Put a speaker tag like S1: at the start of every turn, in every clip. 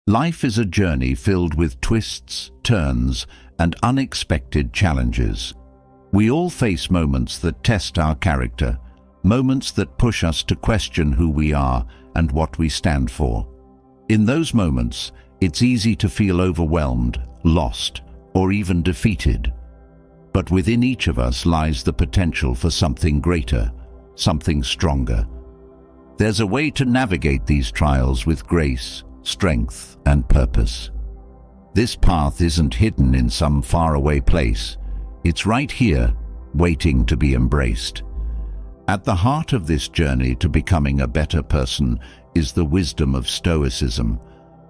S1: Life is a journey filled with twists, turns, and unexpected challenges. We all face moments that test our character, moments that push us to question who we are and what we stand for. In those moments, it's easy to feel overwhelmed, lost, or even defeated. But within each of us lies the potential for something greater, something stronger. There's a way to navigate these trials with grace, strength, and purpose. This path isn't hidden in some faraway place. It's right here, waiting to be embraced. At the heart of this journey to becoming a better person is the wisdom of Stoicism,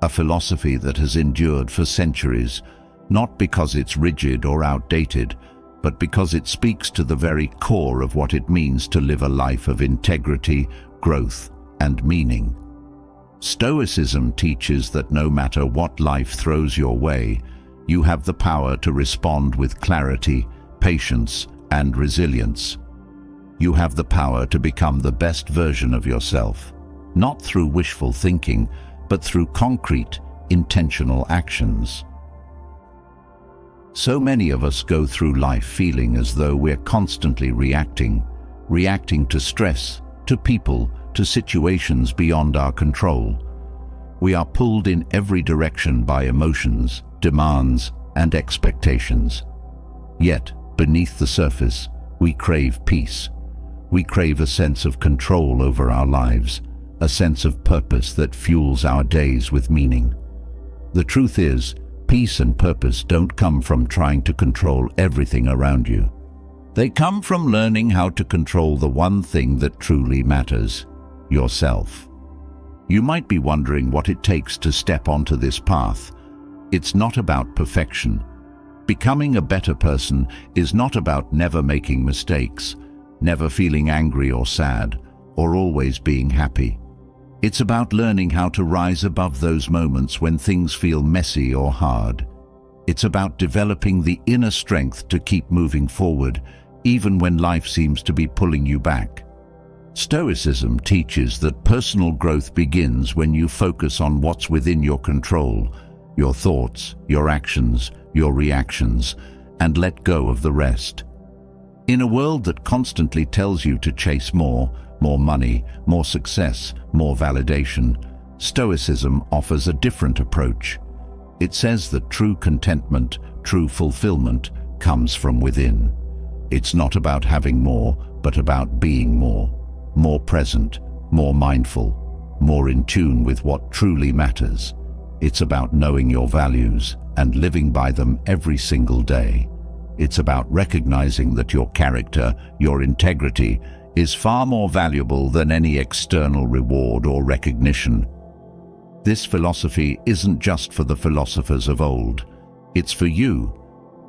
S1: a philosophy that has endured for centuries, not because it's rigid or outdated, but because it speaks to the very core of what it means to live a life of integrity, growth, and meaning. Stoicism teaches that no matter what life throws your way, you have the power to respond with clarity, patience, and resilience. You have the power to become the best version of yourself, not through wishful thinking, but through concrete, intentional actions. So many of us go through life feeling as though we're constantly reacting to stress, to people, to situations beyond our control. We are pulled in every direction by emotions, demands, and expectations. Yet, beneath the surface, we crave peace. We crave a sense of control over our lives, a sense of purpose that fuels our days with meaning. The truth is, peace and purpose don't come from trying to control everything around you. They come from learning how to control the one thing that truly matters: yourself. You might be wondering what it takes to step onto this path. It's not about perfection. Becoming a better person is not about never making mistakes, never feeling angry or sad, or always being happy. It's about learning how to rise above those moments when things feel messy or hard. It's about developing the inner strength to keep moving forward, even when life seems to be pulling you back. Stoicism teaches that personal growth begins when you focus on what's within your control, your thoughts, your actions, your reactions, and let go of the rest. In a world that constantly tells you to chase more money, more success, more validation, Stoicism offers a different approach. It says that true contentment, true fulfillment, comes from within. It's not about having more, but about being more present, more mindful, more in tune with what truly matters. It's about knowing your values and living by them every single day. It's about recognizing that your character, your integrity, is far more valuable than any external reward or recognition. This philosophy isn't just for the philosophers of old. It's for you.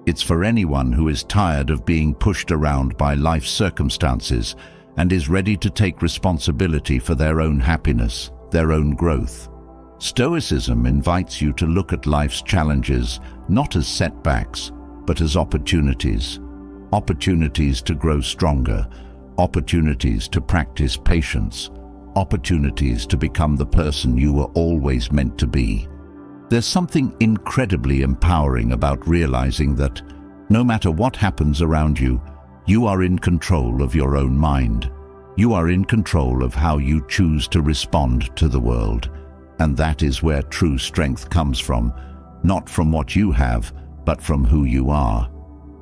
S1: It's for anyone who is tired of being pushed around by life's circumstances and is ready to take responsibility for their own happiness, their own growth. Stoicism invites you to look at life's challenges not as setbacks, but as opportunities. Opportunities to grow stronger, opportunities to practice patience, opportunities to become the person you were always meant to be. There's something incredibly empowering about realizing that, no matter what happens around you, you are in control of your own mind. You are in control of how you choose to respond to the world. And that is where true strength comes from, not from what you have, but from who you are.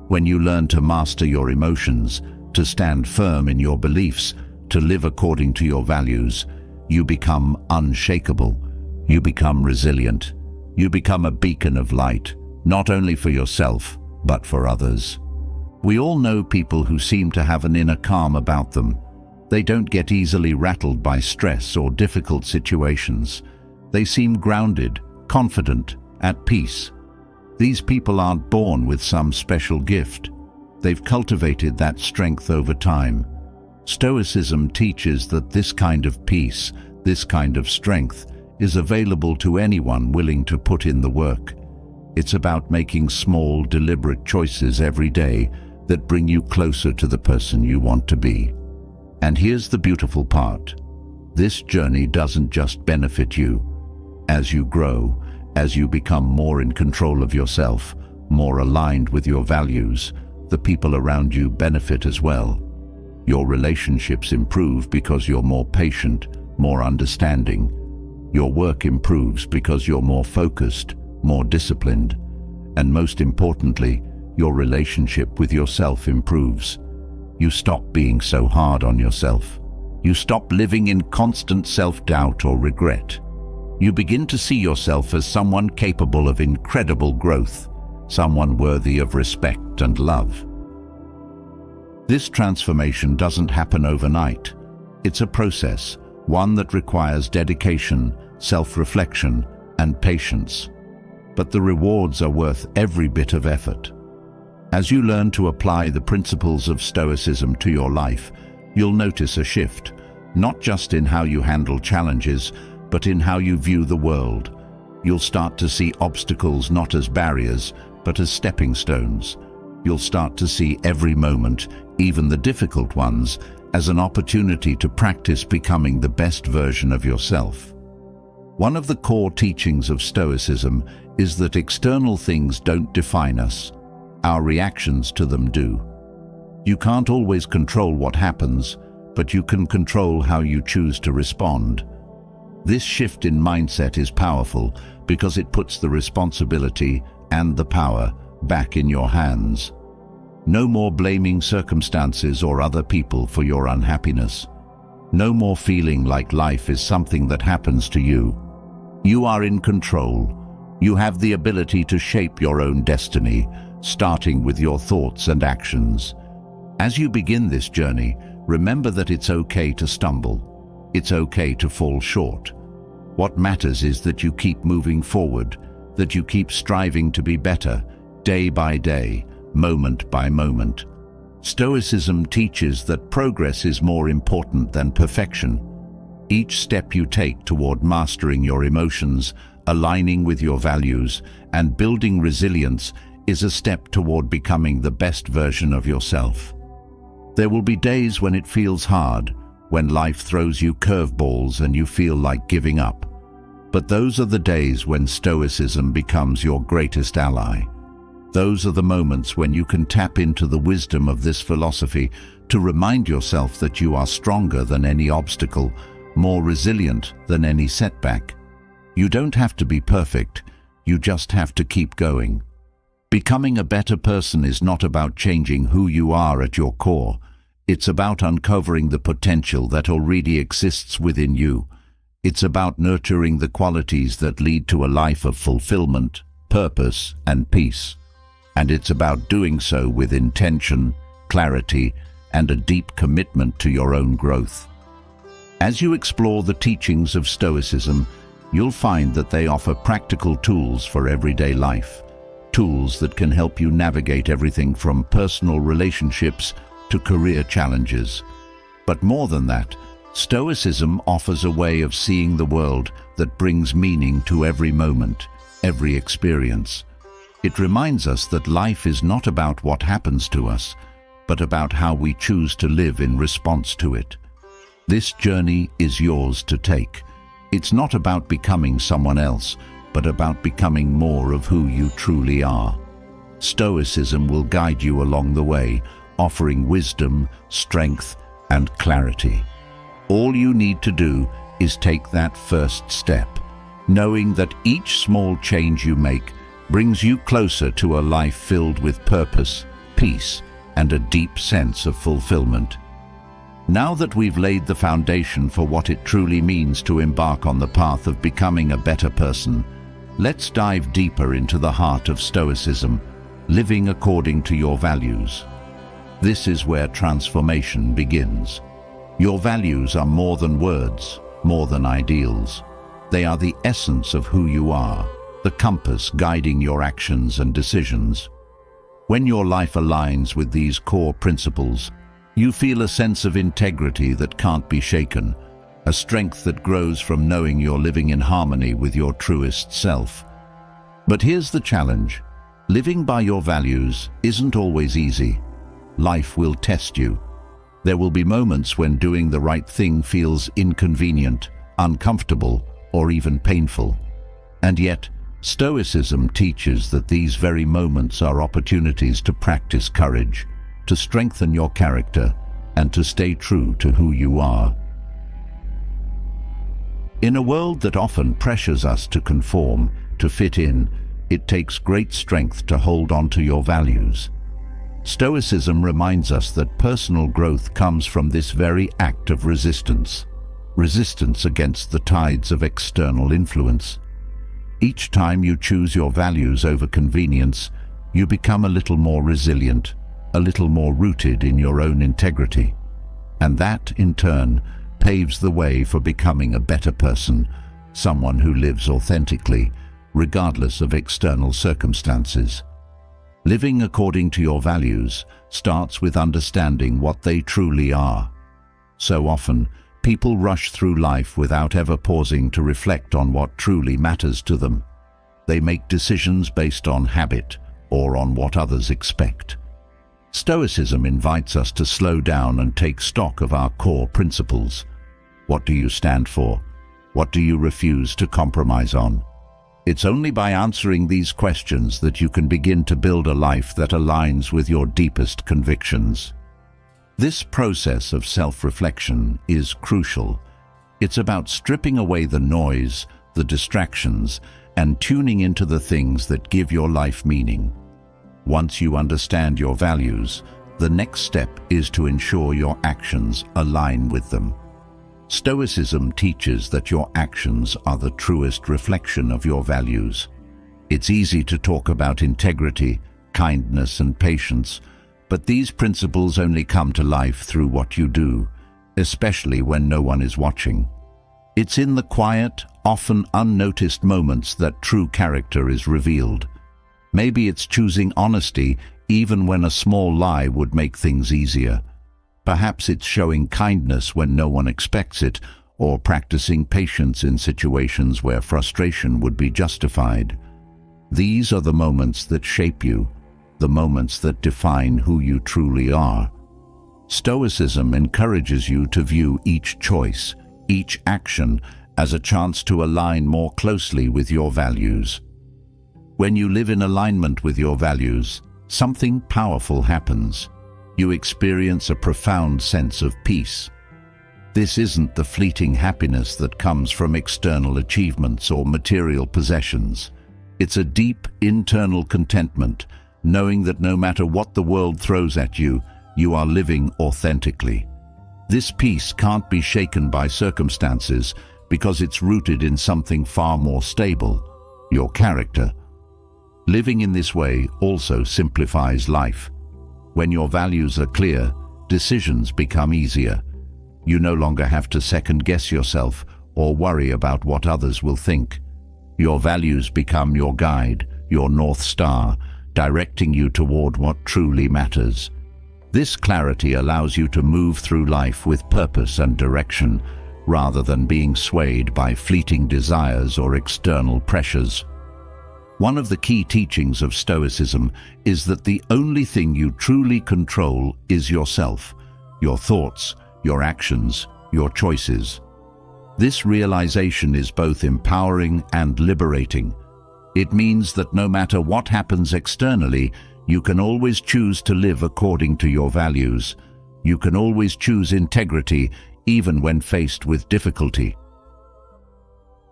S1: When you learn to master your emotions, to stand firm in your beliefs, to live according to your values, you become unshakable. You become resilient. You become a beacon of light, not only for yourself, but for others. We all know people who seem to have an inner calm about them. They don't get easily rattled by stress or difficult situations. They seem grounded, confident, at peace. These people aren't born with some special gift. They've cultivated that strength over time. Stoicism teaches that this kind of peace, this kind of strength, is available to anyone willing to put in the work. It's about making small, deliberate choices every day that bring you closer to the person you want to be. And here's the beautiful part. This journey doesn't just benefit you. As you grow, As you become more in control of yourself, more aligned with your values, the people around you benefit as well. Your relationships improve because you're more patient, more understanding. Your work improves because you're more focused, more disciplined. And most importantly, your relationship with yourself improves. You stop being so hard on yourself. You stop living in constant self-doubt or regret. You begin to see yourself as someone capable of incredible growth, someone worthy of respect and love. This transformation doesn't happen overnight. It's a process, one that requires dedication, self-reflection, and patience. But the rewards are worth every bit of effort. As you learn to apply the principles of Stoicism to your life, you'll notice a shift, not just in how you handle challenges, but in how you view the world. You'll start to see obstacles not as barriers, but as stepping stones. You'll start to see every moment, even the difficult ones, as an opportunity to practice becoming the best version of yourself. One of the core teachings of Stoicism is that external things don't define us. Our reactions to them do. You can't always control what happens, but you can control how you choose to respond. This shift in mindset is powerful because it puts the responsibility and the power back in your hands. No more blaming circumstances or other people for your unhappiness. No more feeling like life is something that happens to you. You are in control. You have the ability to shape your own destiny, starting with your thoughts and actions. As you begin this journey, remember that it's okay to stumble. It's okay to fall short. What matters is that you keep moving forward, that you keep striving to be better, day by day, moment by moment. Stoicism teaches that progress is more important than perfection. Each step you take toward mastering your emotions, aligning with your values, and building resilience is a step toward becoming the best version of yourself. There will be days when it feels hard, when life throws you curveballs and you feel like giving up. But those are the days when Stoicism becomes your greatest ally. Those are the moments when you can tap into the wisdom of this philosophy to remind yourself that you are stronger than any obstacle, more resilient than any setback. You don't have to be perfect, you just have to keep going. Becoming a better person is not about changing who you are at your core. It's about uncovering the potential that already exists within you. It's about nurturing the qualities that lead to a life of fulfillment, purpose, and peace. And it's about doing so with intention, clarity, and a deep commitment to your own growth. As you explore the teachings of Stoicism, you'll find that they offer practical tools for everyday life. Tools that can help you navigate everything from personal relationships to career challenges. But more than that, Stoicism offers a way of seeing the world that brings meaning to every moment, every experience. It reminds us that life is not about what happens to us, but about how we choose to live in response to it. This journey is yours to take. It's not about becoming someone else, but about becoming more of who you truly are. Stoicism will guide you along the way, offering wisdom, strength, and clarity. All you need to do is take that first step, knowing that each small change you make brings you closer to a life filled with purpose, peace, and a deep sense of fulfillment. Now that we've laid the foundation for what it truly means to embark on the path of becoming a better person, let's dive deeper into the heart of Stoicism, living according to your values. This is where transformation begins. Your values are more than words, more than ideals. They are the essence of who you are, the compass guiding your actions and decisions. When your life aligns with these core principles, you feel a sense of integrity that can't be shaken, a strength that grows from knowing you're living in harmony with your truest self. But here's the challenge. Living by your values isn't always easy. Life will test you. There will be moments when doing the right thing feels inconvenient, uncomfortable, or even painful. And yet, Stoicism teaches that these very moments are opportunities to practice courage, to strengthen your character, and to stay true to who you are. In a world that often pressures us to conform, to fit in, it takes great strength to hold on to your values. Stoicism reminds us that personal growth comes from this very act of resistance against the tides of external influence. Each time you choose your values over convenience, you become a little more resilient, a little more rooted in your own integrity. And that, in turn, paves the way for becoming a better person, someone who lives authentically, regardless of external circumstances. Living according to your values starts with understanding what they truly are. So often, people rush through life without ever pausing to reflect on what truly matters to them. They make decisions based on habit or on what others expect. Stoicism invites us to slow down and take stock of our core principles. What do you stand for? What do you refuse to compromise on? It's only by answering these questions that you can begin to build a life that aligns with your deepest convictions. This process of self-reflection is crucial. It's about stripping away the noise, the distractions, and tuning into the things that give your life meaning. Once you understand your values, the next step is to ensure your actions align with them. Stoicism teaches that your actions are the truest reflection of your values. It's easy to talk about integrity, kindness, and patience, but these principles only come to life through what you do, especially when no one is watching. It's in the quiet, often unnoticed moments that true character is revealed. Maybe it's choosing honesty even when a small lie would make things easier. Perhaps it's showing kindness when no one expects it, or practicing patience in situations where frustration would be justified. These are the moments that shape you, the moments that define who you truly are. Stoicism encourages you to view each choice, each action, as a chance to align more closely with your values. When you live in alignment with your values, something powerful happens. You experience a profound sense of peace. This isn't the fleeting happiness that comes from external achievements or material possessions. It's a deep internal contentment, knowing that no matter what the world throws at you, you are living authentically. This peace can't be shaken by circumstances because it's rooted in something far more stable, your character. Living in this way also simplifies life. When your values are clear, decisions become easier. You no longer have to second-guess yourself or worry about what others will think. Your values become your guide, your North Star, directing you toward what truly matters. This clarity allows you to move through life with purpose and direction, rather than being swayed by fleeting desires or external pressures. One of the key teachings of Stoicism is that the only thing you truly control is yourself, your thoughts, your actions, your choices. This realization is both empowering and liberating. It means that no matter what happens externally, you can always choose to live according to your values. You can always choose integrity, even when faced with difficulty.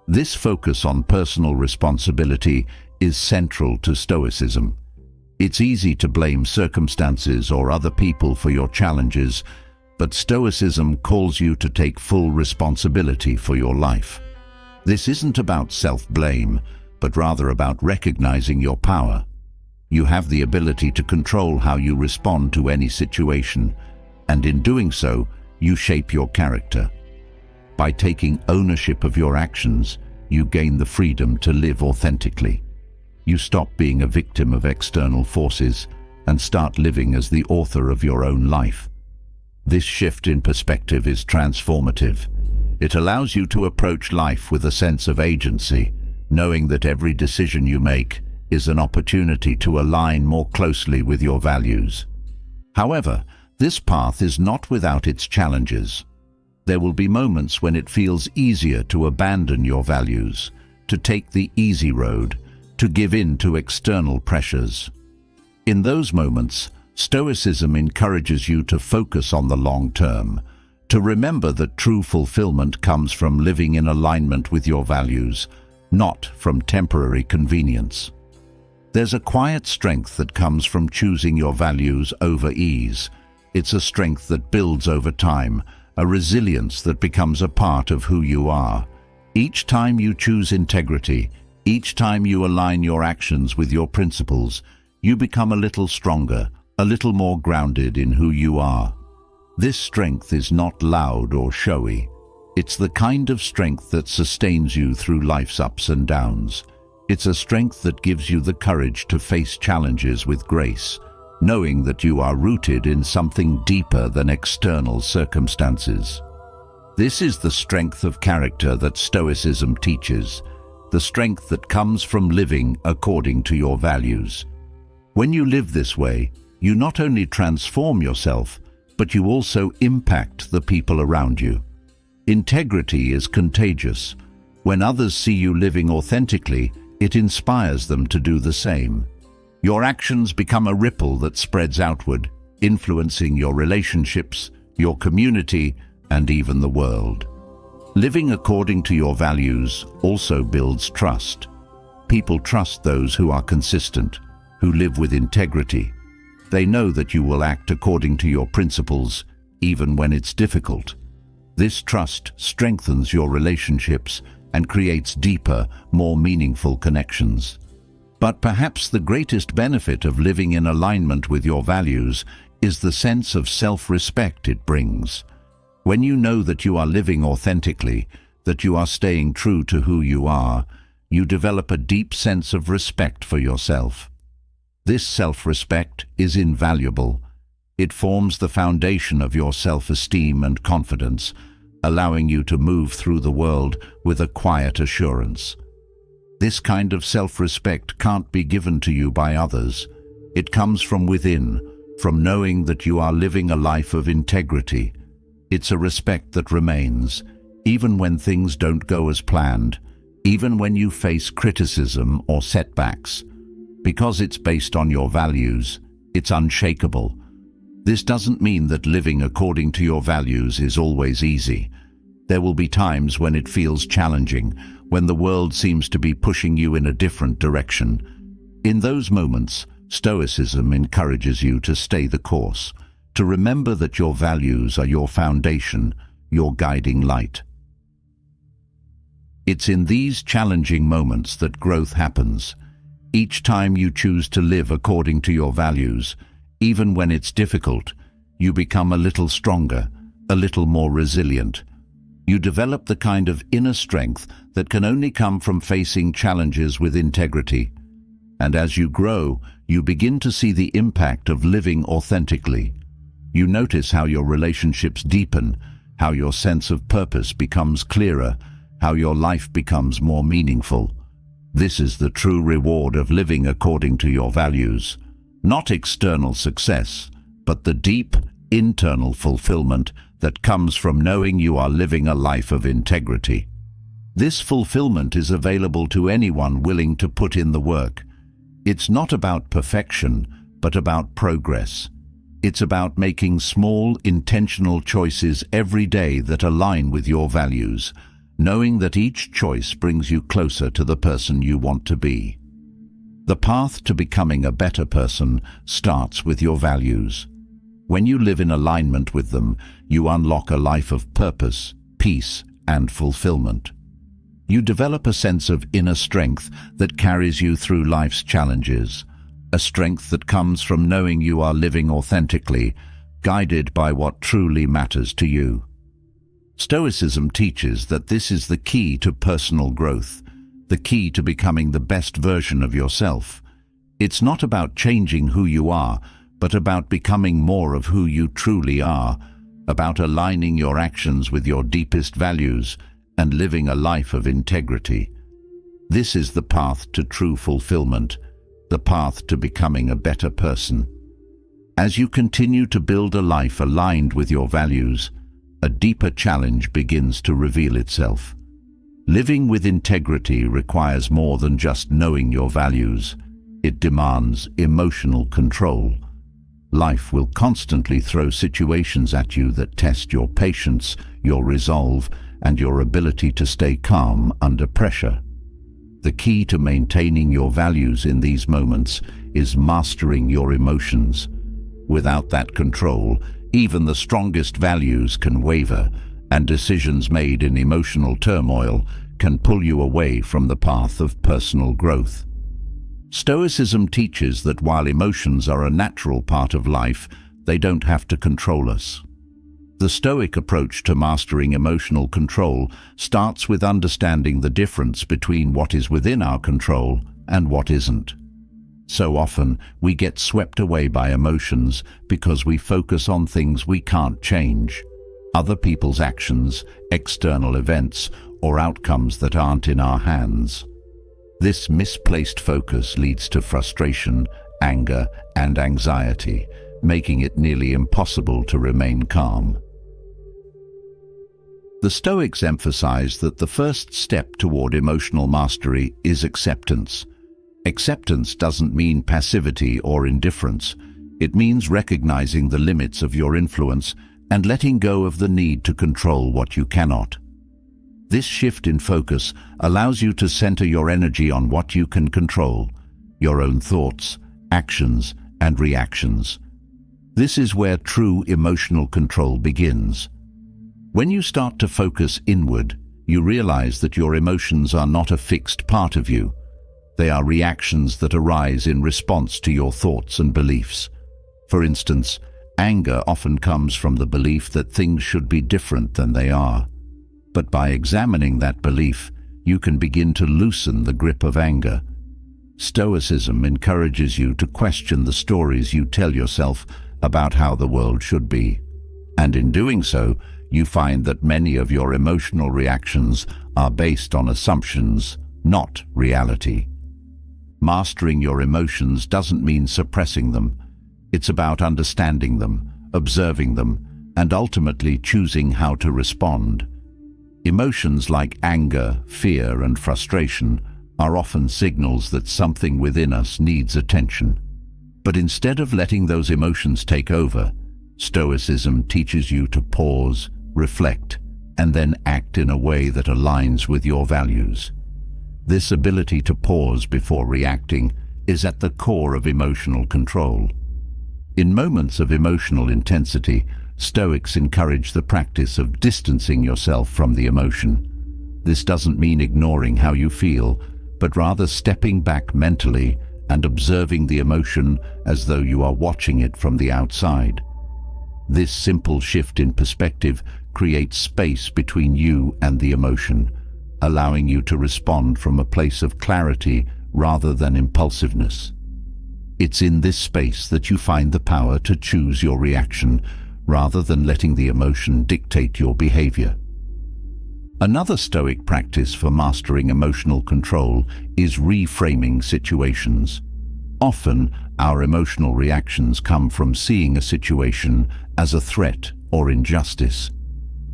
S1: This focus on personal responsibility is central to Stoicism. It's easy to blame circumstances or other people for your challenges, but Stoicism calls you to take full responsibility for your life. This isn't about self-blame, but rather about recognizing your power. You have the ability to control how you respond to any situation, and in doing so, you shape your character. By taking ownership of your actions, you gain the freedom to live authentically. You stop being a victim of external forces and start living as the author of your own life. This shift in perspective is transformative. It allows you to approach life with a sense of agency, knowing that every decision you make is an opportunity to align more closely with your values. However, this path is not without its challenges. There will be moments when it feels easier to abandon your values, to take the easy road, to give in to external pressures. In those moments, Stoicism encourages you to focus on the long term, to remember that true fulfillment comes from living in alignment with your values, not from temporary convenience. There's a quiet strength that comes from choosing your values over ease. It's a strength that builds over time, a resilience that becomes a part of who you are. Each time you choose integrity, each time you align your actions with your principles, you become a little stronger, a little more grounded in who you are. This strength is not loud or showy. It's the kind of strength that sustains you through life's ups and downs. It's a strength that gives you the courage to face challenges with grace, knowing that you are rooted in something deeper than external circumstances. This is the strength of character that Stoicism teaches, the strength that comes from living according to your values. When you live this way, you not only transform yourself, but you also impact the people around you. Integrity is contagious. When others see you living authentically, it inspires them to do the same. Your actions become a ripple that spreads outward, influencing your relationships, your community, and even the world. Living according to your values also builds trust. People trust those who are consistent, who live with integrity. They know that you will act according to your principles, even when it's difficult. This trust strengthens your relationships and creates deeper, more meaningful connections. But perhaps the greatest benefit of living in alignment with your values is the sense of self-respect it brings. When you know that you are living authentically, that you are staying true to who you are, you develop a deep sense of respect for yourself. This self-respect is invaluable. It forms the foundation of your self-esteem and confidence, allowing you to move through the world with a quiet assurance. This kind of self-respect can't be given to you by others. It comes from within, from knowing that you are living a life of integrity. It's a respect that remains, even when things don't go as planned, even when you face criticism or setbacks. Because it's based on your values, it's unshakable. This doesn't mean that living according to your values is always easy. There will be times when it feels challenging, when the world seems to be pushing you in a different direction. In those moments, Stoicism encourages you to stay the course, to remember that your values are your foundation, your guiding light. It's in these challenging moments that growth happens. Each time you choose to live according to your values, even when it's difficult, you become a little stronger, a little more resilient. You develop the kind of inner strength that can only come from facing challenges with integrity. And as you grow, you begin to see the impact of living authentically. You notice how your relationships deepen, how your sense of purpose becomes clearer, how your life becomes more meaningful. This is the true reward of living according to your values. Not external success, but the deep, internal fulfillment that comes from knowing you are living a life of integrity. This fulfillment is available to anyone willing to put in the work. It's not about perfection, but about progress. It's about making small, intentional choices every day that align with your values, knowing that each choice brings you closer to the person you want to be. The path to becoming a better person starts with your values. When you live in alignment with them, you unlock a life of purpose, peace, and fulfillment. You develop a sense of inner strength that carries you through life's challenges, a strength that comes from knowing you are living authentically, guided by what truly matters to you. Stoicism teaches that this is the key to personal growth, the key to becoming the best version of yourself. It's not about changing who you are, but about becoming more of who you truly are, about aligning your actions with your deepest values and living a life of integrity. This is the path to true fulfillment, the path to becoming a better person. As you continue to build a life aligned with your values, a deeper challenge begins to reveal itself. Living with integrity requires more than just knowing your values. It demands emotional control. Life will constantly throw situations at you that test your patience, your resolve, and your ability to stay calm under pressure. The key to maintaining your values in these moments is mastering your emotions. Without that control, even the strongest values can waver, and decisions made in emotional turmoil can pull you away from the path of personal growth. Stoicism teaches that while emotions are a natural part of life, they don't have to control us. The Stoic approach to mastering emotional control starts with understanding the difference between what is within our control and what isn't. So often, we get swept away by emotions because we focus on things we can't change. Other people's actions, external events, or outcomes that aren't in our hands. This misplaced focus leads to frustration, anger, and anxiety, making it nearly impossible to remain calm. The Stoics emphasize that the first step toward emotional mastery is acceptance. Acceptance doesn't mean passivity or indifference. It means recognizing the limits of your influence and letting go of the need to control what you cannot. This shift in focus allows you to center your energy on what you can control, your own thoughts, actions, and reactions. This is where true emotional control begins. When you start to focus inward, you realize that your emotions are not a fixed part of you. They are reactions that arise in response to your thoughts and beliefs. For instance, anger often comes from the belief that things should be different than they are. But by examining that belief, you can begin to loosen the grip of anger. Stoicism encourages you to question the stories you tell yourself about how the world should be. And in doing so, you find that many of your emotional reactions are based on assumptions, not reality. Mastering your emotions doesn't mean suppressing them. It's about understanding them, observing them, and ultimately choosing how to respond. Emotions like anger, fear, and frustration are often signals that something within us needs attention. But instead of letting those emotions take over, Stoicism teaches you to pause, reflect, and then act in a way that aligns with your values. This ability to pause before reacting is at the core of emotional control. In moments of emotional intensity, Stoics encourage the practice of distancing yourself from the emotion. This doesn't mean ignoring how you feel, but rather stepping back mentally and observing the emotion as though you are watching it from the outside. This simple shift in perspective creates space between you and the emotion, allowing you to respond from a place of clarity rather than impulsiveness. It's in this space that you find the power to choose your reaction rather than letting the emotion dictate your behavior. Another Stoic practice for mastering emotional control is reframing situations. Often, our emotional reactions come from seeing a situation as a threat or injustice.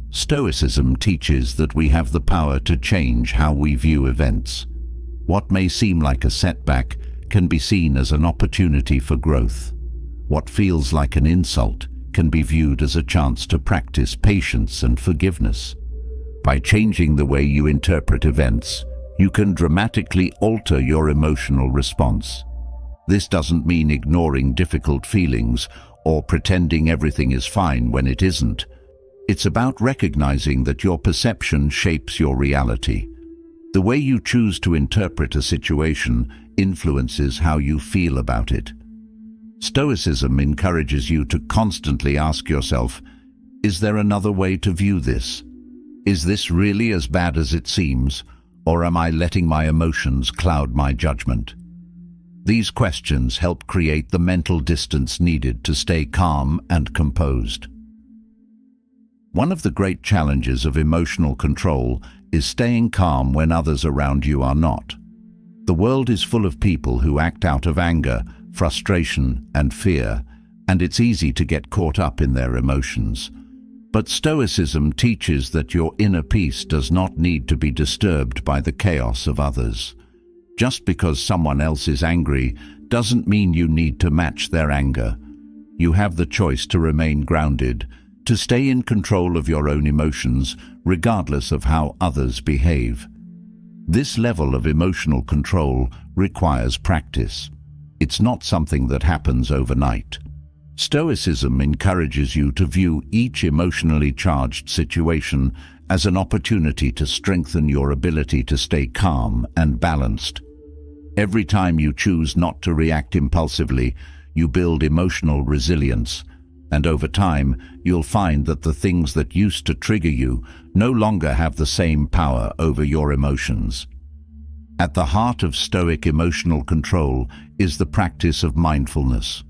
S1: Stoicism teaches that we have the power to change how we view events. What may seem like a setback can be seen as an opportunity for growth. What feels like an insult can be viewed as a chance to practice patience and forgiveness. By changing the way you interpret events, you can dramatically alter your emotional response. This doesn't mean ignoring difficult feelings or pretending everything is fine when it isn't. It's about recognizing that your perception shapes your reality. The way you choose to interpret a situation influences how you feel about it. Stoicism encourages you to constantly ask yourself, is there another way to view this? Is this really as bad as it seems, or am I letting my emotions cloud my judgment? These questions help create the mental distance needed to stay calm and composed. One of the great challenges of emotional control is staying calm when others around you are not. The world is full of people who act out of anger, frustration, and fear, and it's easy to get caught up in their emotions. But Stoicism teaches that your inner peace does not need to be disturbed by the chaos of others. Just because someone else is angry doesn't mean you need to match their anger. You have the choice to remain grounded, to stay in control of your own emotions, regardless of how others behave. This level of emotional control requires practice. It's not something that happens overnight. Stoicism encourages you to view each emotionally charged situation as an opportunity to strengthen your ability to stay calm and balanced. Every time you choose not to react impulsively, you build emotional resilience, and over time, you'll find that the things that used to trigger you no longer have the same power over your emotions. At the heart of Stoic emotional control is the practice of mindfulness.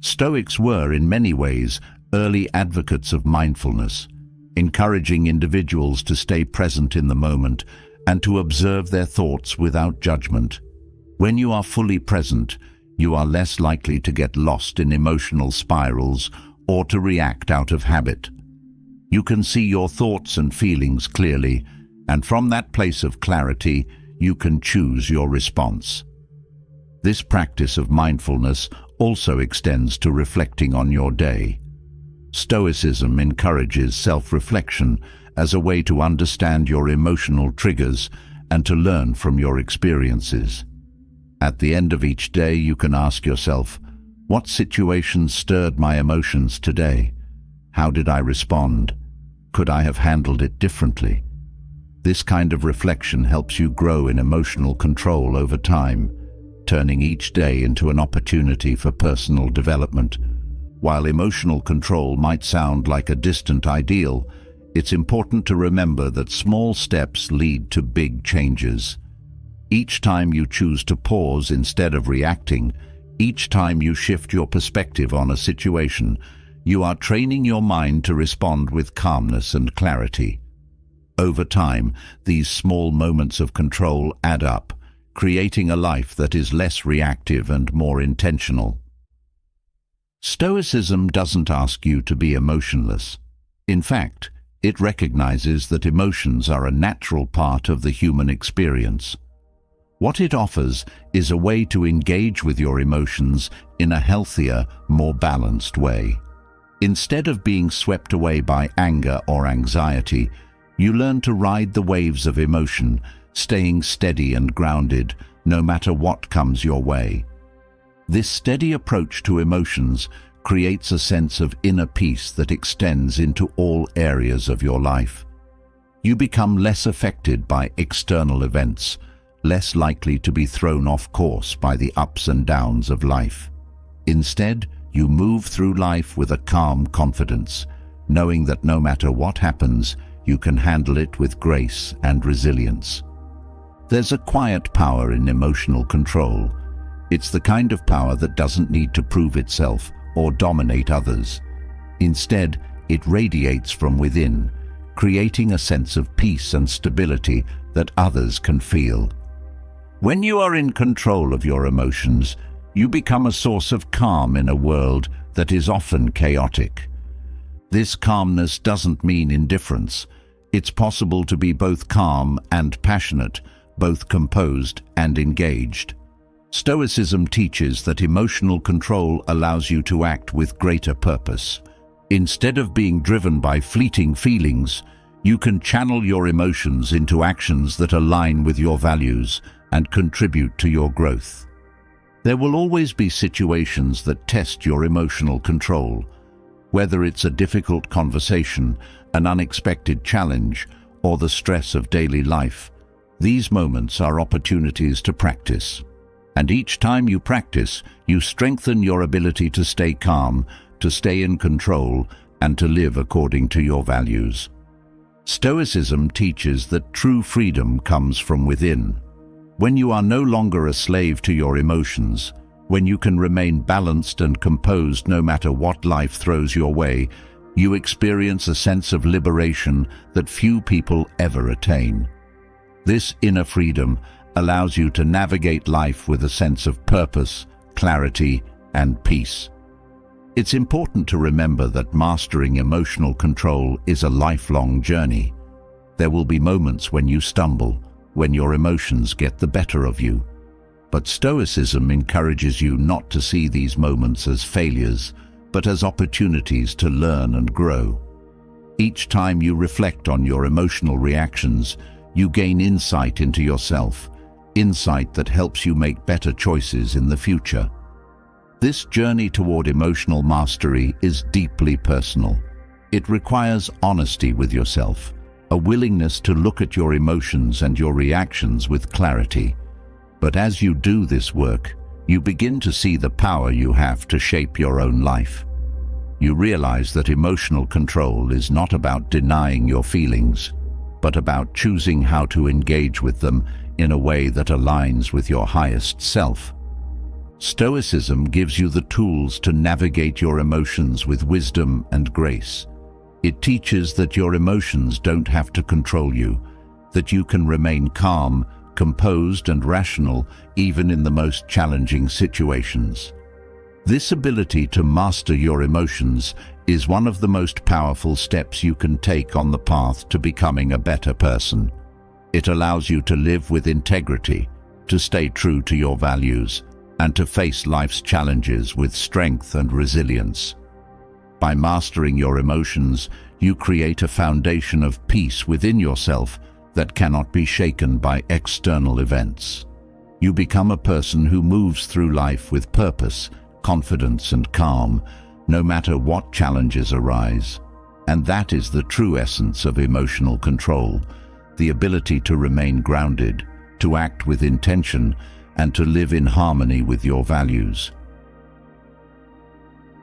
S1: Stoics were, in many ways, early advocates of mindfulness, encouraging individuals to stay present in the moment and to observe their thoughts without judgment. When you are fully present, you are less likely to get lost in emotional spirals or to react out of habit. You can see your thoughts and feelings clearly, and from that place of clarity, you can choose your response. This practice of mindfulness also extends to reflecting on your day. Stoicism encourages self-reflection as a way to understand your emotional triggers and to learn from your experiences. At the end of each day, you can ask yourself, what situation stirred my emotions today? How did I respond? Could I have handled it differently? This kind of reflection helps you grow in emotional control over time, turning each day into an opportunity for personal development. While emotional control might sound like a distant ideal, it's important to remember that small steps lead to big changes. Each time you choose to pause instead of reacting, each time you shift your perspective on a situation, you are training your mind to respond with calmness and clarity. Over time, these small moments of control add up, creating a life that is less reactive and more intentional. Stoicism doesn't ask you to be emotionless. In fact, it recognizes that emotions are a natural part of the human experience. What it offers is a way to engage with your emotions in a healthier, more balanced way. Instead of being swept away by anger or anxiety, you learn to ride the waves of emotion, staying steady and grounded no matter what comes your way. This steady approach to emotions creates a sense of inner peace that extends into all areas of your life. You become less affected by external events, less likely to be thrown off course by the ups and downs of life. Instead, you move through life with a calm confidence, knowing that no matter what happens, you can handle it with grace and resilience. There's a quiet power in emotional control. It's the kind of power that doesn't need to prove itself or dominate others. Instead, it radiates from within, creating a sense of peace and stability that others can feel. When you are in control of your emotions, you become a source of calm in a world that is often chaotic. This calmness doesn't mean indifference. It's possible to be both calm and passionate, both composed and engaged. Stoicism teaches that emotional control allows you to act with greater purpose. Instead of being driven by fleeting feelings, you can channel your emotions into actions that align with your values and contribute to your growth. There will always be situations that test your emotional control. Whether it's a difficult conversation, an unexpected challenge, or the stress of daily life, these moments are opportunities to practice. And each time you practice, you strengthen your ability to stay calm, to stay in control, and to live according to your values. Stoicism teaches that true freedom comes from within. When you are no longer a slave to your emotions, when you can remain balanced and composed no matter what life throws your way, you experience a sense of liberation that few people ever attain. This inner freedom allows you to navigate life with a sense of purpose, clarity, and peace. It's important to remember that mastering emotional control is a lifelong journey. There will be moments when you stumble, when your emotions get the better of you. But Stoicism encourages you not to see these moments as failures, but as opportunities to learn and grow. Each time you reflect on your emotional reactions, you gain insight into yourself, insight that helps you make better choices in the future. This journey toward emotional mastery is deeply personal. It requires honesty with yourself, a willingness to look at your emotions and your reactions with clarity. But as you do this work, you begin to see the power you have to shape your own life. You realize that emotional control is not about denying your feelings, but about choosing how to engage with them in a way that aligns with your highest self. Stoicism gives you the tools to navigate your emotions with wisdom and grace. It teaches that your emotions don't have to control you, that you can remain calm, composed and rational even in the most challenging situations. This ability to master your emotions is one of the most powerful steps you can take on the path to becoming a better person. It allows you to live with integrity, to stay true to your values, and to face life's challenges with strength and resilience. By mastering your emotions, you create a foundation of peace within yourself that cannot be shaken by external events. You become a person who moves through life with purpose, confidence and calm, no matter what challenges arise. And that is the true essence of emotional control, the ability to remain grounded, to act with intention, and to live in harmony with your values.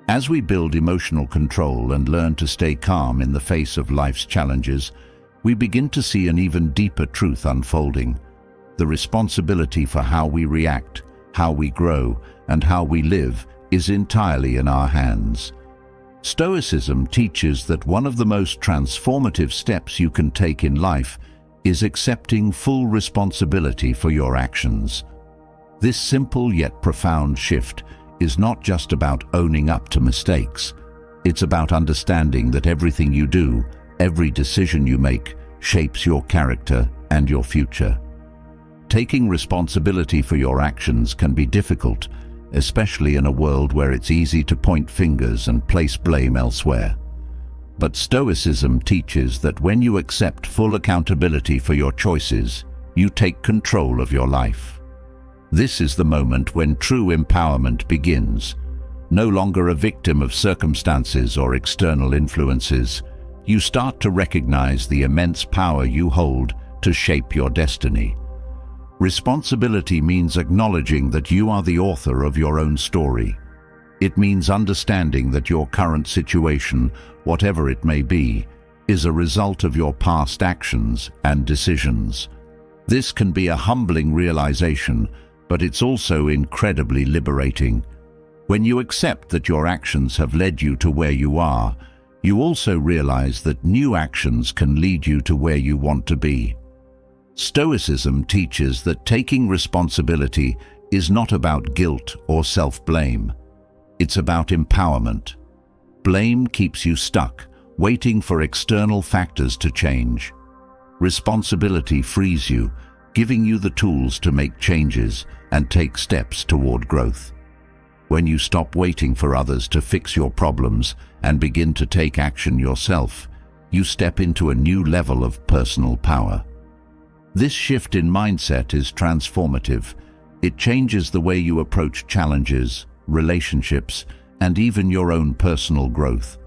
S1: As we build emotional control and learn to stay calm in the face of life's challenges, we begin to see an even deeper truth unfolding. The responsibility for how we react, how we grow, and how we live is entirely in our hands. Stoicism teaches that one of the most transformative steps you can take in life is accepting full responsibility for your actions. This simple yet profound shift is not just about owning up to mistakes. It's about understanding that everything you do, every decision you make, shapes your character and your future. Taking responsibility for your actions can be difficult, especially in a world where it's easy to point fingers and place blame elsewhere. But Stoicism teaches that when you accept full accountability for your choices, you take control of your life. This is the moment when true empowerment begins. No longer a victim of circumstances or external influences, you start to recognize the immense power you hold to shape your destiny. Responsibility means acknowledging that you are the author of your own story. It means understanding that your current situation, whatever it may be, is a result of your past actions and decisions. This can be a humbling realization, but it's also incredibly liberating. When you accept that your actions have led you to where you are, you also realize that new actions can lead you to where you want to be. Stoicism teaches that taking responsibility is not about guilt or self-blame. It's about empowerment. Blame keeps you stuck, waiting for external factors to change. Responsibility frees you, giving you the tools to make changes and take steps toward growth. When you stop waiting for others to fix your problems and begin to take action yourself, you step into a new level of personal power. This shift in mindset is transformative. It changes the way you approach challenges, relationships, and even your own personal growth.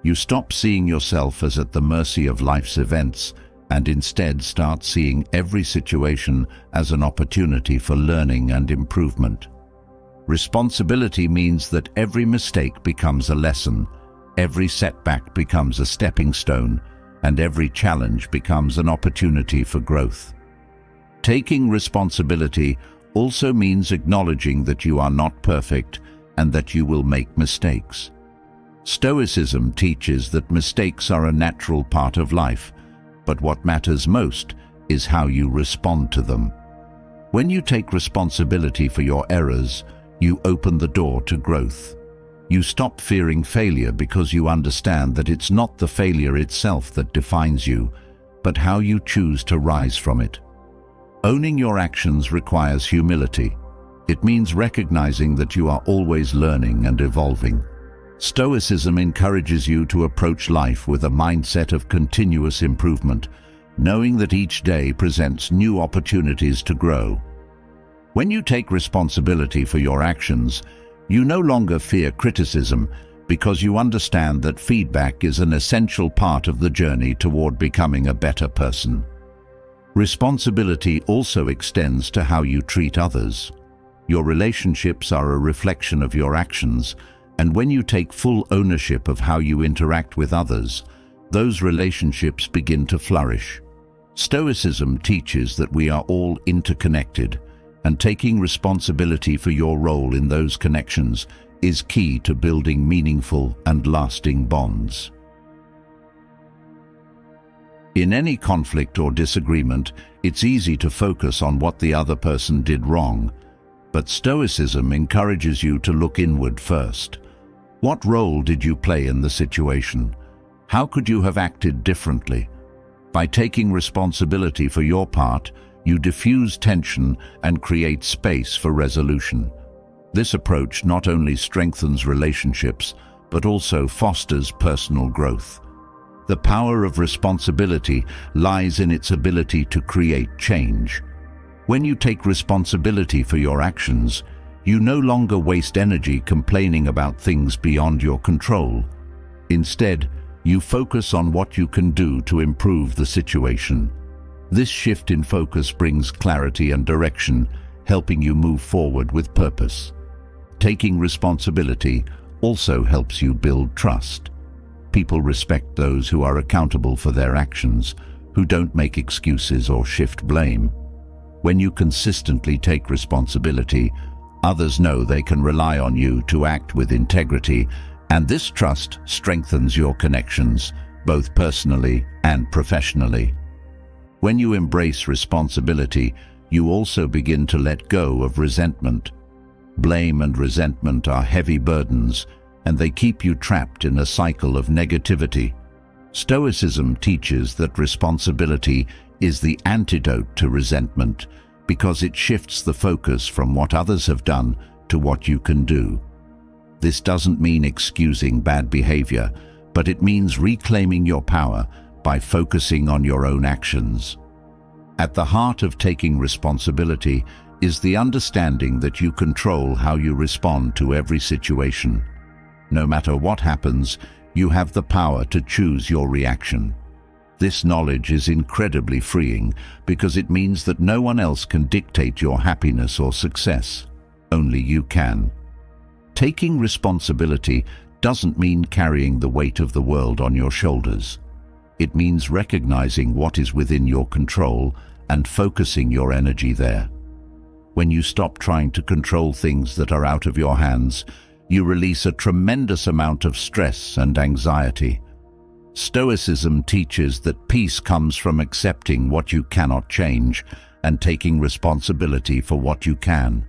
S1: You stop seeing yourself as at the mercy of life's events and instead start seeing every situation as an opportunity for learning and improvement. Responsibility means that every mistake becomes a lesson, every setback becomes a stepping stone, and every challenge becomes an opportunity for growth. Taking responsibility also means acknowledging that you are not perfect and that you will make mistakes. Stoicism teaches that mistakes are a natural part of life, but what matters most is how you respond to them. When you take responsibility for your errors, you open the door to growth. You stop fearing failure because you understand that it's not the failure itself that defines you, but how you choose to rise from it. Owning your actions requires humility. It means recognizing that you are always learning and evolving. Stoicism encourages you to approach life with a mindset of continuous improvement, knowing that each day presents new opportunities to grow. When you take responsibility for your actions, you no longer fear criticism because you understand that feedback is an essential part of the journey toward becoming a better person. Responsibility also extends to how you treat others. Your relationships are a reflection of your actions, and when you take full ownership of how you interact with others, those relationships begin to flourish. Stoicism teaches that we are all interconnected, and taking responsibility for your role in those connections is key to building meaningful and lasting bonds. In any conflict or disagreement, it's easy to focus on what the other person did wrong, but Stoicism encourages you to look inward first. What role did you play in the situation? How could you have acted differently? By taking responsibility for your part, you diffuse tension and create space for resolution. This approach not only strengthens relationships, but also fosters personal growth. The power of responsibility lies in its ability to create change. When you take responsibility for your actions, you no longer waste energy complaining about things beyond your control. Instead, you focus on what you can do to improve the situation. This shift in focus brings clarity and direction, helping you move forward with purpose. Taking responsibility also helps you build trust. People respect those who are accountable for their actions, who don't make excuses or shift blame. When you consistently take responsibility, others know they can rely on you to act with integrity, and this trust strengthens your connections, both personally and professionally. When you embrace responsibility, you also begin to let go of resentment. Blame and resentment are heavy burdens, and they keep you trapped in a cycle of negativity. Stoicism teaches that responsibility is the antidote to resentment because it shifts the focus from what others have done to what you can do. This doesn't mean excusing bad behavior, but it means reclaiming your power by focusing on your own actions. At the heart of taking responsibility is the understanding that you control how you respond to every situation. No matter what happens, you have the power to choose your reaction. This knowledge is incredibly freeing because it means that no one else can dictate your happiness or success. Only you can. Taking responsibility doesn't mean carrying the weight of the world on your shoulders. It means recognizing what is within your control and focusing your energy there. When you stop trying to control things that are out of your hands, you release a tremendous amount of stress and anxiety. Stoicism teaches that peace comes from accepting what you cannot change and taking responsibility for what you can.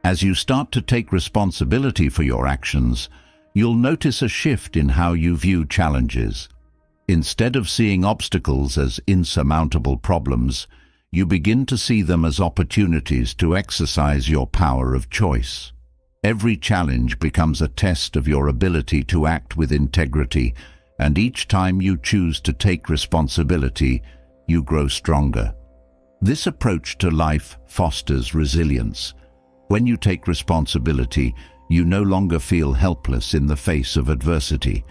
S1: As you start to take responsibility for your actions, you'll notice a shift in how you view challenges. Instead of seeing obstacles as insurmountable problems, you begin to see them as opportunities to exercise your power of choice. Every challenge becomes a test of your ability to act with integrity, and each time you choose to take responsibility, you grow stronger. This approach to life fosters resilience. When you take responsibility, you no longer feel helpless in the face of adversity.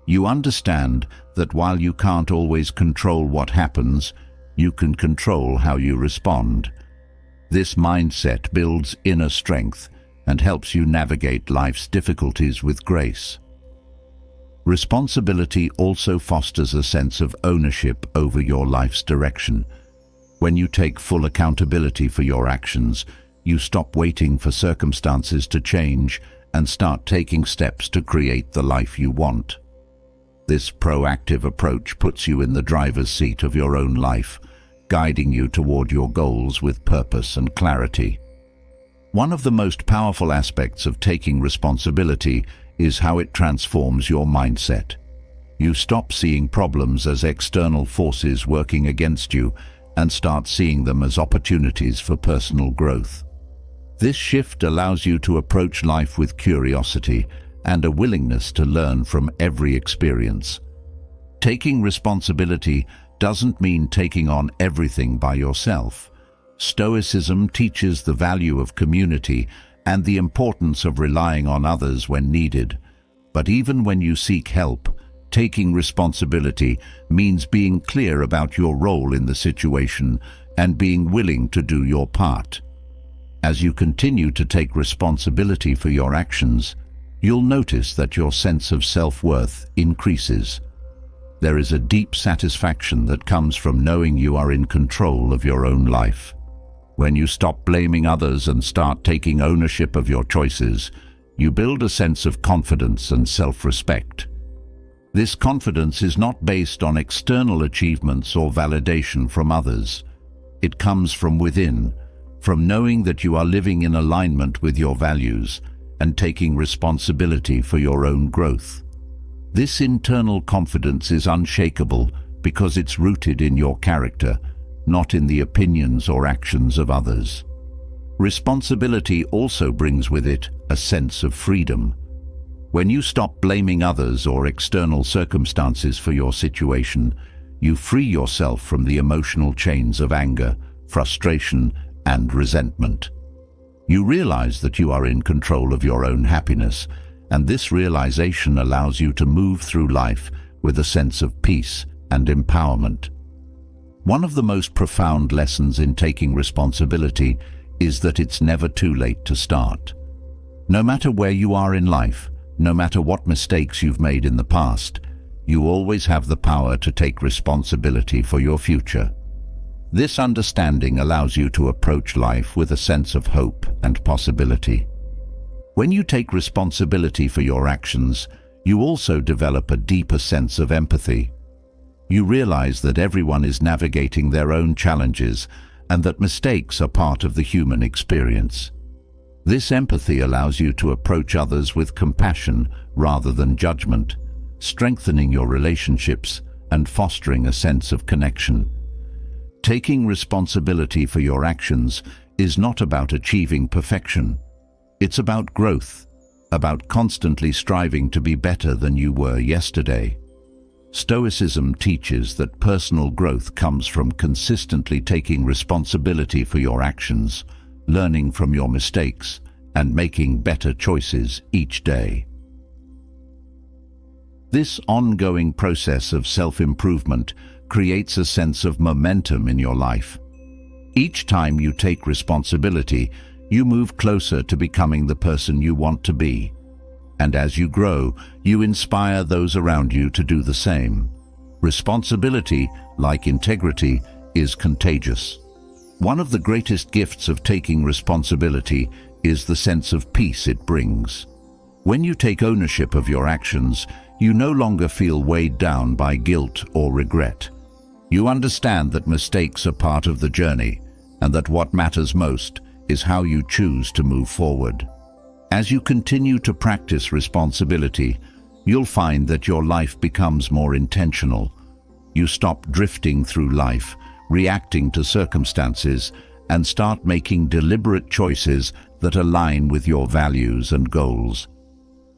S1: You understand that while you can't always control what happens, you can control how you respond. This mindset builds inner strength and helps you navigate life's difficulties with grace. Responsibility also fosters a sense of ownership over your life's direction. When you take full accountability for your actions, you stop waiting for circumstances to change and start taking steps to create the life you want. This proactive approach puts you in the driver's seat of your own life, guiding you toward your goals with purpose and clarity. One of the most powerful aspects of taking responsibility is how it transforms your mindset. You stop seeing problems as external forces working against you and start seeing them as opportunities for personal growth. This shift allows you to approach life with curiosity and a willingness to learn from every experience. Taking responsibility doesn't mean taking on everything by yourself. Stoicism teaches the value of community and the importance of relying on others when needed. But even when you seek help, taking responsibility means being clear about your role in the situation and being willing to do your part. As you continue to take responsibility for your actions, you'll notice that your sense of self-worth increases. There is a deep satisfaction that comes from knowing you are in control of your own life. When you stop blaming others and start taking ownership of your choices, you build a sense of confidence and self-respect. This confidence is not based on external achievements or validation from others. It comes from within, from knowing that you are living in alignment with your values and taking responsibility for your own growth. This internal confidence is unshakable because it's rooted in your character, not in the opinions or actions of others. Responsibility also brings with it a sense of freedom. When you stop blaming others or external circumstances for your situation, you free yourself from the emotional chains of anger, frustration, and resentment. You realize that you are in control of your own happiness, and this realization allows you to move through life with a sense of peace and empowerment. One of the most profound lessons in taking responsibility is that it's never too late to start. No matter where you are in life, no matter what mistakes you've made in the past, you always have the power to take responsibility for your future. This understanding allows you to approach life with a sense of hope and possibility. When you take responsibility for your actions, you also develop a deeper sense of empathy. You realize that everyone is navigating their own challenges and that mistakes are part of the human experience. This empathy allows you to approach others with compassion rather than judgment, strengthening your relationships and fostering a sense of connection. Taking responsibility for your actions is not about achieving perfection. It's about growth, about constantly striving to be better than you were yesterday. Stoicism teaches that personal growth comes from consistently taking responsibility for your actions, learning from your mistakes, and making better choices each day. This ongoing process of self-improvement creates a sense of momentum in your life. Each time you take responsibility, you move closer to becoming the person you want to be. And as you grow, you inspire those around you to do the same. Responsibility, like integrity, is contagious. One of the greatest gifts of taking responsibility is the sense of peace it brings. When you take ownership of your actions, you no longer feel weighed down by guilt or regret. You understand that mistakes are part of the journey, and that what matters most is how you choose to move forward. As you continue to practice responsibility, you'll find that your life becomes more intentional. You stop drifting through life, reacting to circumstances, and start making deliberate choices that align with your values and goals.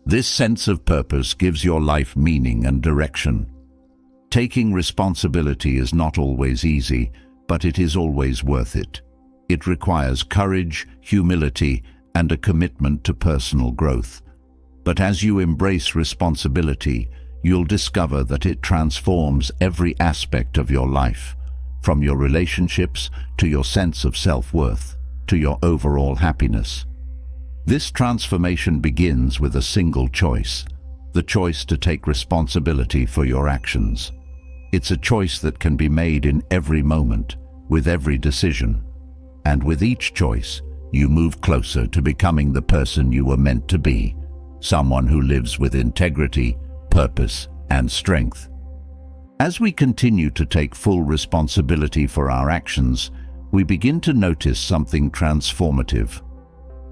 S1: This sense of purpose gives your life meaning and direction. Taking responsibility is not always easy, but it is always worth it. It requires courage, humility, and a commitment to personal growth. But as you embrace responsibility, you'll discover that it transforms every aspect of your life, from your relationships to your sense of self-worth, to your overall happiness. This transformation begins with a single choice, the choice to take responsibility for your actions. It's a choice that can be made in every moment, with every decision. And with each choice, you move closer to becoming the person you were meant to be, someone who lives with integrity, purpose, and strength. As we continue to take full responsibility for our actions, we begin to notice something transformative.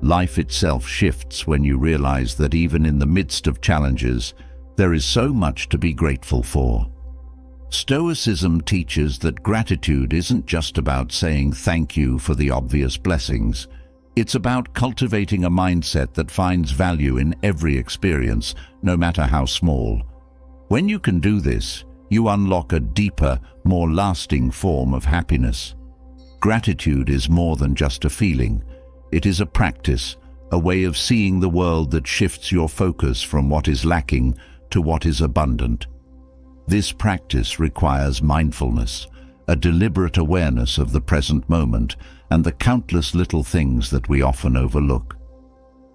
S1: Life itself shifts when you realize that even in the midst of challenges, there is so much to be grateful for. Stoicism teaches that gratitude isn't just about saying thank you for the obvious blessings. It's about cultivating a mindset that finds value in every experience, no matter how small. When you can do this, you unlock a deeper, more lasting form of happiness. Gratitude is more than just a feeling. It is a practice, a way of seeing the world that shifts your focus from what is lacking to what is abundant. This practice requires mindfulness, a deliberate awareness of the present moment and the countless little things that we often overlook.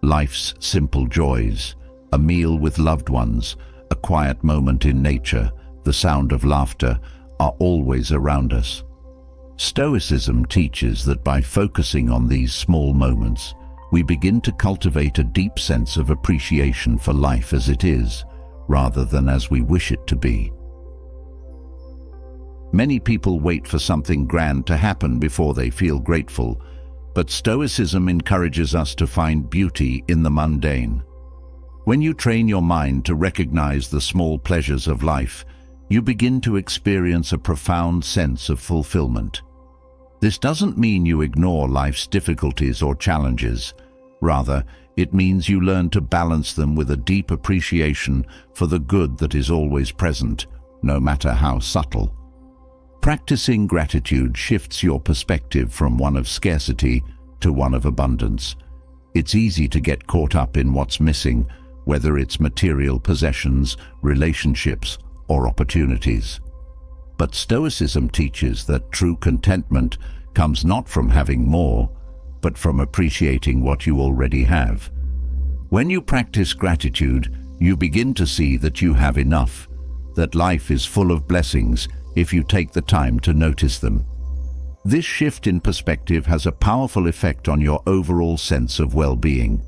S1: Life's simple joys, a meal with loved ones, a quiet moment in nature, the sound of laughter, are always around us. Stoicism teaches that by focusing on these small moments, we begin to cultivate a deep sense of appreciation for life as it is, rather than as we wish it to be. Many people wait for something grand to happen before they feel grateful, but Stoicism encourages us to find beauty in the mundane. When you train your mind to recognize the small pleasures of life, you begin to experience a profound sense of fulfillment. This doesn't mean you ignore life's difficulties or challenges. Rather, it means you learn to balance them with a deep appreciation for the good that is always present, no matter how subtle. Practicing gratitude shifts your perspective from one of scarcity to one of abundance. It's easy to get caught up in what's missing, whether it's material possessions, relationships, or opportunities. But Stoicism teaches that true contentment comes not from having more, but from appreciating what you already have. When you practice gratitude, you begin to see that you have enough, that life is full of blessings if you take the time to notice them. This shift in perspective has a powerful effect on your overall sense of well-being.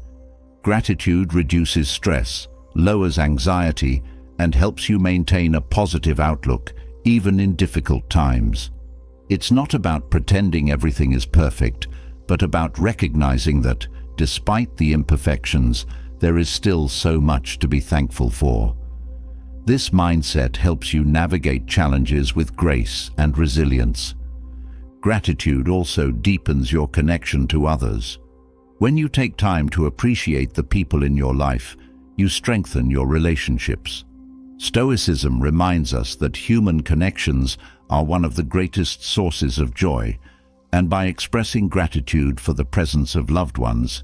S1: Gratitude reduces stress, lowers anxiety, and helps you maintain a positive outlook, even in difficult times. It's not about pretending everything is perfect, but about recognizing that, despite the imperfections, there is still so much to be thankful for. This mindset helps you navigate challenges with grace and resilience. Gratitude also deepens your connection to others. When you take time to appreciate the people in your life, you strengthen your relationships. Stoicism reminds us that human connections are one of the greatest sources of joy, and by expressing gratitude for the presence of loved ones,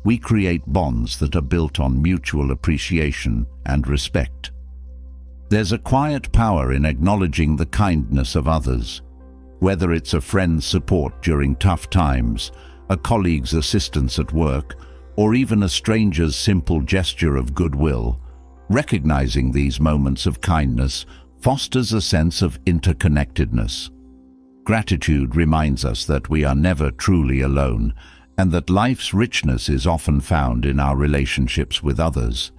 S1: we create bonds that are built on mutual appreciation and respect. There's a quiet power in acknowledging the kindness of others. Whether it's a friend's support during tough times, a colleague's assistance at work, or even a stranger's simple gesture of goodwill, recognizing these moments of kindness fosters a sense of interconnectedness. Gratitude reminds us that we are never truly alone, and that life's richness is often found in our relationships with others.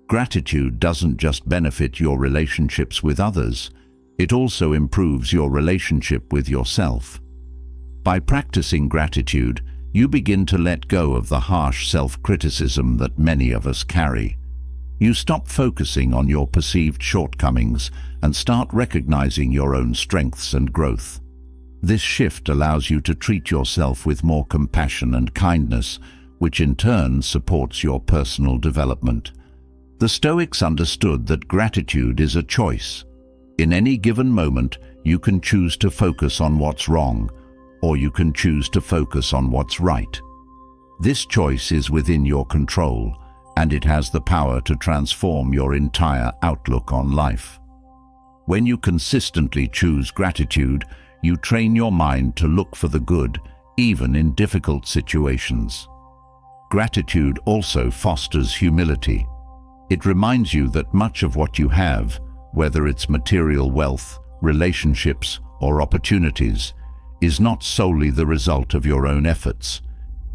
S1: Gratitude doesn't just benefit your relationships with others, it also improves your relationship with yourself. By practicing gratitude, you begin to let go of the harsh self-criticism that many of us carry. You stop focusing on your perceived shortcomings and start recognizing your own strengths and growth. This shift allows you to treat yourself with more compassion and kindness, which in turn supports your personal development. The Stoics understood that gratitude is a choice. In any given moment, you can choose to focus on what's wrong, or you can choose to focus on what's right. This choice is within your control, and it has the power to transform your entire outlook on life. When you consistently choose gratitude, you train your mind to look for the good, even in difficult situations. Gratitude also fosters humility. It reminds you that much of what you have, whether it's material wealth, relationships, or opportunities, is not solely the result of your own efforts.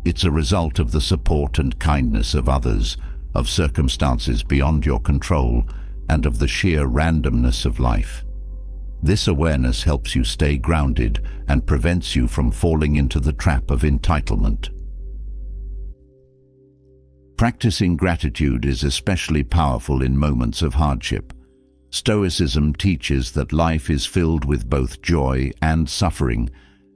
S1: It's a result of the support and kindness of others, of circumstances beyond your control, and of the sheer randomness of life. This awareness helps you stay grounded and prevents you from falling into the trap of entitlement. Practicing gratitude is especially powerful in moments of hardship. Stoicism teaches that life is filled with both joy and suffering,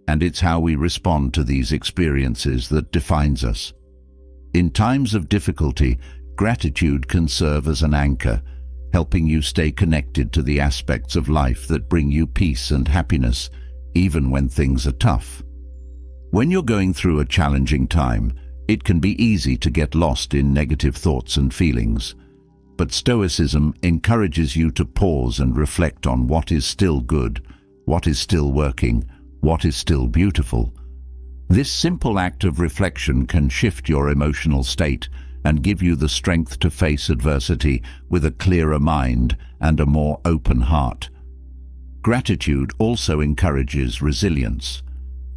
S1: and it's how we respond to these experiences that defines us. In times of difficulty, gratitude can serve as an anchor, helping you stay connected to the aspects of life that bring you peace and happiness, even when things are tough. When you're going through a challenging time, it can be easy to get lost in negative thoughts and feelings. But Stoicism encourages you to pause and reflect on what is still good, what is still working, what is still beautiful. This simple act of reflection can shift your emotional state and give you the strength to face adversity with a clearer mind and a more open heart. Gratitude also encourages resilience.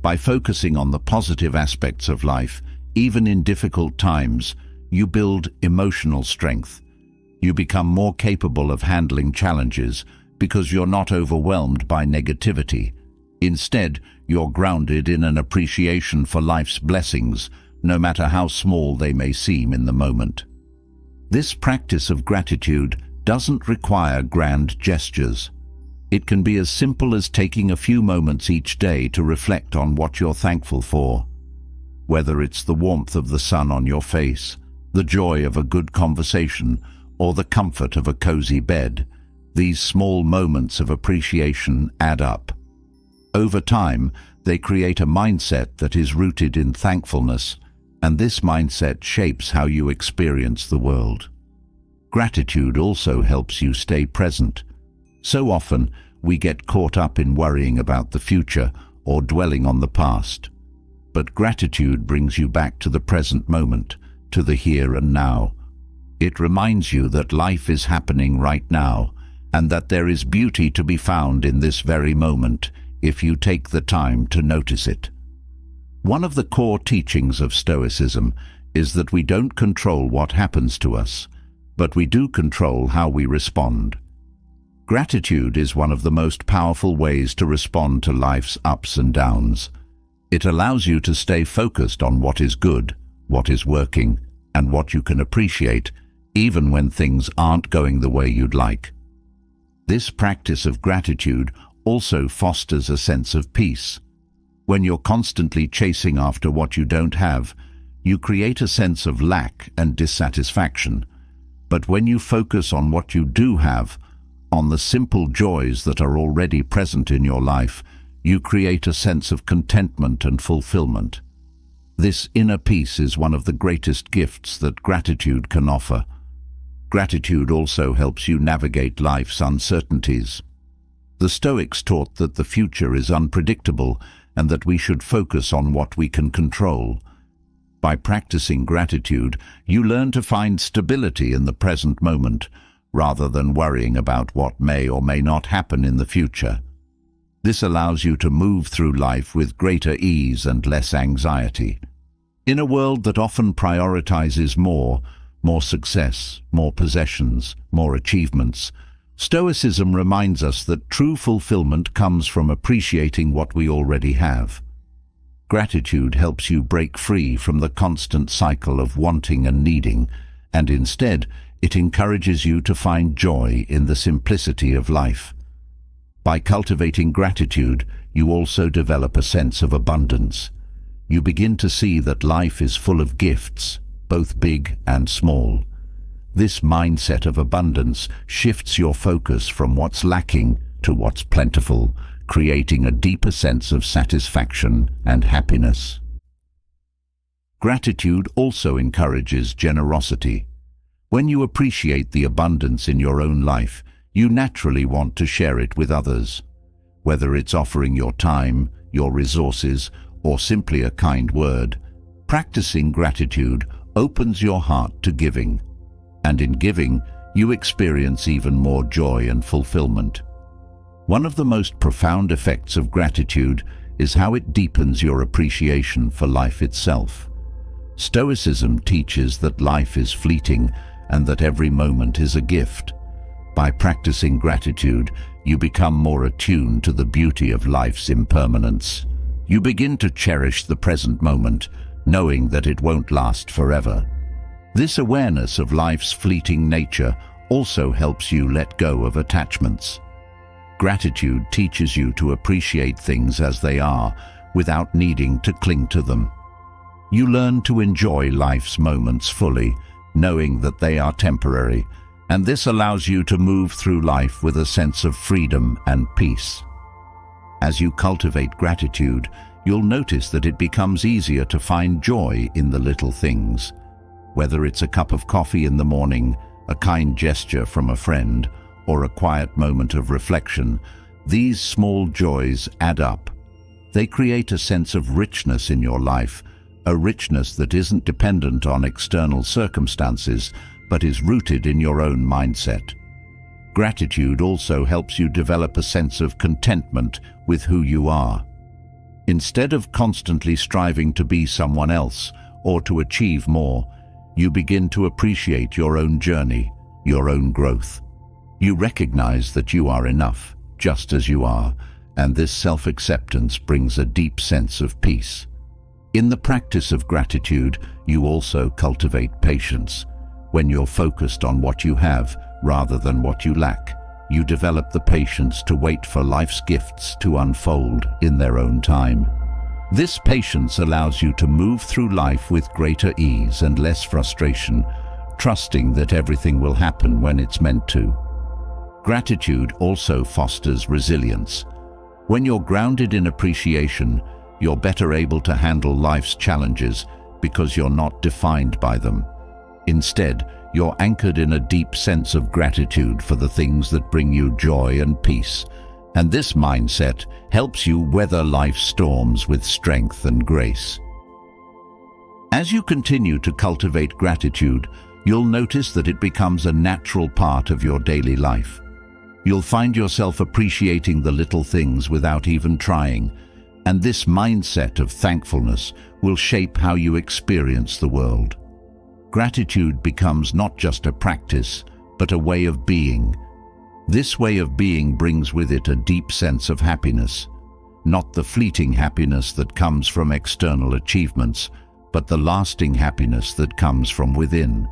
S1: By focusing on the positive aspects of life, even in difficult times, you build emotional strength. You become more capable of handling challenges because you're not overwhelmed by negativity. Instead, you're grounded in an appreciation for life's blessings, no matter how small they may seem in the moment. This practice of gratitude doesn't require grand gestures. It can be as simple as taking a few moments each day to reflect on what you're thankful for. Whether it's the warmth of the sun on your face, the joy of a good conversation, or the comfort of a cozy bed, these small moments of appreciation add up. Over time, they create a mindset that is rooted in thankfulness, and this mindset shapes how you experience the world. Gratitude also helps you stay present. So often, we get caught up in worrying about the future or dwelling on the past. But gratitude brings you back to the present moment, to the here and now. It reminds you that life is happening right now, and that there is beauty to be found in this very moment if you take the time to notice it. One of the core teachings of Stoicism is that we don't control what happens to us, but we do control how we respond. Gratitude is one of the most powerful ways to respond to life's ups and downs. It allows you to stay focused on what is good, what is working, and what you can appreciate, even when things aren't going the way you'd like. This practice of gratitude also fosters a sense of peace. When you're constantly chasing after what you don't have, you create a sense of lack and dissatisfaction. But when you focus on what you do have, on the simple joys that are already present in your life, you create a sense of contentment and fulfillment. This inner peace is one of the greatest gifts that gratitude can offer. Gratitude also helps you navigate life's uncertainties. The Stoics taught that the future is unpredictable and that we should focus on what we can control. By practicing gratitude, you learn to find stability in the present moment, rather than worrying about what may or may not happen in the future. This allows you to move through life with greater ease and less anxiety. In a world that often prioritizes more success, more possessions, more achievements, Stoicism reminds us that true fulfillment comes from appreciating what we already have. Gratitude helps you break free from the constant cycle of wanting and needing, and instead, it encourages you to find joy in the simplicity of life. By cultivating gratitude, you also develop a sense of abundance. You begin to see that life is full of gifts, both big and small. This mindset of abundance shifts your focus from what's lacking to what's plentiful, creating a deeper sense of satisfaction and happiness. Gratitude also encourages generosity. When you appreciate the abundance in your own life, you naturally want to share it with others. Whether it's offering your time, your resources, or simply a kind word, practicing gratitude opens your heart to giving. And in giving, you experience even more joy and fulfillment. One of the most profound effects of gratitude is how it deepens your appreciation for life itself. Stoicism teaches that life is fleeting and that every moment is a gift. By practicing gratitude, you become more attuned to the beauty of life's impermanence. You begin to cherish the present moment, knowing that it won't last forever. This awareness of life's fleeting nature also helps you let go of attachments. Gratitude teaches you to appreciate things as they are without needing to cling to them. You learn to enjoy life's moments fully, knowing that they are temporary, and this allows you to move through life with a sense of freedom and peace. As you cultivate gratitude, you'll notice that it becomes easier to find joy in the little things. Whether it's a cup of coffee in the morning, a kind gesture from a friend, or a quiet moment of reflection, these small joys add up. They create a sense of richness in your life, a richness that isn't dependent on external circumstances, but is rooted in your own mindset. Gratitude also helps you develop a sense of contentment with who you are. Instead of constantly striving to be someone else or to achieve more, you begin to appreciate your own journey, your own growth. You recognize that you are enough, just as you are, and this self-acceptance brings a deep sense of peace. In the practice of gratitude, you also cultivate patience. When you're focused on what you have rather than what you lack, you develop the patience to wait for life's gifts to unfold in their own time. This patience allows you to move through life with greater ease and less frustration, trusting that everything will happen when it's meant to. Gratitude also fosters resilience. When you're grounded in appreciation, you're better able to handle life's challenges because you're not defined by them. Instead, you're anchored in a deep sense of gratitude for the things that bring you joy and peace, and this mindset helps you weather life's storms with strength and grace. As you continue to cultivate gratitude, you'll notice that it becomes a natural part of your daily life. You'll find yourself appreciating the little things without even trying, and this mindset of thankfulness will shape how you experience the world. Gratitude becomes not just a practice, but a way of being. This way of being brings with it a deep sense of happiness, not the fleeting happiness that comes from external achievements, but the lasting happiness that comes from within.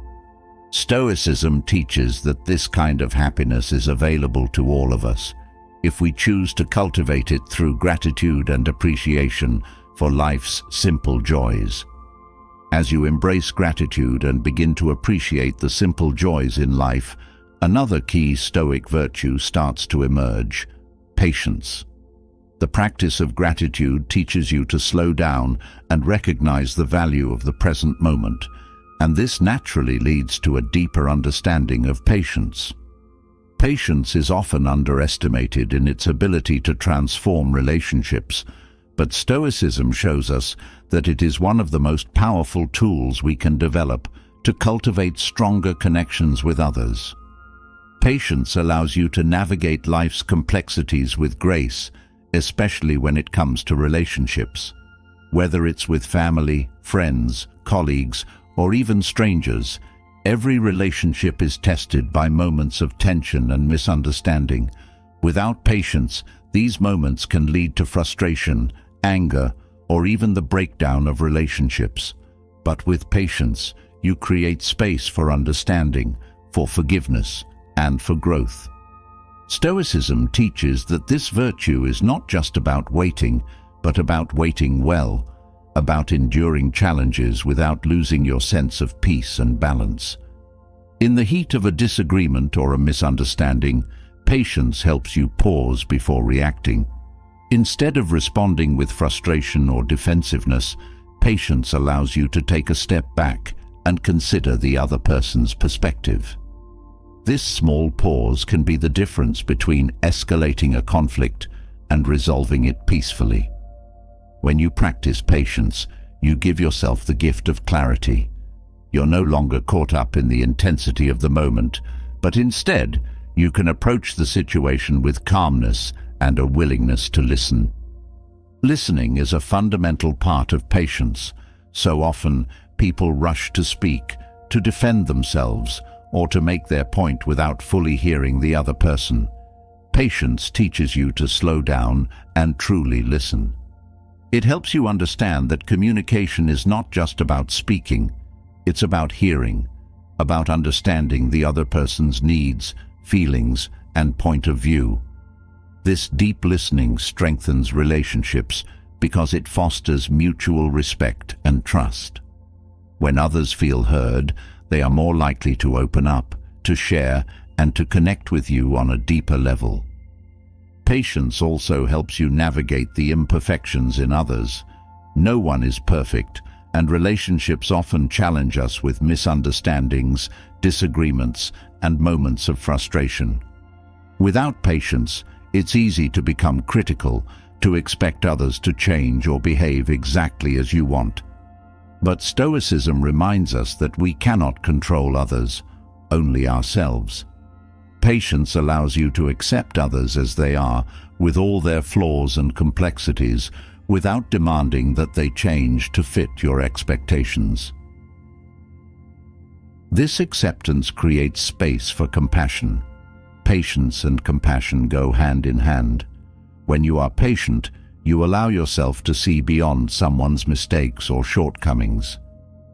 S1: Stoicism teaches that this kind of happiness is available to all of us, if we choose to cultivate it through gratitude and appreciation for life's simple joys. As you embrace gratitude and begin to appreciate the simple joys in life, another key Stoic virtue starts to emerge: patience. The practice of gratitude teaches you to slow down and recognize the value of the present moment, and this naturally leads to a deeper understanding of patience. Patience is often underestimated in its ability to transform relationships, but Stoicism shows us that it is one of the most powerful tools we can develop to cultivate stronger connections with others. Patience allows you to navigate life's complexities with grace, especially when it comes to relationships. Whether it's with family, friends, colleagues, or even strangers, every relationship is tested by moments of tension and misunderstanding. Without patience, these moments can lead to frustration, anger, or even the breakdown of relationships. But with patience, you create space for understanding, for forgiveness, and for growth. Stoicism teaches that this virtue is not just about waiting, but about waiting well, about enduring challenges without losing your sense of peace and balance. In the heat of a disagreement or a misunderstanding, patience helps you pause before reacting. Instead of responding with frustration or defensiveness, patience allows you to take a step back and consider the other person's perspective. This small pause can be the difference between escalating a conflict and resolving it peacefully. When you practice patience, you give yourself the gift of clarity. You're no longer caught up in the intensity of the moment, but instead, you can approach the situation with calmness and a willingness to listen. Listening is a fundamental part of patience. So often, people rush to speak, to defend themselves, or to make their point without fully hearing the other person. Patience teaches you to slow down and truly listen. It helps you understand that communication is not just about speaking, it's about hearing, about understanding the other person's needs, feelings, and point of view. This deep listening strengthens relationships because it fosters mutual respect and trust. When others feel heard, they are more likely to open up, to share, and to connect with you on a deeper level. Patience also helps you navigate the imperfections in others. No one is perfect, and relationships often challenge us with misunderstandings, disagreements, and moments of frustration. Without patience, it's easy to become critical, to expect others to change or behave exactly as you want. But Stoicism reminds us that we cannot control others, only ourselves. Patience allows you to accept others as they are, with all their flaws and complexities, without demanding that they change to fit your expectations. This acceptance creates space for compassion. Patience and compassion go hand in hand. When you are patient, you allow yourself to see beyond someone's mistakes or shortcomings.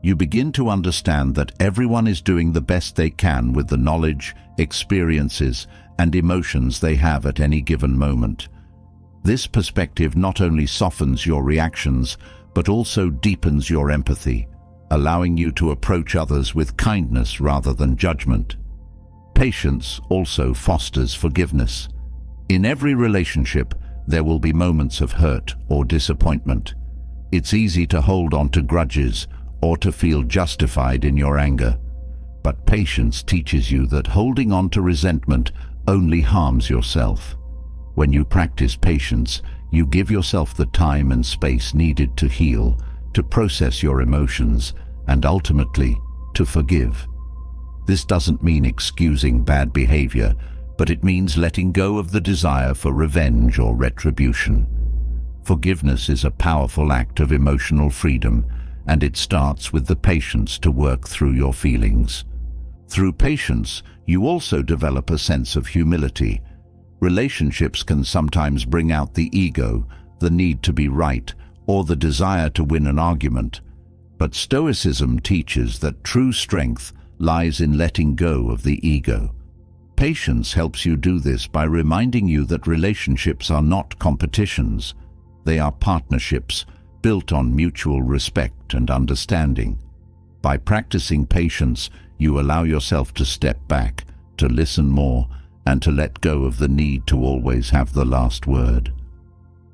S1: You begin to understand that everyone is doing the best they can with the knowledge, experiences, and emotions they have at any given moment. This perspective not only softens your reactions, but also deepens your empathy, allowing you to approach others with kindness rather than judgment. Patience also fosters forgiveness. In every relationship, there will be moments of hurt or disappointment. It's easy to hold on to grudges or to feel justified in your anger. But patience teaches you that holding on to resentment only harms yourself. When you practice patience, you give yourself the time and space needed to heal, to process your emotions, and ultimately, to forgive. This doesn't mean excusing bad behavior, but it means letting go of the desire for revenge or retribution. Forgiveness is a powerful act of emotional freedom, and it starts with the patience to work through your feelings. Through patience, you also develop a sense of humility. Relationships can sometimes bring out the ego, the need to be right, or the desire to win an argument. But Stoicism teaches that true strength lies in letting go of the ego. Patience helps you do this by reminding you that relationships are not competitions. They are partnerships built on mutual respect and understanding. By practicing patience, you allow yourself to step back, to listen more, and to let go of the need to always have the last word.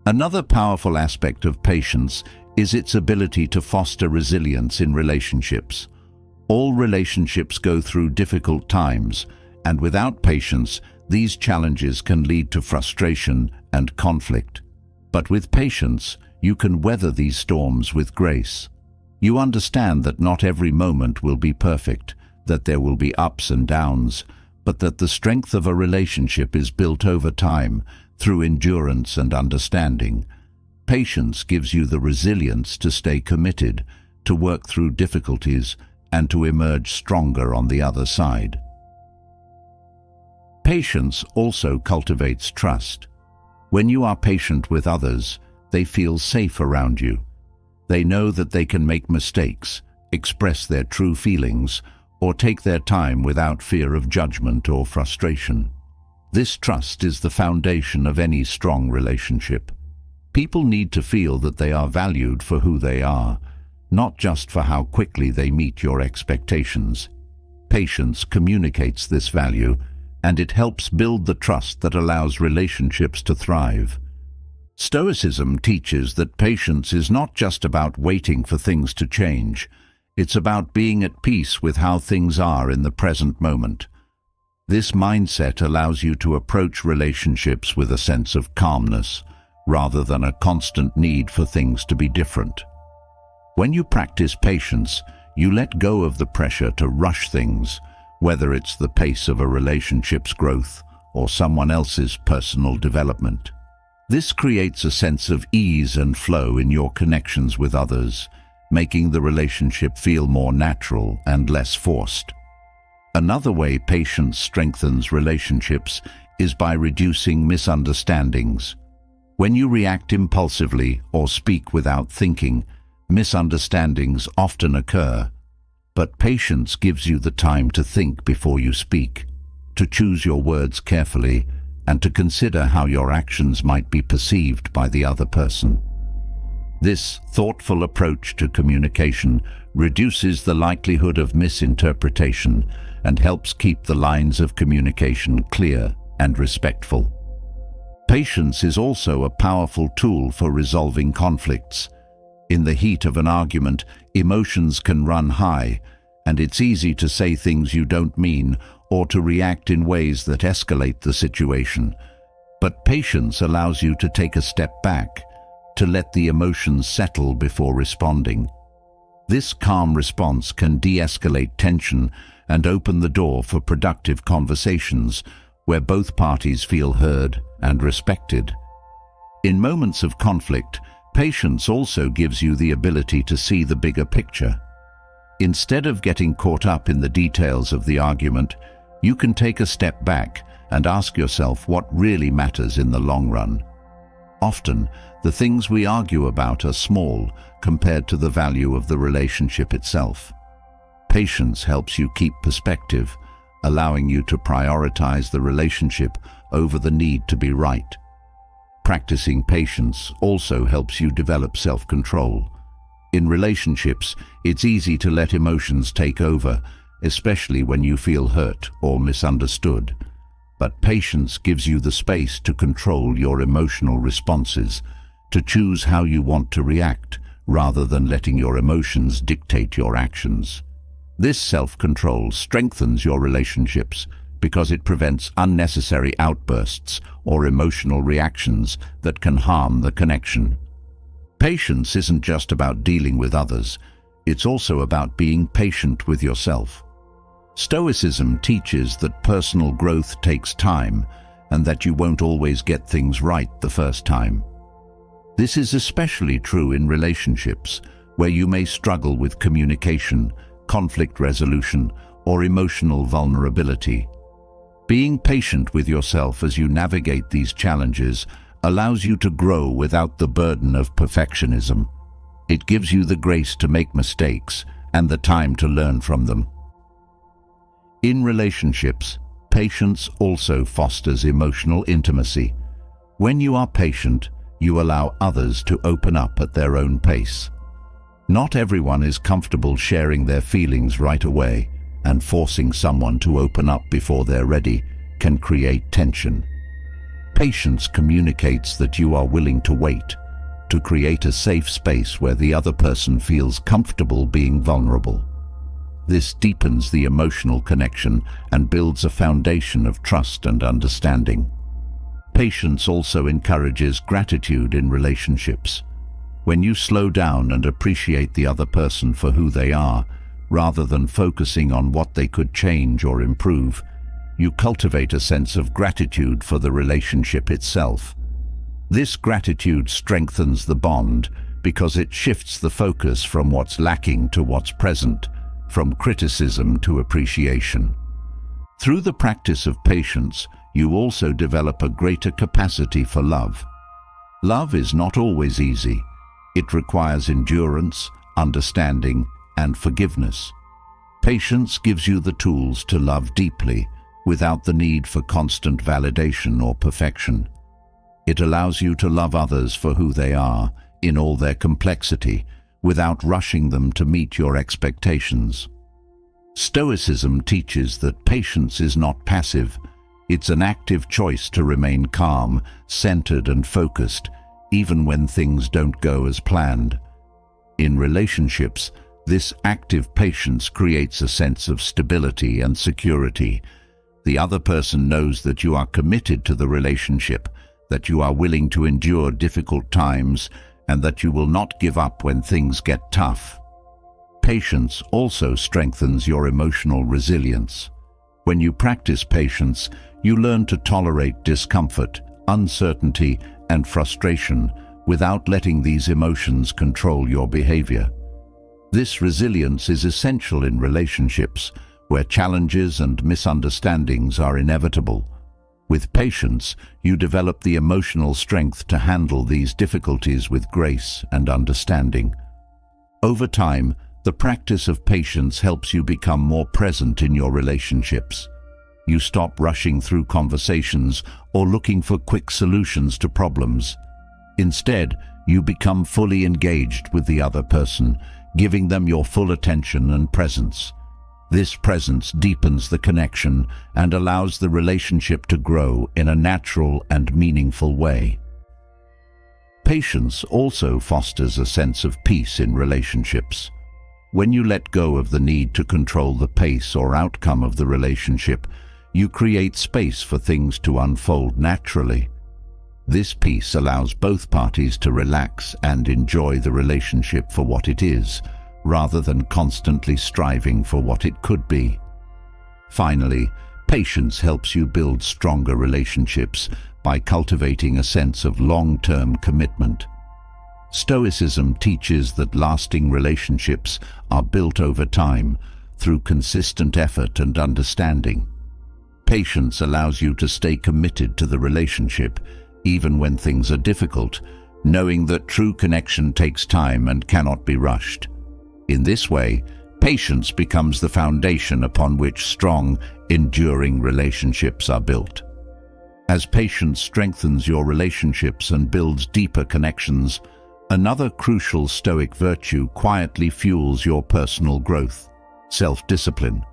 S1: Another powerful aspect of patience is its ability to foster resilience in relationships. All relationships go through difficult times, and without patience, these challenges can lead to frustration and conflict. But with patience, you can weather these storms with grace. You understand that not every moment will be perfect, that there will be ups and downs, but that the strength of a relationship is built over time through endurance and understanding. Patience gives you the resilience to stay committed, to work through difficulties, and to emerge stronger on the other side. Patience also cultivates trust. When you are patient with others, they feel safe around you. They know that they can make mistakes, express their true feelings, or take their time without fear of judgment or frustration. This trust is the foundation of any strong relationship. People need to feel that they are valued for who they are, not just for how quickly they meet your expectations. Patience communicates this value, and it helps build the trust that allows relationships to thrive. Stoicism teaches that patience is not just about waiting for things to change. It's about being at peace with how things are in the present moment. This mindset allows you to approach relationships with a sense of calmness, rather than a constant need for things to be different. When you practice patience, you let go of the pressure to rush things, whether it's the pace of a relationship's growth or someone else's personal development. This creates a sense of ease and flow in your connections with others, making the relationship feel more natural and less forced. Another way patience strengthens relationships is by reducing misunderstandings. When you react impulsively or speak without thinking, misunderstandings often occur. But patience gives you the time to think before you speak, to choose your words carefully, and to consider how your actions might be perceived by the other person. This thoughtful approach to communication reduces the likelihood of misinterpretation and helps keep the lines of communication clear and respectful. Patience is also a powerful tool for resolving conflicts. In the heat of an argument, emotions can run high, and it's easy to say things you don't mean or to react in ways that escalate the situation. But patience allows you to take a step back, to let the emotions settle before responding. This calm response can de-escalate tension and open the door for productive conversations where both parties feel heard and respected. In moments of conflict, patience also gives you the ability to see the bigger picture. Instead of getting caught up in the details of the argument, you can take a step back and ask yourself what really matters in the long run. Often, the things we argue about are small compared to the value of the relationship itself. Patience helps you keep perspective, allowing you to prioritize the relationship over the need to be right. Practicing patience also helps you develop self-control. In relationships, it's easy to let emotions take over, especially when you feel hurt or misunderstood. But patience gives you the space to control your emotional responses, to choose how you want to react, rather than letting your emotions dictate your actions. This self-control strengthens your relationships because it prevents unnecessary outbursts or emotional reactions that can harm the connection. Patience isn't just about dealing with others, it's also about being patient with yourself. Stoicism teaches that personal growth takes time and that you won't always get things right the first time. This is especially true in relationships, where you may struggle with communication, conflict resolution, or emotional vulnerability. Being patient with yourself as you navigate these challenges allows you to grow without the burden of perfectionism. It gives you the grace to make mistakes and the time to learn from them. In relationships, patience also fosters emotional intimacy. When you are patient, you allow others to open up at their own pace. Not everyone is comfortable sharing their feelings right away, and forcing someone to open up before they're ready can create tension. Patience communicates that you are willing to wait, to create a safe space where the other person feels comfortable being vulnerable. This deepens the emotional connection and builds a foundation of trust and understanding. Patience also encourages gratitude in relationships. When you slow down and appreciate the other person for who they are, rather than focusing on what they could change or improve, you cultivate a sense of gratitude for the relationship itself. This gratitude strengthens the bond because it shifts the focus from what's lacking to what's present, from criticism to appreciation. Through the practice of patience, you also develop a greater capacity for love. Love is not always easy. It requires endurance, understanding, and forgiveness. Patience gives you the tools to love deeply, without the need for constant validation or perfection. It allows you to love others for who they are, in all their complexity, without rushing them to meet your expectations. Stoicism teaches that patience is not passive. It's an active choice to remain calm, centered, and focused, even when things don't go as planned. In relationships, this active patience creates a sense of stability and security. The other person knows that you are committed to the relationship, that you are willing to endure difficult times, and that you will not give up when things get tough. Patience also strengthens your emotional resilience. When you practice patience, you learn to tolerate discomfort, uncertainty, and frustration without letting these emotions control your behavior. This resilience is essential in relationships where challenges and misunderstandings are inevitable. With patience, you develop the emotional strength to handle these difficulties with grace and understanding. Over time, The practice of patience helps you become more present in your relationships. You stop rushing through conversations or looking for quick solutions to problems. Instead, you become fully engaged with the other person, giving them your full attention and presence. This presence deepens the connection and allows the relationship to grow in a natural and meaningful way. Patience also fosters a sense of peace in relationships. When you let go of the need to control the pace or outcome of the relationship, you create space for things to unfold naturally. This peace allows both parties to relax and enjoy the relationship for what it is, rather than constantly striving for what it could be. Finally, patience helps you build stronger relationships by cultivating a sense of long-term commitment. Stoicism teaches that lasting relationships are built over time through consistent effort and understanding. Patience allows you to stay committed to the relationship even when things are difficult, knowing that true connection takes time and cannot be rushed. In this way, patience becomes the foundation upon which strong, enduring relationships are built. As patience strengthens your relationships and builds deeper connections, another crucial Stoic virtue quietly fuels your personal growth: self-discipline.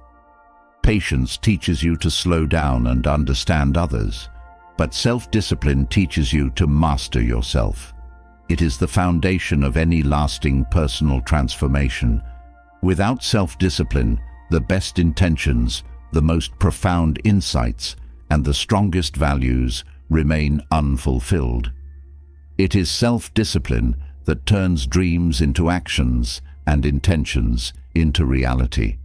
S1: Patience teaches you to slow down and understand others, but self-discipline teaches you to master yourself. It is the foundation of any lasting personal transformation. Without self-discipline, the best intentions, the most profound insights, and the strongest values remain unfulfilled. It is self-discipline that turns dreams into actions and intentions into reality.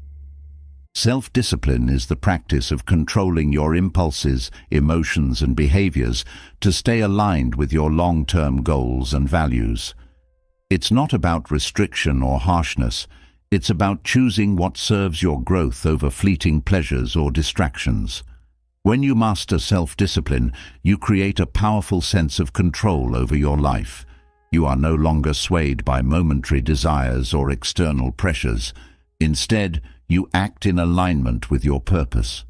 S1: Self-discipline is the practice of controlling your impulses, emotions, and behaviors to stay aligned with your long-term goals and values. It's not about restriction or harshness. It's about choosing what serves your growth over fleeting pleasures or distractions. When you master self-discipline, you create a powerful sense of control over your life. You are no longer swayed by momentary desires or external pressures. Instead, you act in alignment with your purpose.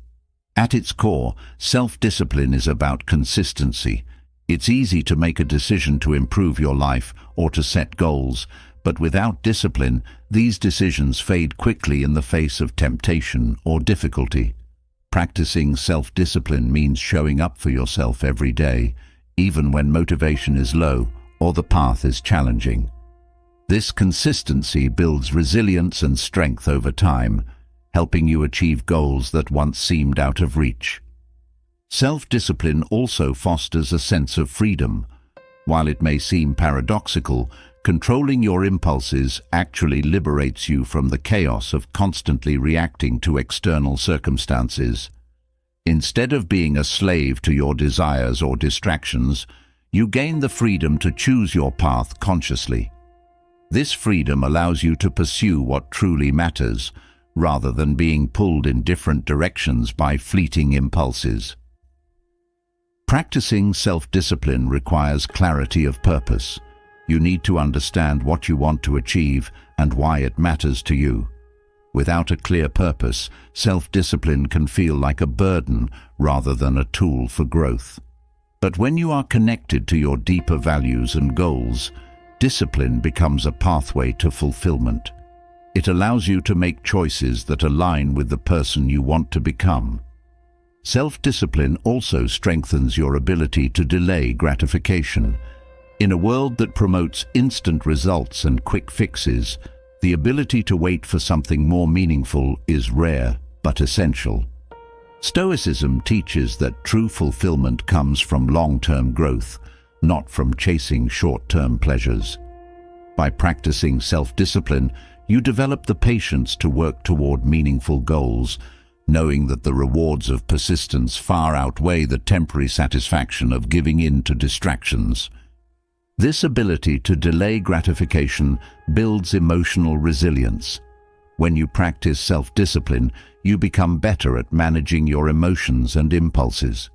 S1: At its core, self-discipline is about consistency. It's easy to make a decision to improve your life or to set goals, but without discipline, these decisions fade quickly in the face of temptation or difficulty. Practicing self-discipline means showing up for yourself every day, even when motivation is low or the path is challenging. This consistency builds resilience and strength over time, helping you achieve goals that once seemed out of reach. Self-discipline also fosters a sense of freedom. While it may seem paradoxical, controlling your impulses actually liberates you from the chaos of constantly reacting to external circumstances. Instead of being a slave to your desires or distractions, you gain the freedom to choose your path consciously. This freedom allows you to pursue what truly matters, rather than being pulled in different directions by fleeting impulses. Practicing self-discipline requires clarity of purpose. You need to understand what you want to achieve and why it matters to you. Without a clear purpose, self-discipline can feel like a burden rather than a tool for growth. But when you are connected to your deeper values and goals, discipline becomes a pathway to fulfillment. It allows you to make choices that align with the person you want to become. Self-discipline also strengthens your ability to delay gratification. In a world that promotes instant results and quick fixes, the ability to wait for something more meaningful is rare but essential. Stoicism teaches that true fulfillment comes from long-term growth, not from chasing short-term pleasures. By practicing self-discipline, you develop the patience to work toward meaningful goals, knowing that the rewards of persistence far outweigh the temporary satisfaction of giving in to distractions. This ability to delay gratification builds emotional resilience. When you practice self-discipline, you become better at managing your emotions and impulses.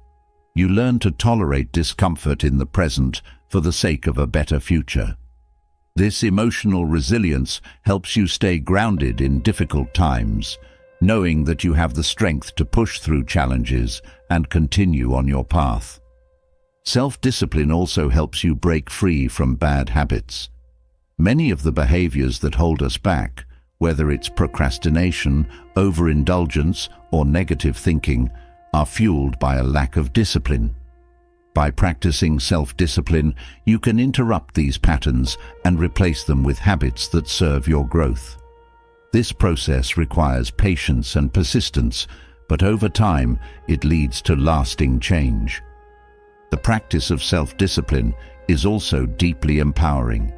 S1: You learn to tolerate discomfort in the present for the sake of a better future. This emotional resilience helps you stay grounded in difficult times, knowing that you have the strength to push through challenges and continue on your path. Self-discipline also helps you break free from bad habits. Many of the behaviors that hold us back, whether it's procrastination, overindulgence, or negative thinking, are fueled by a lack of discipline. By practicing self-discipline, you can interrupt these patterns and replace them with habits that serve your growth. This process requires patience and persistence, but over time, it leads to lasting change. The practice of self-discipline is also deeply empowering.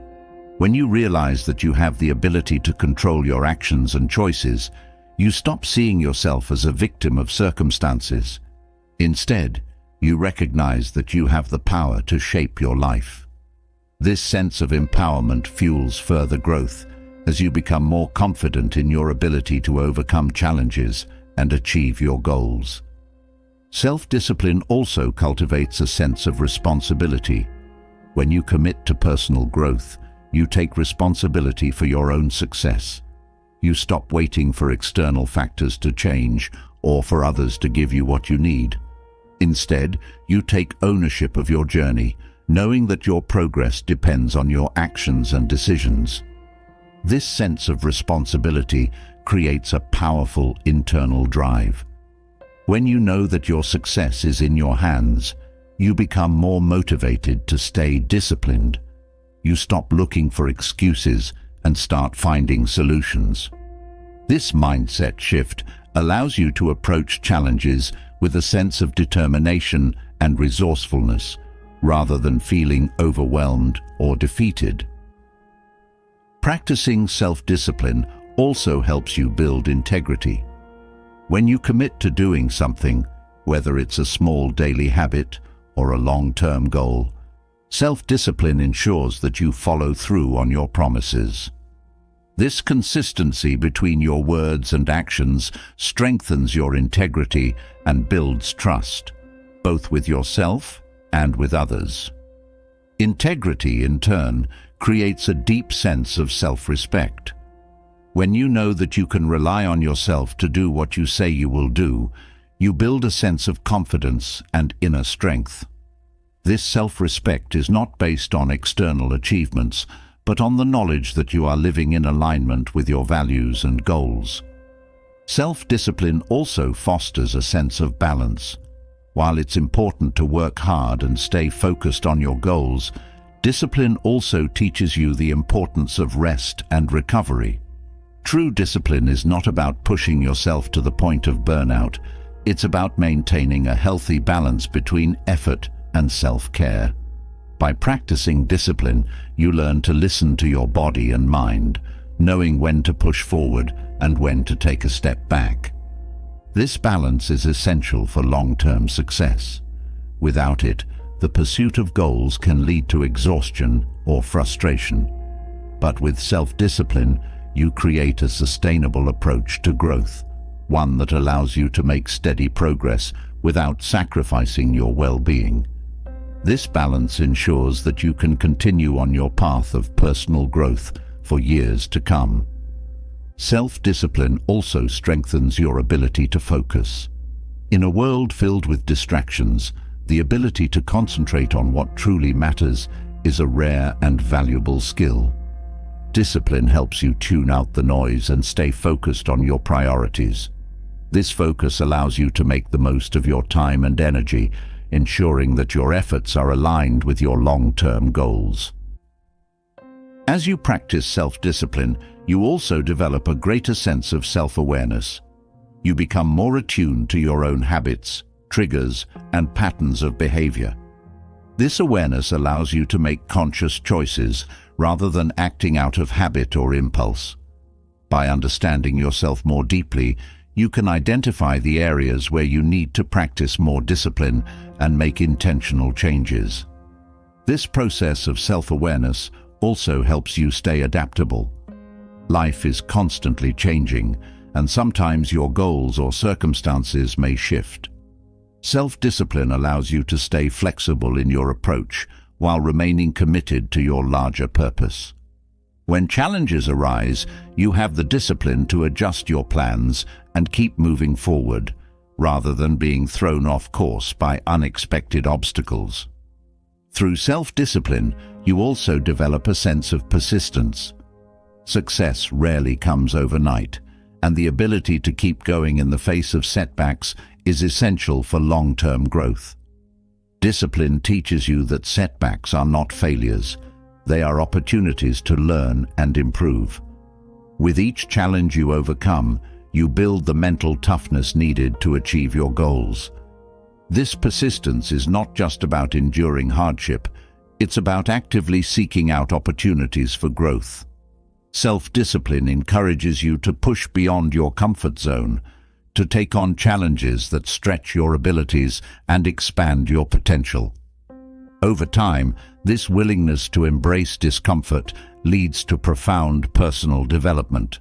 S1: When you realize that you have the ability to control your actions and choices, you stop seeing yourself as a victim of circumstances. Instead, you recognize that you have the power to shape your life. This sense of empowerment fuels further growth as you become more confident in your ability to overcome challenges and achieve your goals. Self-discipline also cultivates a sense of responsibility. When you commit to personal growth, you take responsibility for your own success. You stop waiting for external factors to change or for others to give you what you need. Instead, you take ownership of your journey, knowing that your progress depends on your actions and decisions. This sense of responsibility creates a powerful internal drive. When you know that your success is in your hands, you become more motivated to stay disciplined. You stop looking for excuses and start finding solutions. This mindset shift allows you to approach challenges with a sense of determination and resourcefulness, rather than feeling overwhelmed or defeated. Practicing self-discipline also helps you build integrity. When you commit to doing something, whether it's a small daily habit or a long-term goal, self-discipline ensures that you follow through on your promises. This consistency between your words and actions strengthens your integrity and builds trust, both with yourself and with others. Integrity, in turn, creates a deep sense of self-respect. When you know that you can rely on yourself to do what you say you will do, you build a sense of confidence and inner strength. This self-respect is not based on external achievements, but on the knowledge that you are living in alignment with your values and goals. Self-discipline also fosters a sense of balance. While it's important to work hard and stay focused on your goals, discipline also teaches you the importance of rest and recovery. True discipline is not about pushing yourself to the point of burnout. It's about maintaining a healthy balance between effort and self-care. By practicing discipline, you learn to listen to your body and mind, knowing when to push forward and when to take a step back. This balance is essential for long-term success. Without it, the pursuit of goals can lead to exhaustion or frustration. But with self-discipline, you create a sustainable approach to growth, one that allows you to make steady progress without sacrificing your well-being. This balance ensures that you can continue on your path of personal growth for years to come. Self-discipline also strengthens your ability to focus. In a world filled with distractions, the ability to concentrate on what truly matters is a rare and valuable skill. Discipline helps you tune out the noise and stay focused on your priorities. This focus allows you to make the most of your time and energy, ensuring that your efforts are aligned with your long-term goals. As you practice self-discipline, you also develop a greater sense of self-awareness. You become more attuned to your own habits, triggers, and patterns of behavior. This awareness allows you to make conscious choices rather than acting out of habit or impulse. By understanding yourself more deeply, you can identify the areas where you need to practice more discipline and make intentional changes. This process of self-awareness also helps you stay adaptable. Life is constantly changing, and sometimes your goals or circumstances may shift. Self-discipline allows you to stay flexible in your approach while remaining committed to your larger purpose. When challenges arise, you have the discipline to adjust your plans and keep moving forward, rather than being thrown off course by unexpected obstacles. Through self-discipline, you also develop a sense of persistence. Success rarely comes overnight, and the ability to keep going in the face of setbacks is essential for long-term growth. Discipline teaches you that setbacks are not failures. They are opportunities to learn and improve. With each challenge you overcome, you build the mental toughness needed to achieve your goals. This persistence is not just about enduring hardship, it's about actively seeking out opportunities for growth. Self-discipline encourages you to push beyond your comfort zone, to take on challenges that stretch your abilities and expand your potential. Over time, this willingness to embrace discomfort leads to profound personal development.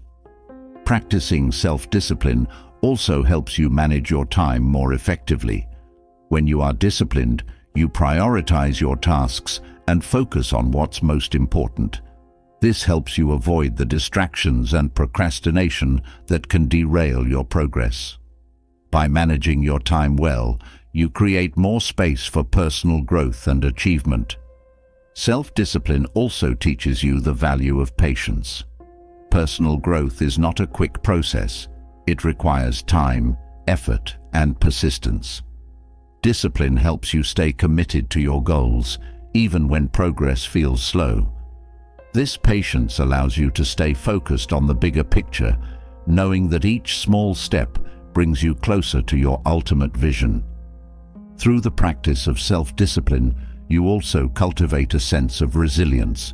S1: Practicing self-discipline also helps you manage your time more effectively. When you are disciplined, you prioritize your tasks and focus on what's most important. This helps you avoid the distractions and procrastination that can derail your progress. By managing your time well, you create more space for personal growth and achievement. Self-discipline also teaches you the value of patience. Personal growth is not a quick process. It requires time, effort, and persistence. Discipline helps you stay committed to your goals, even when progress feels slow. This patience allows you to stay focused on the bigger picture, knowing that each small step brings you closer to your ultimate vision. Through the practice of self-discipline, you also cultivate a sense of resilience.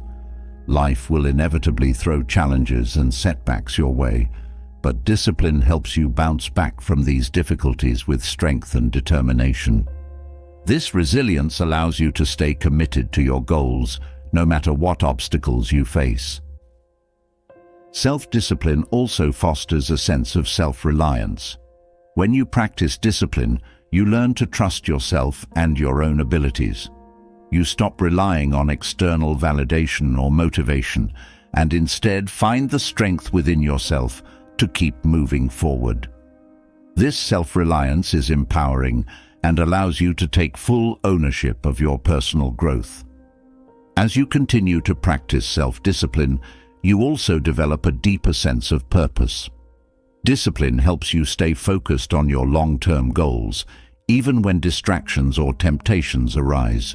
S1: Life will inevitably throw challenges and setbacks your way, but discipline helps you bounce back from these difficulties with strength and determination. This resilience allows you to stay committed to your goals, no matter what obstacles you face. Self-discipline also fosters a sense of self-reliance. When you practice discipline, you learn to trust yourself and your own abilities. You stop relying on external validation or motivation, and instead find the strength within yourself to keep moving forward. This self-reliance is empowering and allows you to take full ownership of your personal growth. As you continue to practice self-discipline, you also develop a deeper sense of purpose. Discipline helps you stay focused on your long-term goals, even when distractions or temptations arise.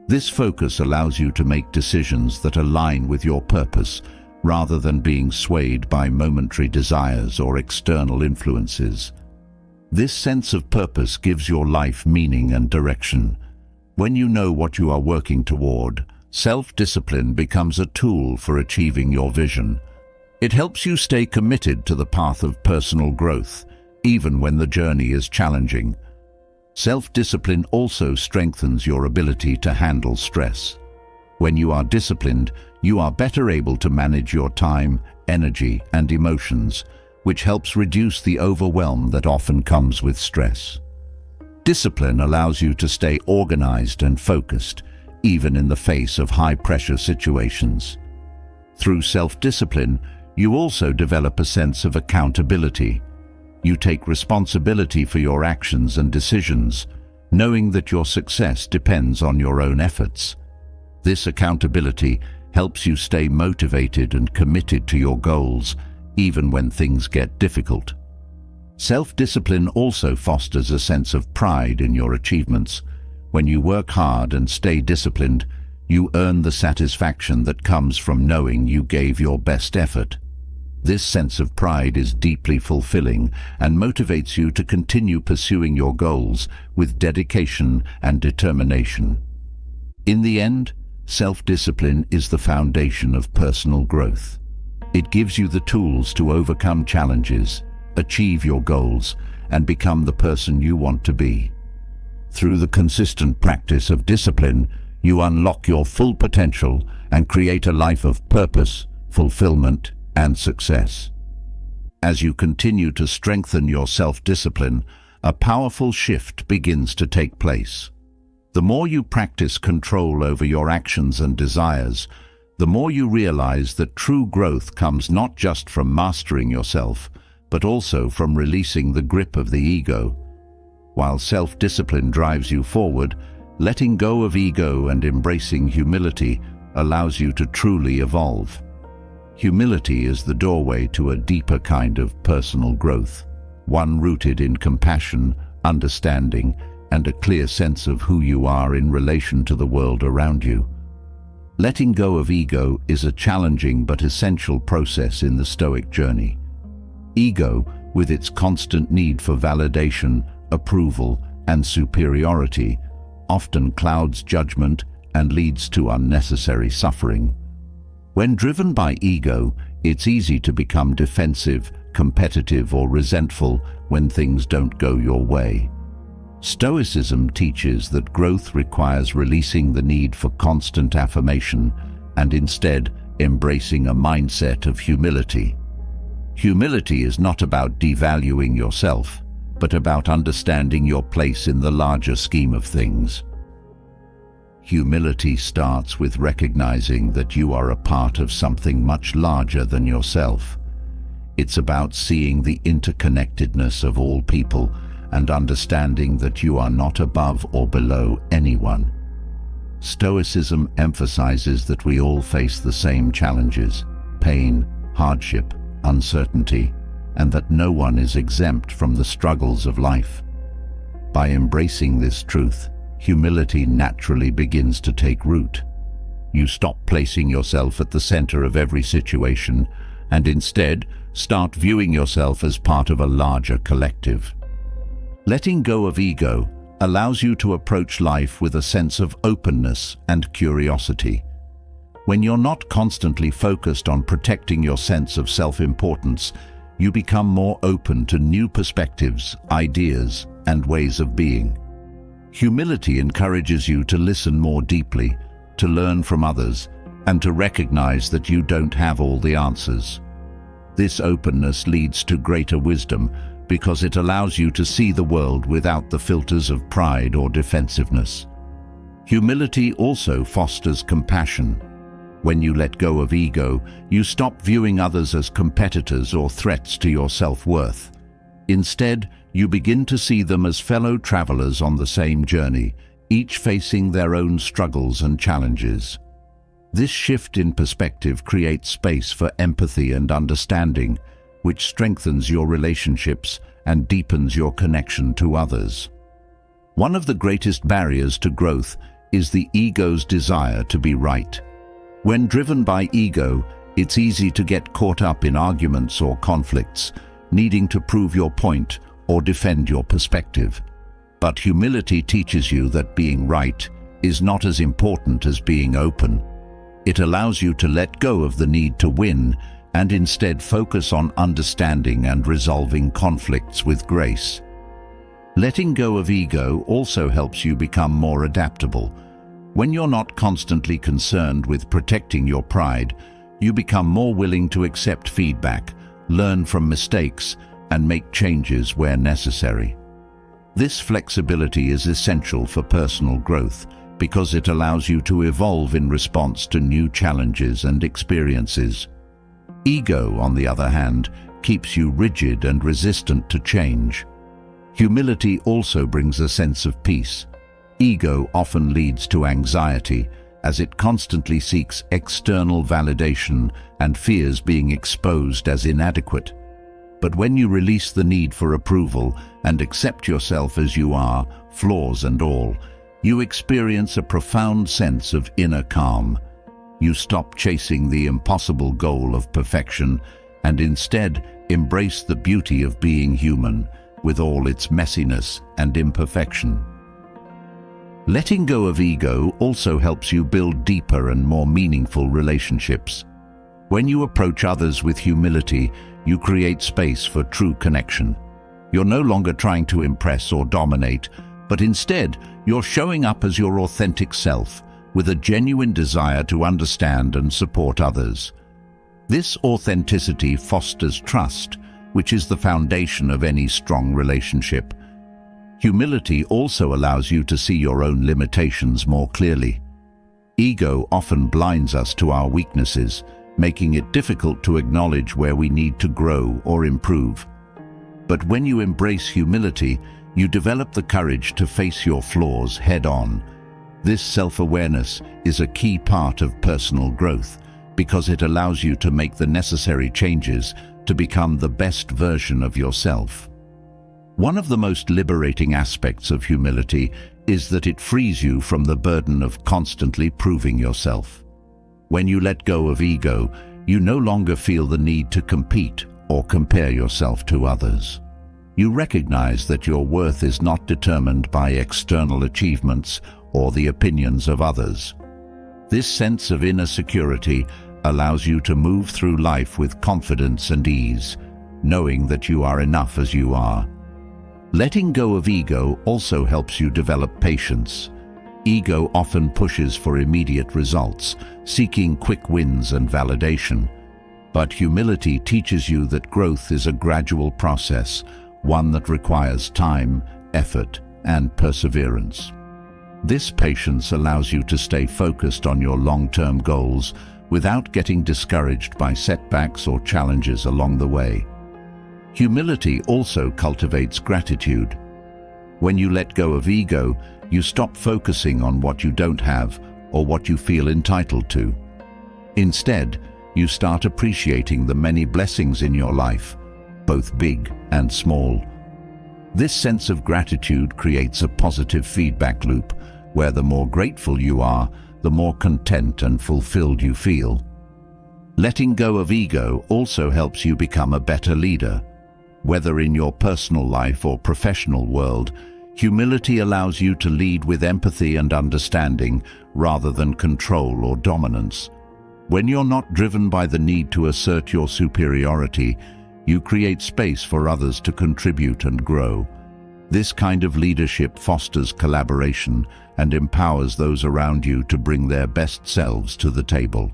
S1: This focus allows you to make decisions that align with your purpose, rather than being swayed by momentary desires or external influences. This sense of purpose gives your life meaning and direction. When you know what you are working toward, self-discipline becomes a tool for achieving your vision. It helps you stay committed to the path of personal growth, even when the journey is challenging. Self-discipline also strengthens your ability to handle stress. When you are disciplined, you are better able to manage your time, energy, and emotions, which helps reduce the overwhelm that often comes with stress. Discipline allows you to stay organized and focused, even in the face of high-pressure situations. Through self-discipline, you also develop a sense of accountability. You take responsibility for your actions and decisions, knowing that your success depends on your own efforts. This accountability helps you stay motivated and committed to your goals, even when things get difficult. Self-discipline also fosters a sense of pride in your achievements. When you work hard and stay disciplined, you earn the satisfaction that comes from knowing you gave your best effort. This sense of pride is deeply fulfilling and motivates you to continue pursuing your goals with dedication and determination. In the end, self-discipline is the foundation of personal growth. It gives you the tools to overcome challenges, achieve your goals, and become the person you want to be. Through the consistent practice of discipline, you unlock your full potential and create a life of purpose, fulfillment, and success. As you continue to strengthen your self-discipline, a powerful shift begins to take place. The more you practice control over your actions and desires, the more you realize that true growth comes not just from mastering yourself, but also from releasing the grip of the ego. While self-discipline drives you forward, letting go of ego and embracing humility allows you to truly evolve. Humility is the doorway to a deeper kind of personal growth, one rooted in compassion, understanding, and a clear sense of who you are in relation to the world around you. Letting go of ego is a challenging but essential process in the Stoic journey. Ego, with its constant need for validation, approval, and superiority, often clouds judgment and leads to unnecessary suffering. When driven by ego, it's easy to become defensive, competitive, or resentful when things don't go your way. Stoicism teaches that growth requires releasing the need for constant affirmation and instead embracing a mindset of humility. Humility is not about devaluing yourself, but about understanding your place in the larger scheme of things. Humility starts with recognizing that you are a part of something much larger than yourself. It's about seeing the interconnectedness of all people and understanding that you are not above or below anyone. Stoicism emphasizes that we all face the same challenges: pain, hardship, uncertainty, and that no one is exempt from the struggles of life. By embracing this truth, humility naturally begins to take root. You stop placing yourself at the center of every situation and instead start viewing yourself as part of a larger collective. Letting go of ego allows you to approach life with a sense of openness and curiosity. When you're not constantly focused on protecting your sense of self-importance, you become more open to new perspectives, ideas, and ways of being. Humility encourages you to listen more deeply, to learn from others, and to recognize that you don't have all the answers. This openness leads to greater wisdom because it allows you to see the world without the filters of pride or defensiveness. Humility also fosters compassion. When you let go of ego, you stop viewing others as competitors or threats to your self-worth. Instead, you begin to see them as fellow travelers on the same journey, each facing their own struggles and challenges. This shift in perspective creates space for empathy and understanding, which strengthens your relationships and deepens your connection to others. One of the greatest barriers to growth is the ego's desire to be right. When driven by ego, it's easy to get caught up in arguments or conflicts, needing to prove your point or defend your perspective. But humility teaches you that being right is not as important as being open. It allows you to let go of the need to win and instead focus on understanding and resolving conflicts with grace. Letting go of ego also helps you become more adaptable. When you're not constantly concerned with protecting your pride, you become more willing to accept feedback, learn from mistakes, and make changes where necessary. This flexibility is essential for personal growth because it allows you to evolve in response to new challenges and experiences. Ego, on the other hand, keeps you rigid and resistant to change. Humility also brings a sense of peace. Ego often leads to anxiety, as it constantly seeks external validation and fears being exposed as inadequate. But when you release the need for approval and accept yourself as you are, flaws and all, you experience a profound sense of inner calm. You stop chasing the impossible goal of perfection and instead embrace the beauty of being human, with all its messiness and imperfection. Letting go of ego also helps you build deeper and more meaningful relationships. When you approach others with humility, you create space for true connection. You're no longer trying to impress or dominate, but instead, you're showing up as your authentic self, with a genuine desire to understand and support others. This authenticity fosters trust, which is the foundation of any strong relationship. Humility also allows you to see your own limitations more clearly. Ego often blinds us to our weaknesses, making it difficult to acknowledge where we need to grow or improve. But when you embrace humility, you develop the courage to face your flaws head-on. This self-awareness is a key part of personal growth because it allows you to make the necessary changes to become the best version of yourself. One of the most liberating aspects of humility is that it frees you from the burden of constantly proving yourself. When you let go of ego, you no longer feel the need to compete or compare yourself to others. You recognize that your worth is not determined by external achievements or the opinions of others. This sense of inner security allows you to move through life with confidence and ease, knowing that you are enough as you are. Letting go of ego also helps you develop patience. Ego often pushes for immediate results, seeking quick wins and validation. But humility teaches you that growth is a gradual process, one that requires time, effort, and perseverance. This patience allows you to stay focused on your long-term goals without getting discouraged by setbacks or challenges along the way. Humility also cultivates gratitude. When you let go of ego, you stop focusing on what you don't have or what you feel entitled to. Instead, you start appreciating the many blessings in your life, both big and small. This sense of gratitude creates a positive feedback loop, where the more grateful you are, the more content and fulfilled you feel. Letting go of ego also helps you become a better leader. Whether in your personal life or professional world, humility allows you to lead with empathy and understanding rather than control or dominance. When you're not driven by the need to assert your superiority, you create space for others to contribute and grow. This kind of leadership fosters collaboration and empowers those around you to bring their best selves to the table.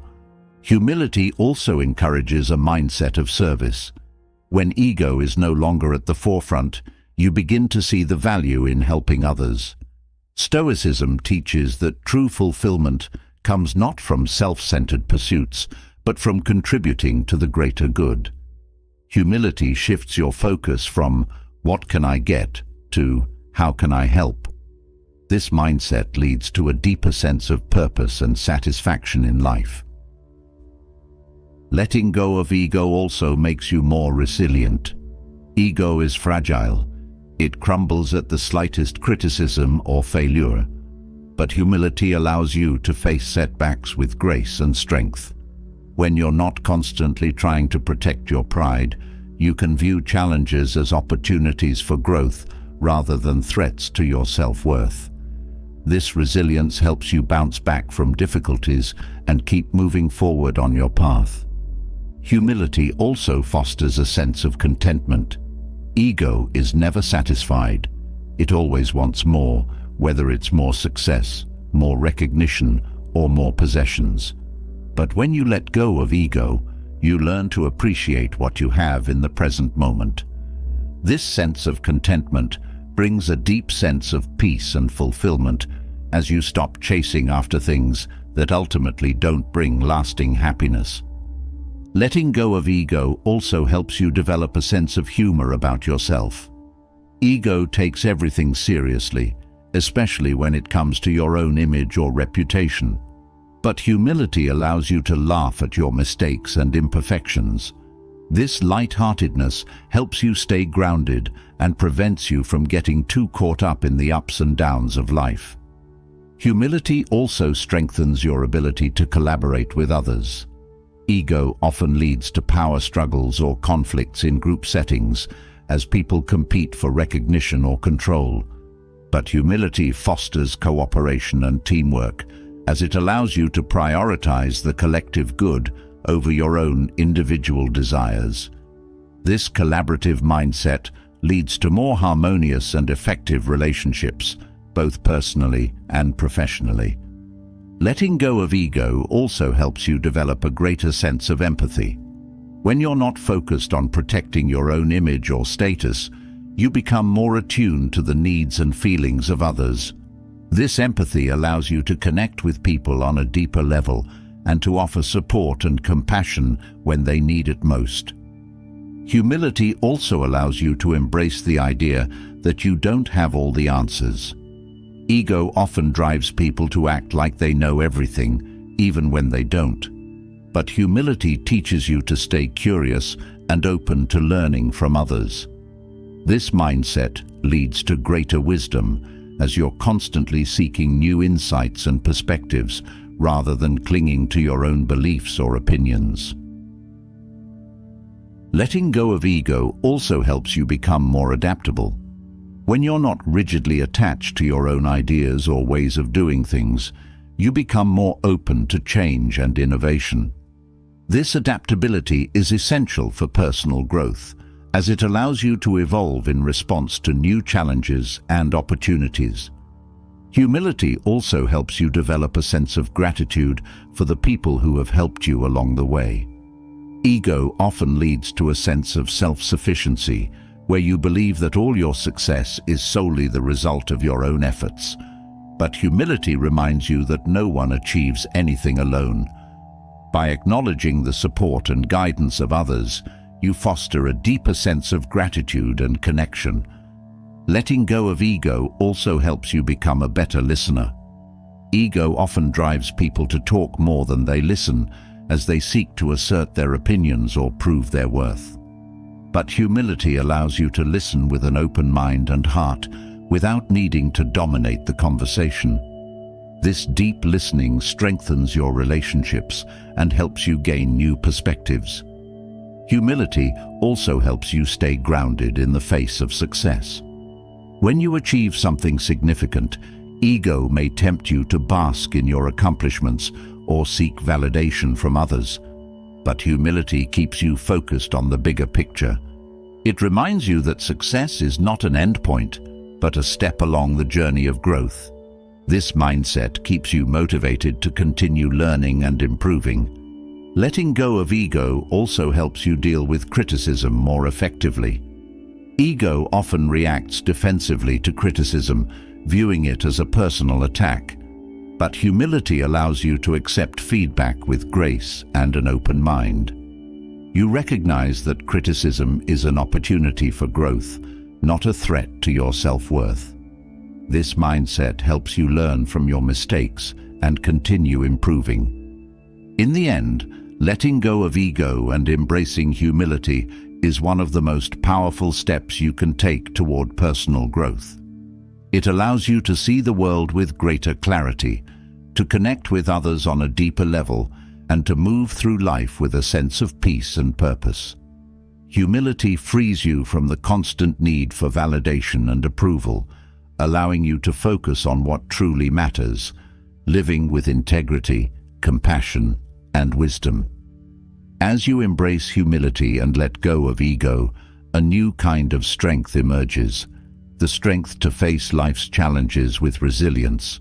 S1: Humility also encourages a mindset of service. When ego is no longer at the forefront, you begin to see the value in helping others. Stoicism teaches that true fulfillment comes not from self-centered pursuits, but from contributing to the greater good. Humility shifts your focus from "what can I get" to "how can I help?" This mindset leads to a deeper sense of purpose and satisfaction in life. Letting go of ego also makes you more resilient. Ego is fragile. It crumbles at the slightest criticism or failure. But humility allows you to face setbacks with grace and strength. When you're not constantly trying to protect your pride, you can view challenges as opportunities for growth rather than threats to your self-worth. This resilience helps you bounce back from difficulties and keep moving forward on your path. Humility also fosters a sense of contentment. Ego is never satisfied. It always wants more, whether it's more success, more recognition, or more possessions. But when you let go of ego, you learn to appreciate what you have in the present moment. This sense of contentment brings a deep sense of peace and fulfillment as you stop chasing after things that ultimately don't bring lasting happiness. Letting go of ego also helps you develop a sense of humor about yourself. Ego takes everything seriously, especially when it comes to your own image or reputation. But humility allows you to laugh at your mistakes and imperfections. This lightheartedness helps you stay grounded and prevents you from getting too caught up in the ups and downs of life. Humility also strengthens your ability to collaborate with others. Ego often leads to power struggles or conflicts in group settings as people compete for recognition or control. But humility fosters cooperation and teamwork, as it allows you to prioritize the collective good over your own individual desires. This collaborative mindset leads to more harmonious and effective relationships, both personally and professionally. Letting go of ego also helps you develop a greater sense of empathy. When you're not focused on protecting your own image or status, you become more attuned to the needs and feelings of others. This empathy allows you to connect with people on a deeper level and to offer support and compassion when they need it most. Humility also allows you to embrace the idea that you don't have all the answers. Ego often drives people to act like they know everything, even when they don't. But humility teaches you to stay curious and open to learning from others. This mindset leads to greater wisdom, as you're constantly seeking new insights and perspectives rather than clinging to your own beliefs or opinions. Letting go of ego also helps you become more adaptable. When you're not rigidly attached to your own ideas or ways of doing things, you become more open to change and innovation. This adaptability is essential for personal growth, as it allows you to evolve in response to new challenges and opportunities. Humility also helps you develop a sense of gratitude for the people who have helped you along the way. Ego often leads to a sense of self-sufficiency, where you believe that all your success is solely the result of your own efforts. But humility reminds you that no one achieves anything alone. By acknowledging the support and guidance of others, you foster a deeper sense of gratitude and connection. Letting go of ego also helps you become a better listener. Ego often drives people to talk more than they listen, as they seek to assert their opinions or prove their worth. But humility allows you to listen with an open mind and heart, without needing to dominate the conversation. This deep listening strengthens your relationships and helps you gain new perspectives. Humility also helps you stay grounded in the face of success. When you achieve something significant, ego may tempt you to bask in your accomplishments or seek validation from others. But humility keeps you focused on the bigger picture. It reminds you that success is not an endpoint, but a step along the journey of growth. This mindset keeps you motivated to continue learning and improving. Letting go of ego also helps you deal with criticism more effectively. Ego often reacts defensively to criticism, viewing it as a personal attack. But humility allows you to accept feedback with grace and an open mind. You recognize that criticism is an opportunity for growth, not a threat to your self-worth. This mindset helps you learn from your mistakes and continue improving. In the end, letting go of ego and embracing humility is one of the most powerful steps you can take toward personal growth. It allows you to see the world with greater clarity, to connect with others on a deeper level, and to move through life with a sense of peace and purpose. Humility frees you from the constant need for validation and approval, allowing you to focus on what truly matters, living with integrity, compassion, and wisdom. As you embrace humility and let go of ego, a new kind of strength emerges, the strength to face life's challenges with resilience.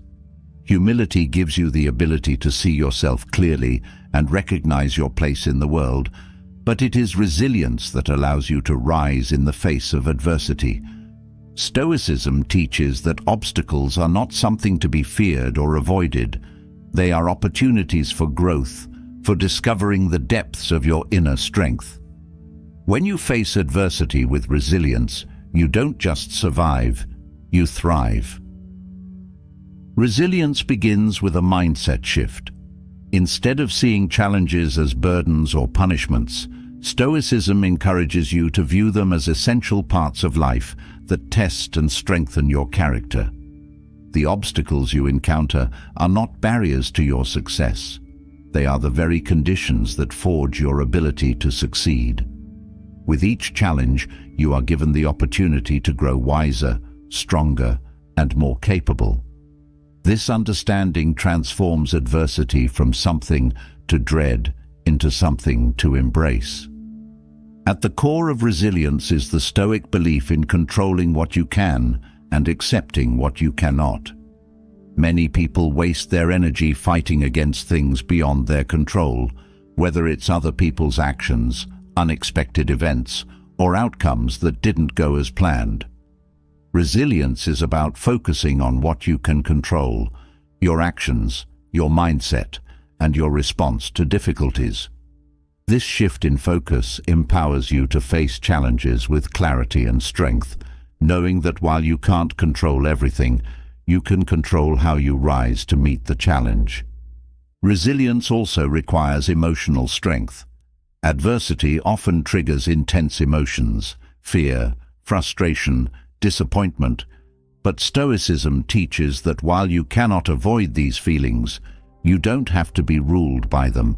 S1: Humility gives you the ability to see yourself clearly and recognize your place in the world, but it is resilience that allows you to rise in the face of adversity. Stoicism teaches that obstacles are not something to be feared or avoided. They are opportunities for growth, for discovering the depths of your inner strength. When you face adversity with resilience, you don't just survive, you thrive. Resilience begins with a mindset shift. Instead of seeing challenges as burdens or punishments, Stoicism encourages you to view them as essential parts of life that test and strengthen your character. The obstacles you encounter are not barriers to your success. They are the very conditions that forge your ability to succeed. With each challenge, you are given the opportunity to grow wiser, stronger, and more capable. This understanding transforms adversity from something to dread into something to embrace. At the core of resilience is the Stoic belief in controlling what you can and accepting what you cannot. Many people waste their energy fighting against things beyond their control, whether it's other people's actions, unexpected events, or outcomes that didn't go as planned. Resilience is about focusing on what you can control, your actions, your mindset, and your response to difficulties. This shift in focus empowers you to face challenges with clarity and strength, knowing that while you can't control everything, you can control how you rise to meet the challenge. Resilience also requires emotional strength. Adversity often triggers intense emotions, fear, frustration, disappointment, but Stoicism teaches that while you cannot avoid these feelings, you don't have to be ruled by them.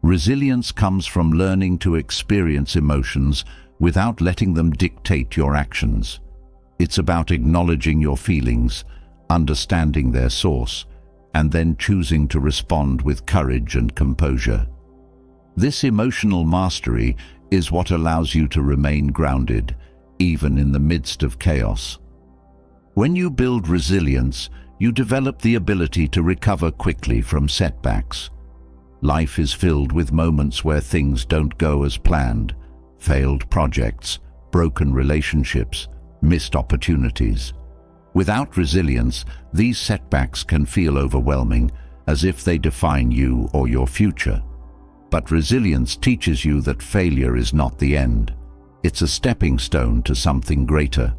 S1: Resilience comes from learning to experience emotions without letting them dictate your actions. It's about acknowledging your feelings, understanding their source, and then choosing to respond with courage and composure. This emotional mastery is what allows you to remain grounded, even in the midst of chaos. When you build resilience, you develop the ability to recover quickly from setbacks. Life is filled with moments where things don't go as planned: failed projects, broken relationships, missed opportunities. Without resilience, these setbacks can feel overwhelming, as if they define you or your future. But resilience teaches you that failure is not the end. It's a stepping stone to something greater.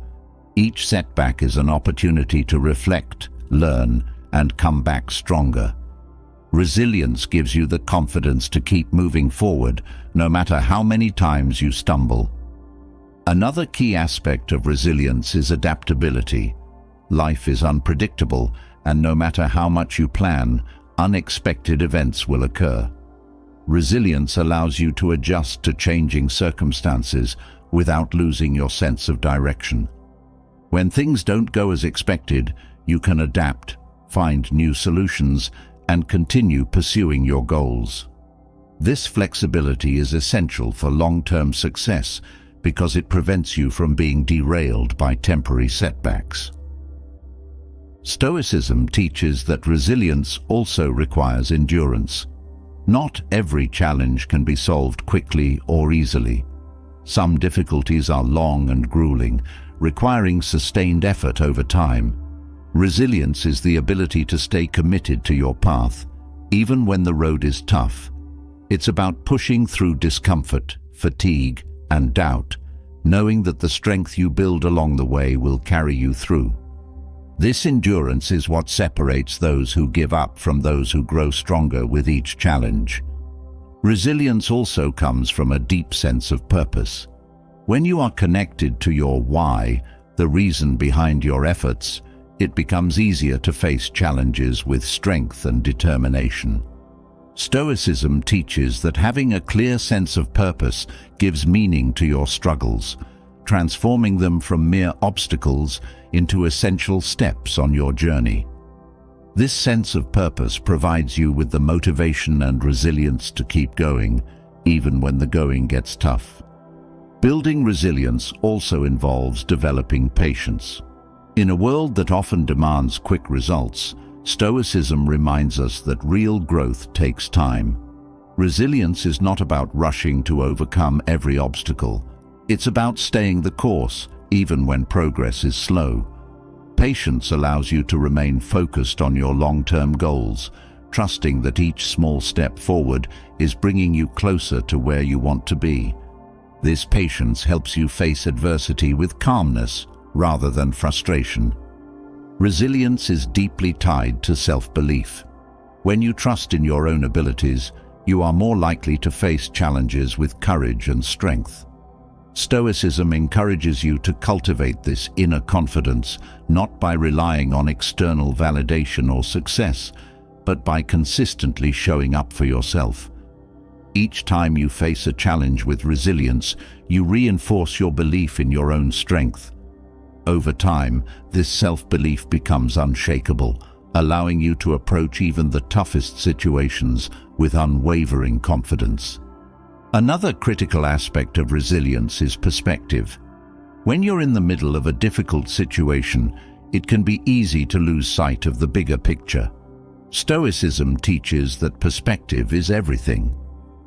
S1: Each setback is an opportunity to reflect, learn, and come back stronger. Resilience gives you the confidence to keep moving forward, no matter how many times you stumble. Another key aspect of resilience is adaptability. Life is unpredictable, and no matter how much you plan, unexpected events will occur. Resilience allows you to adjust to changing circumstances without losing your sense of direction. When things don't go as expected, you can adapt, find new solutions, and continue pursuing your goals. This flexibility is essential for long-term success because it prevents you from being derailed by temporary setbacks. Stoicism teaches that resilience also requires endurance. Not every challenge can be solved quickly or easily. Some difficulties are long and grueling, requiring sustained effort over time. Resilience is the ability to stay committed to your path, even when the road is tough. It's about pushing through discomfort, fatigue, and doubt, knowing that the strength you build along the way will carry you through. This endurance is what separates those who give up from those who grow stronger with each challenge. Resilience also comes from a deep sense of purpose. When you are connected to your why, the reason behind your efforts, it becomes easier to face challenges with strength and determination. Stoicism teaches that having a clear sense of purpose gives meaning to your struggles, transforming them from mere obstacles into essential steps on your journey. This sense of purpose provides you with the motivation and resilience to keep going, even when the going gets tough. Building resilience also involves developing patience. In a world that often demands quick results, Stoicism reminds us that real growth takes time. Resilience is not about rushing to overcome every obstacle. It's about staying the course, even when progress is slow. Patience allows you to remain focused on your long-term goals, trusting that each small step forward is bringing you closer to where you want to be. This patience helps you face adversity with calmness rather than frustration. Resilience is deeply tied to self-belief. When you trust in your own abilities, you are more likely to face challenges with courage and strength. Stoicism encourages you to cultivate this inner confidence, not by relying on external validation or success, but by consistently showing up for yourself. Each time you face a challenge with resilience, you reinforce your belief in your own strength. Over time, this self-belief becomes unshakable, allowing you to approach even the toughest situations with unwavering confidence. Another critical aspect of resilience is perspective. When you're in the middle of a difficult situation, it can be easy to lose sight of the bigger picture. Stoicism teaches that perspective is everything.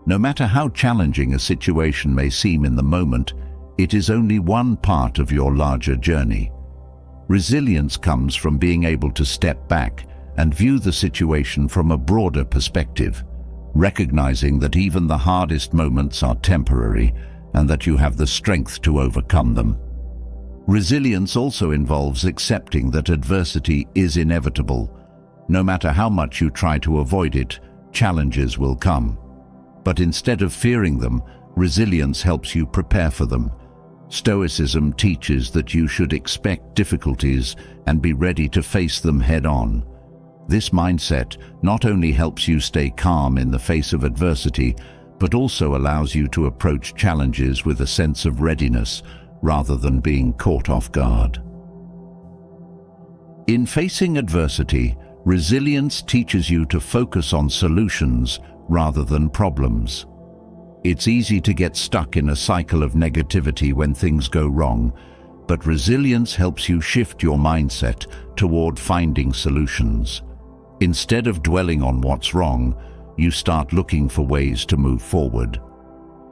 S1: No matter how challenging a situation may seem in the moment, it is only one part of your larger journey. Resilience comes from being able to step back and view the situation from a broader perspective, recognizing that even the hardest moments are temporary and that you have the strength to overcome them. Resilience also involves accepting that adversity is inevitable. No matter how much you try to avoid it, challenges will come. But instead of fearing them, resilience helps you prepare for them. Stoicism teaches that you should expect difficulties and be ready to face them head-on. This mindset not only helps you stay calm in the face of adversity, but also allows you to approach challenges with a sense of readiness rather than being caught off guard. In facing adversity, resilience teaches you to focus on solutions rather than problems. It's easy to get stuck in a cycle of negativity when things go wrong, but resilience helps you shift your mindset toward finding solutions. Instead of dwelling on what's wrong, you start looking for ways to move forward.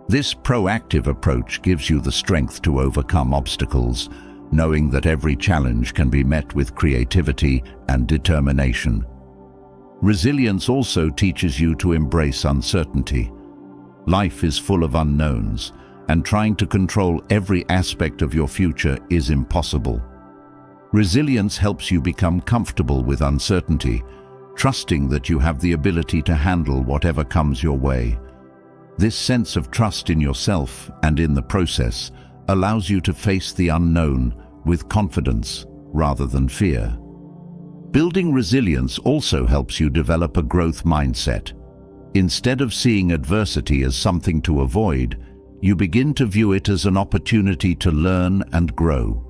S1: This proactive approach gives you the strength to overcome obstacles, knowing that every challenge can be met with creativity and determination. Resilience also teaches you to embrace uncertainty. Life is full of unknowns, and trying to control every aspect of your future is impossible. Resilience helps you become comfortable with uncertainty, trusting that you have the ability to handle whatever comes your way. This sense of trust in yourself and in the process allows you to face the unknown with confidence rather than fear. Building resilience also helps you develop a growth mindset. Instead of seeing adversity as something to avoid, you begin to view it as an opportunity to learn and grow.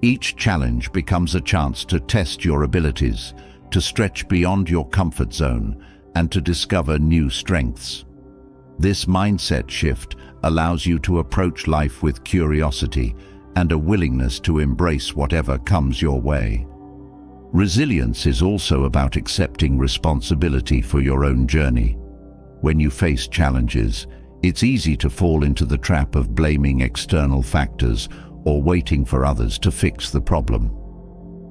S1: Each challenge becomes a chance to test your abilities, to stretch beyond your comfort zone, and to discover new strengths. This mindset shift allows you to approach life with curiosity and a willingness to embrace whatever comes your way. Resilience is also about accepting responsibility for your own journey. When you face challenges, it's easy to fall into the trap of blaming external factors or waiting for others to fix the problem.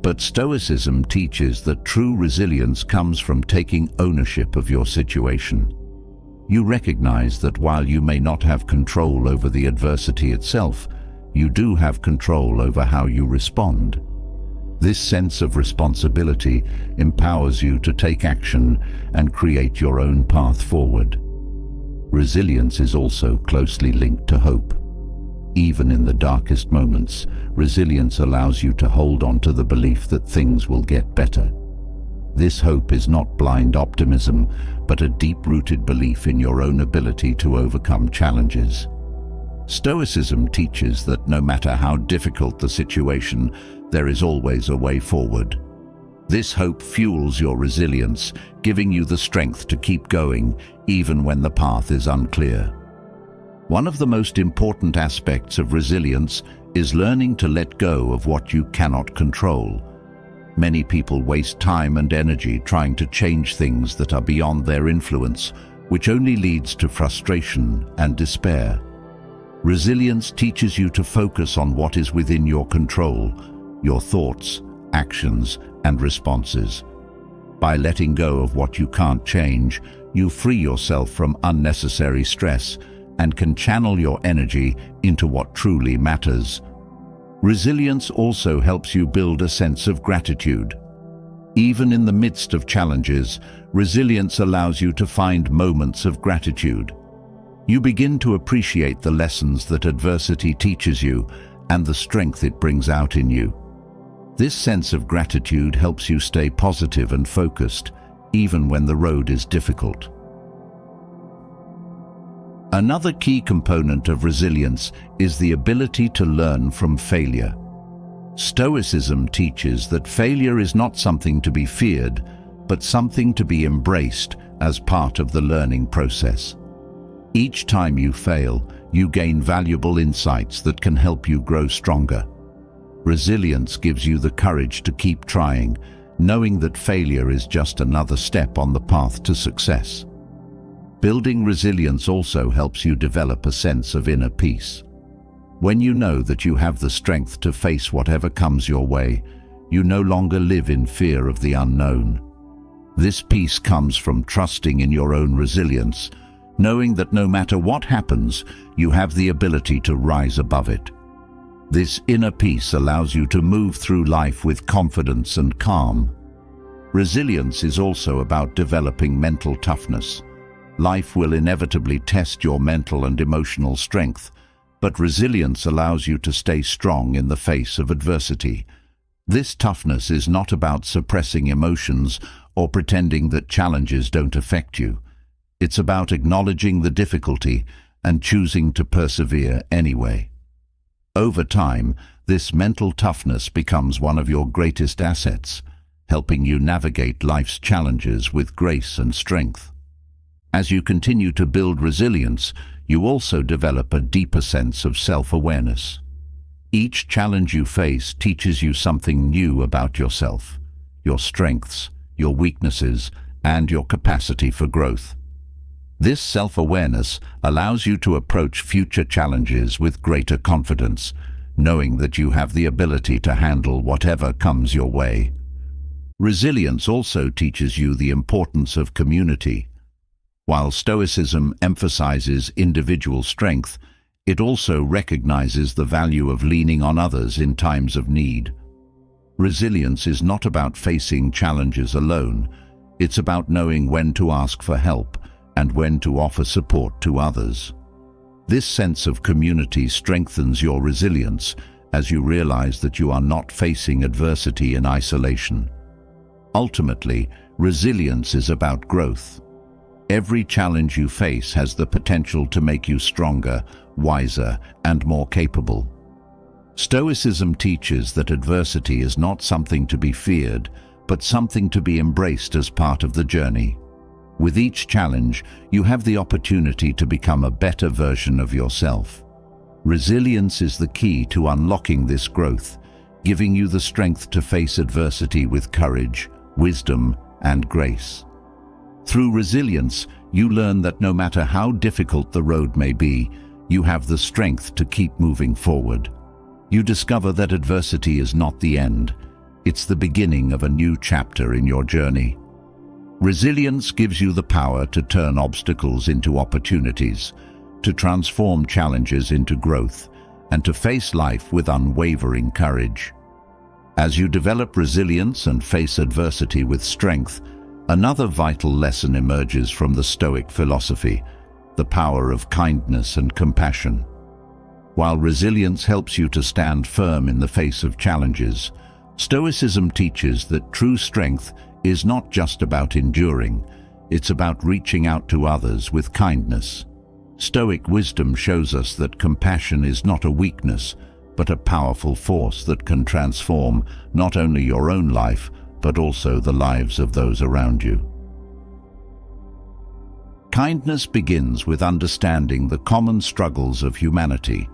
S1: But Stoicism teaches that true resilience comes from taking ownership of your situation. You recognize that while you may not have control over the adversity itself, you do have control over how you respond. This sense of responsibility empowers you to take action and create your own path forward. Resilience is also closely linked to hope. Even in the darkest moments, resilience allows you to hold on to the belief that things will get better. This hope is not blind optimism, but a deep-rooted belief in your own ability to overcome challenges. Stoicism teaches that no matter how difficult the situation, there is always a way forward. This hope fuels your resilience, giving you the strength to keep going, even when the path is unclear. One of the most important aspects of resilience is learning to let go of what you cannot control. Many people waste time and energy trying to change things that are beyond their influence, which only leads to frustration and despair. Resilience teaches you to focus on what is within your control, your thoughts, actions, and responses. By letting go of what you can't change, you free yourself from unnecessary stress and can channel your energy into what truly matters. Resilience also helps you build a sense of gratitude. Even in the midst of challenges, resilience allows you to find moments of gratitude. You begin to appreciate the lessons that adversity teaches you and the strength it brings out in you. This sense of gratitude helps you stay positive and focused, even when the road is difficult. Another key component of resilience is the ability to learn from failure. Stoicism teaches that failure is not something to be feared, but something to be embraced as part of the learning process. Each time you fail, you gain valuable insights that can help you grow stronger. Resilience gives you the courage to keep trying, knowing that failure is just another step on the path to success. Building resilience also helps you develop a sense of inner peace. When you know that you have the strength to face whatever comes your way, You no longer live in fear of the unknown. This peace comes from trusting in your own resilience, knowing that no matter what happens, you have the ability to rise above it. This inner peace allows you to move through life with confidence and calm. Resilience is also about developing mental toughness. Life will inevitably test your mental and emotional strength, but resilience allows you to stay strong in the face of adversity. This toughness is not about suppressing emotions or pretending that challenges don't affect you. It's about acknowledging the difficulty and choosing to persevere anyway. Over time, this mental toughness becomes one of your greatest assets, helping you navigate life's challenges with grace and strength. As you continue to build resilience, you also develop a deeper sense of self-awareness. Each challenge you face teaches you something new about yourself, your strengths, your weaknesses, and your capacity for growth. This self-awareness allows you to approach future challenges with greater confidence, knowing that you have the ability to handle whatever comes your way. Resilience also teaches you the importance of community. While Stoicism emphasizes individual strength, it also recognizes the value of leaning on others in times of need. Resilience is not about facing challenges alone. It's about knowing when to ask for help and when to offer support to others. This sense of community strengthens your resilience as you realize that you are not facing adversity in isolation. Ultimately, resilience is about growth. Every challenge you face has the potential to make you stronger, wiser, and more capable. Stoicism teaches that adversity is not something to be feared, but something to be embraced as part of the journey. With each challenge, you have the opportunity to become a better version of yourself. Resilience is the key to unlocking this growth, giving you the strength to face adversity with courage, wisdom, and grace. Through resilience, you learn that no matter how difficult the road may be, you have the strength to keep moving forward. You discover that adversity is not the end. It's the beginning of a new chapter in your journey. Resilience gives you the power to turn obstacles into opportunities, to transform challenges into growth, and to face life with unwavering courage. As you develop resilience and face adversity with strength, another vital lesson emerges from the Stoic philosophy: the power of kindness and compassion. While resilience helps you to stand firm in the face of challenges, Stoicism teaches that true strength is not just about enduring, it's about reaching out to others with kindness. Stoic wisdom shows us that compassion is not a weakness, but a powerful force that can transform not only your own life, but also the lives of those around you. Kindness begins with understanding the common struggles of humanity.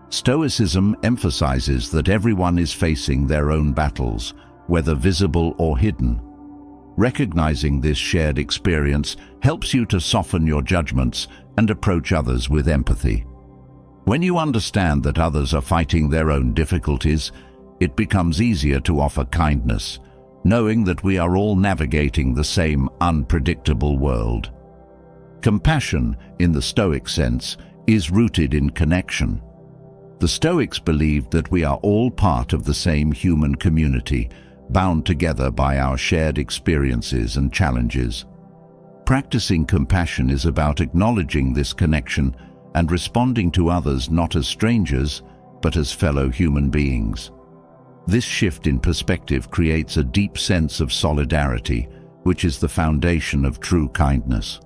S1: Stoicism emphasizes that everyone is facing their own battles, whether visible or hidden. Recognizing this shared experience helps you to soften your judgments and approach others with empathy. When you understand that others are fighting their own difficulties, it becomes easier to offer kindness, knowing that we are all navigating the same unpredictable world. Compassion, in the Stoic sense, is rooted in connection. The Stoics believed that we are all part of the same human community, bound together by our shared experiences and challenges. Practicing compassion is about acknowledging this connection and responding to others not as strangers, but as fellow human beings. This shift in perspective creates a deep sense of solidarity, which is the foundation of true kindness.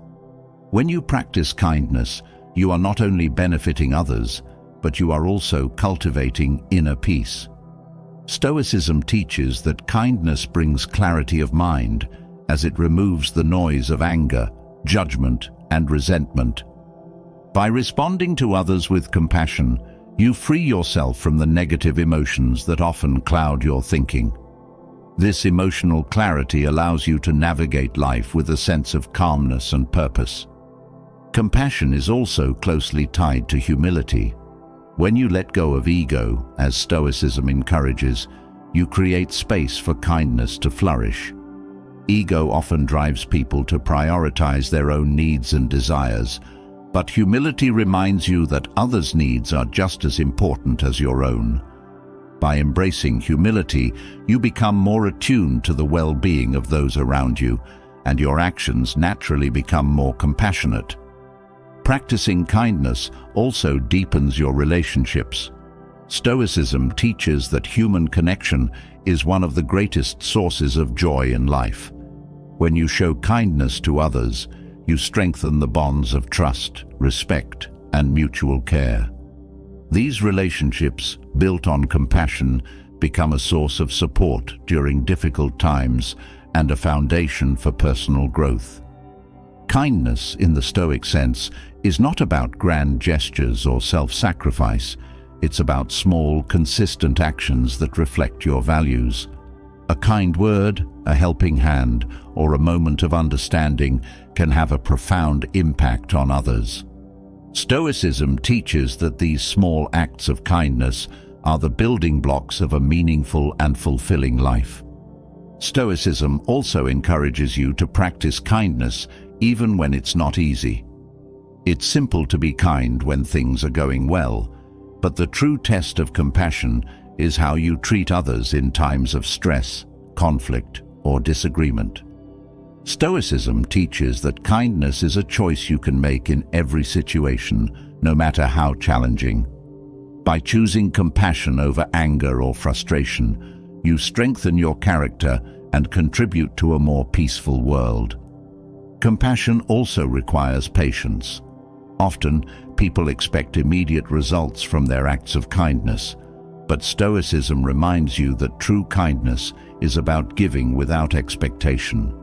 S1: When you practice kindness, you are not only benefiting others, but you are also cultivating inner peace. Stoicism teaches that kindness brings clarity of mind, as it removes the noise of anger, judgment, and resentment. By responding to others with compassion, you free yourself from the negative emotions that often cloud your thinking. This emotional clarity allows you to navigate life with a sense of calmness and purpose. Compassion is also closely tied to humility. When you let go of ego, as Stoicism encourages, you create space for kindness to flourish. Ego often drives people to prioritize their own needs and desires, but humility reminds you that others' needs are just as important as your own. By embracing humility, you become more attuned to the well-being of those around you, and your actions naturally become more compassionate. Practicing kindness also deepens your relationships. Stoicism teaches that human connection is one of the greatest sources of joy in life. When you show kindness to others, you strengthen the bonds of trust, respect, and mutual care. These relationships, built on compassion, become a source of support during difficult times and a foundation for personal growth. Kindness, in the Stoic sense, is not about grand gestures or self-sacrifice. It's about small, consistent actions that reflect your values. A kind word, a helping hand, or a moment of understanding can have a profound impact on others. Stoicism teaches that these small acts of kindness are the building blocks of a meaningful and fulfilling life. Stoicism also encourages you to practice kindness even when it's not easy. It's simple to be kind when things are going well, but the true test of compassion is how you treat others in times of stress, conflict, or disagreement. Stoicism teaches that kindness is a choice you can make in every situation, no matter how challenging. By choosing compassion over anger or frustration, you strengthen your character and contribute to a more peaceful world. Compassion also requires patience. Often, people expect immediate results from their acts of kindness, but Stoicism reminds you that true kindness is about giving without expectation.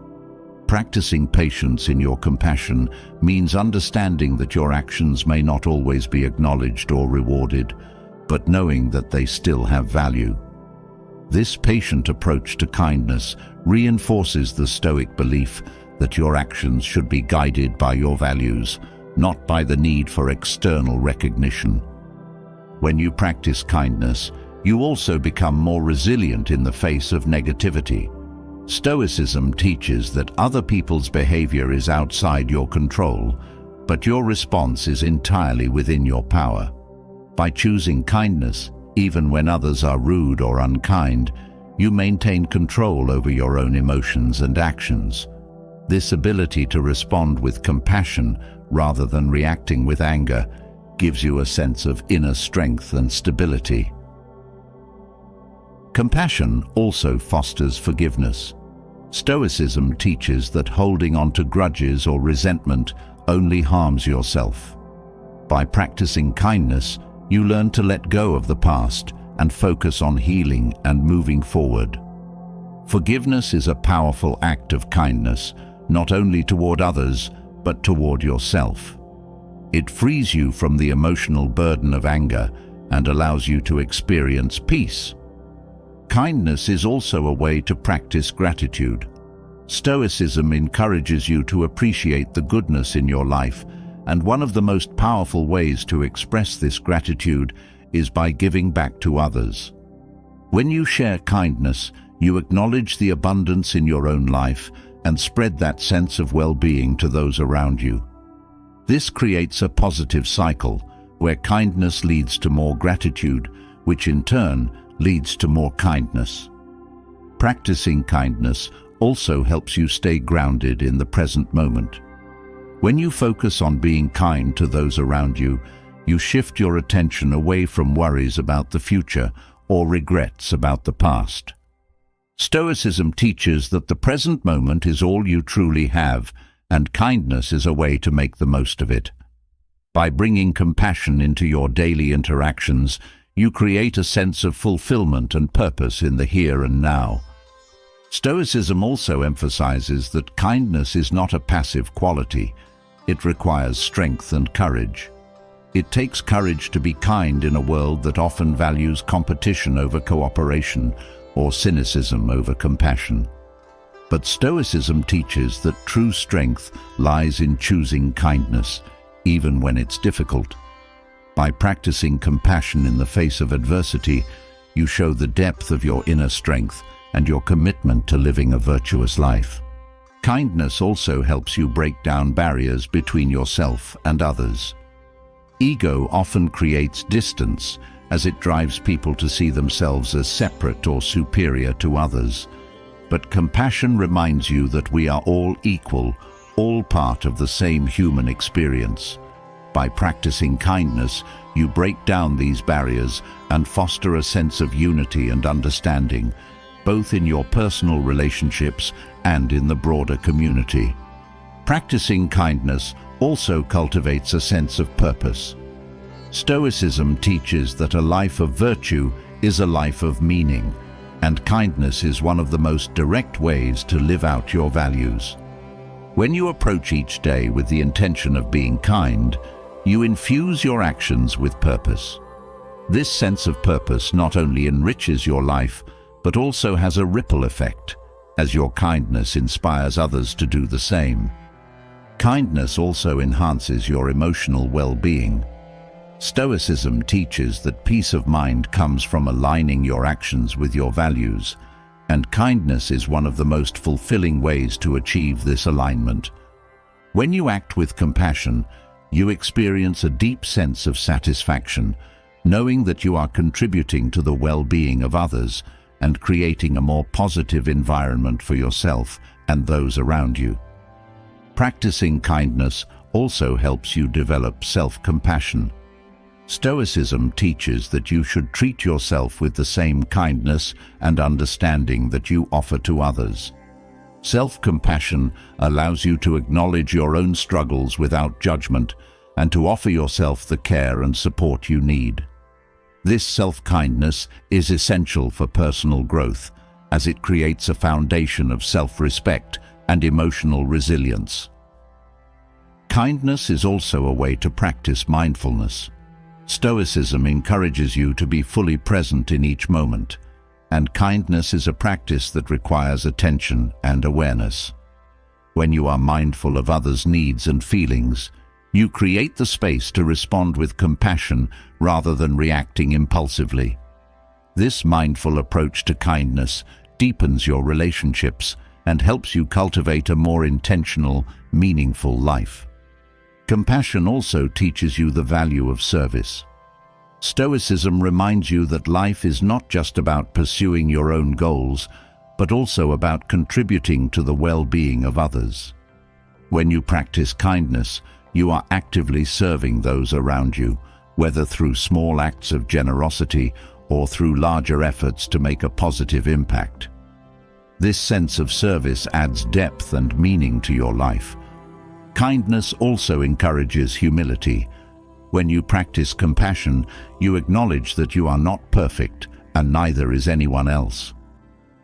S1: Practicing patience in your compassion means understanding that your actions may not always be acknowledged or rewarded, but knowing that they still have value. This patient approach to kindness reinforces the Stoic belief that your actions should be guided by your values, not by the need for external recognition. When you practice kindness, you also become more resilient in the face of negativity. Stoicism teaches that other people's behavior is outside your control, but your response is entirely within your power. By choosing kindness, even when others are rude or unkind, you maintain control over your own emotions and actions. This ability to respond with compassion rather than reacting with anger gives you a sense of inner strength and stability. Compassion also fosters forgiveness. Stoicism teaches that holding on to grudges or resentment only harms yourself. By practicing kindness, you learn to let go of the past and focus on healing and moving forward. Forgiveness is a powerful act of kindness, not only toward others, but toward yourself. It frees you from the emotional burden of anger and allows you to experience peace. Kindness is also a way to practice gratitude. Stoicism encourages you to appreciate the goodness in your life, and one of the most powerful ways to express this gratitude is by giving back to others. When you share kindness, you acknowledge the abundance in your own life and spread that sense of well-being to those around you. This creates a positive cycle where kindness leads to more gratitude, which in turn leads to more kindness. Practicing kindness also helps you stay grounded in the present moment. When you focus on being kind to those around you, you shift your attention away from worries about the future or regrets about the past. Stoicism teaches that the present moment is all you truly have, and kindness is a way to make the most of it. By bringing compassion into your daily interactions, you create a sense of fulfillment and purpose in the here and now. Stoicism also emphasizes that kindness is not a passive quality. It requires strength and courage. It takes courage to be kind in a world that often values competition over cooperation or cynicism over compassion. But Stoicism teaches that true strength lies in choosing kindness, even when it's difficult. By practicing compassion in the face of adversity, you show the depth of your inner strength and your commitment to living a virtuous life. Kindness also helps you break down barriers between yourself and others. Ego often creates distance as it drives people to see themselves as separate or superior to others. But compassion reminds you that we are all equal, all part of the same human experience. By practicing kindness, you break down these barriers and foster a sense of unity and understanding, both in your personal relationships and in the broader community. Practicing kindness also cultivates a sense of purpose. Stoicism teaches that a life of virtue is a life of meaning, and kindness is one of the most direct ways to live out your values. When you approach each day with the intention of being kind, you infuse your actions with purpose. This sense of purpose not only enriches your life, but also has a ripple effect, as your kindness inspires others to do the same. Kindness also enhances your emotional well-being. Stoicism teaches that peace of mind comes from aligning your actions with your values, and kindness is one of the most fulfilling ways to achieve this alignment. When you act with compassion, you experience a deep sense of satisfaction, knowing that you are contributing to the well-being of others and creating a more positive environment for yourself and those around you. Practicing kindness also helps you develop self-compassion. Stoicism teaches that you should treat yourself with the same kindness and understanding that you offer to others. Self-compassion allows you to acknowledge your own struggles without judgment and to offer yourself the care and support you need. This self-kindness is essential for personal growth, as it creates a foundation of self-respect and emotional resilience. Kindness is also a way to practice mindfulness. Stoicism encourages you to be fully present in each moment, and kindness is a practice that requires attention and awareness. When you are mindful of others' needs and feelings, you create the space to respond with compassion rather than reacting impulsively. This mindful approach to kindness deepens your relationships and helps you cultivate a more intentional, meaningful life. Compassion also teaches you the value of service. Stoicism reminds you that life is not just about pursuing your own goals, but also about contributing to the well-being of others. When you practice kindness, you are actively serving those around you, whether through small acts of generosity or through larger efforts to make a positive impact. This sense of service adds depth and meaning to your life. Kindness also encourages humility. When you practice compassion, you acknowledge that you are not perfect, and neither is anyone else.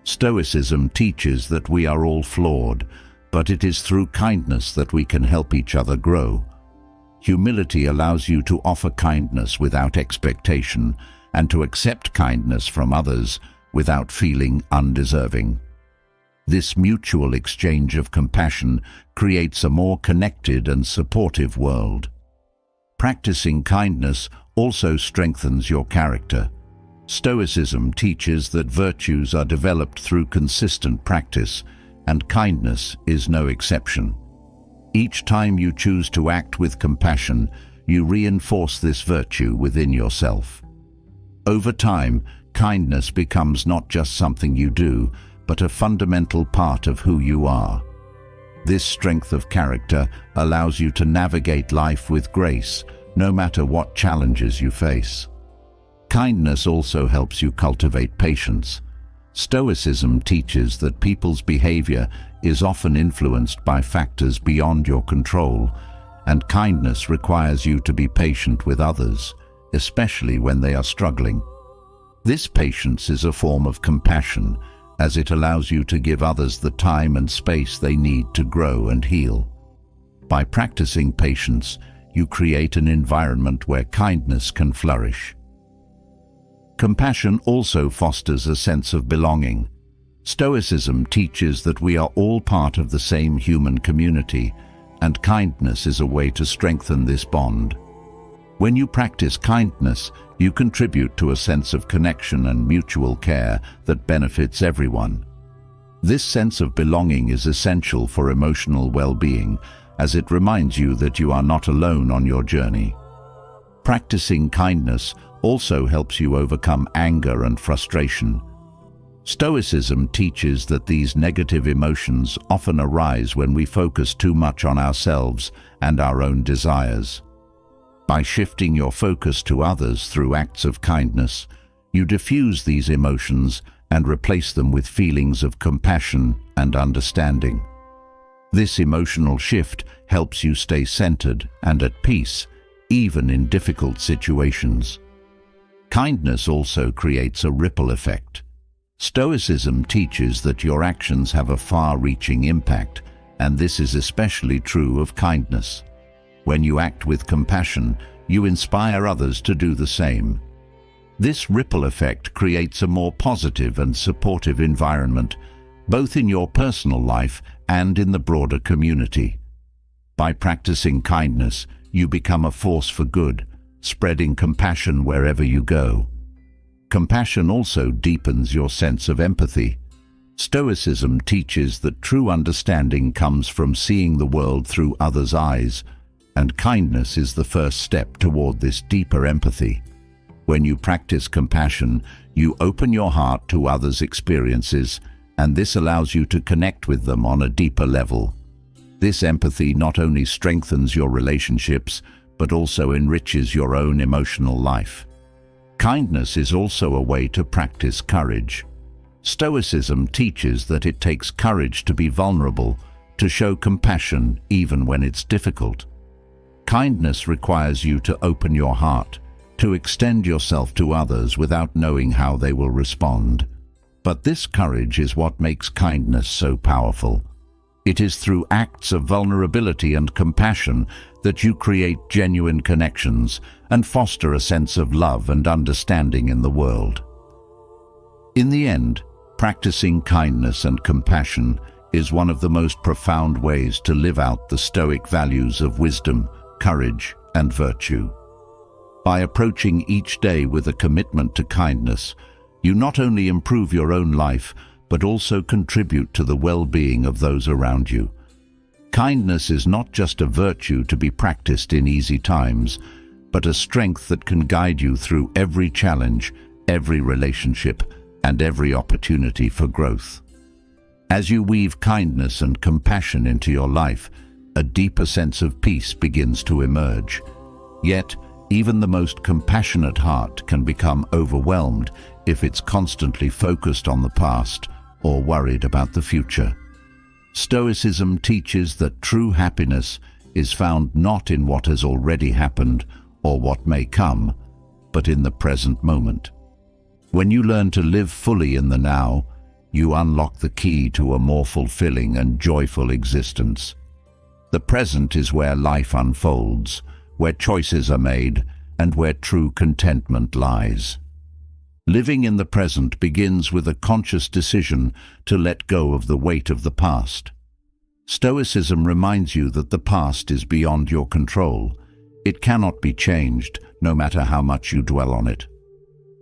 S1: Stoicism teaches that we are all flawed, but it is through kindness that we can help each other grow. Humility allows you to offer kindness without expectation and to accept kindness from others without feeling undeserving. This mutual exchange of compassion creates a more connected and supportive world. Practicing kindness also strengthens your character. Stoicism teaches that virtues are developed through consistent practice, and kindness is no exception. Each time you choose to act with compassion, you reinforce this virtue within yourself. Over time, kindness becomes not just something you do, but a fundamental part of who you are. This strength of character allows you to navigate life with grace, no matter what challenges you face. Kindness also helps you cultivate patience. Stoicism teaches that people's behavior is often influenced by factors beyond your control, and kindness requires you to be patient with others, especially when they are struggling. This patience is a form of compassion, as it allows you to give others the time and space they need to grow and heal. By practicing patience, you create an environment where kindness can flourish. Compassion also fosters a sense of belonging. Stoicism teaches that we are all part of the same human community, and kindness is a way to strengthen this bond. When you practice kindness, you contribute to a sense of connection and mutual care that benefits everyone. This sense of belonging is essential for emotional well-being, as it reminds you that you are not alone on your journey. Practicing kindness also helps you overcome anger and frustration. Stoicism teaches that these negative emotions often arise when we focus too much on ourselves and our own desires. By shifting your focus to others through acts of kindness, you diffuse these emotions and replace them with feelings of compassion and understanding. This emotional shift helps you stay centered and at peace, even in difficult situations. Kindness also creates a ripple effect. Stoicism teaches that your actions have a far-reaching impact, and this is especially true of kindness. When you act with compassion, you inspire others to do the same. This ripple effect creates a more positive and supportive environment, both in your personal life and in the broader community. By practicing kindness, you become a force for good, spreading compassion wherever you go. Compassion also deepens your sense of empathy. Stoicism teaches that true understanding comes from seeing the world through others' eyes, and kindness is the first step toward this deeper empathy. When you practice compassion, you open your heart to others' experiences, and this allows you to connect with them on a deeper level. This empathy not only strengthens your relationships, but also enriches your own emotional life. Kindness is also a way to practice courage. Stoicism teaches that it takes courage to be vulnerable, to show compassion even when it's difficult. Kindness requires you to open your heart, to extend yourself to others without knowing how they will respond. But this courage is what makes kindness so powerful. It is through acts of vulnerability and compassion that you create genuine connections and foster a sense of love and understanding in the world. In the end, practicing kindness and compassion is one of the most profound ways to live out the Stoic values of wisdom, courage, and virtue. By approaching each day with a commitment to kindness, you not only improve your own life, but also contribute to the well-being of those around you. Kindness is not just a virtue to be practiced in easy times, but a strength that can guide you through every challenge, every relationship, and every opportunity for growth. As you weave kindness and compassion into your life, a deeper sense of peace begins to emerge. Yet, even the most compassionate heart can become overwhelmed if it's constantly focused on the past or worried about the future. Stoicism teaches that true happiness is found not in what has already happened or what may come, but in the present moment. When you learn to live fully in the now, you unlock the key to a more fulfilling and joyful existence. The present is where life unfolds, where choices are made, and where true contentment lies. Living in the present begins with a conscious decision to let go of the weight of the past. Stoicism reminds you that the past is beyond your control. It cannot be changed, no matter how much you dwell on it.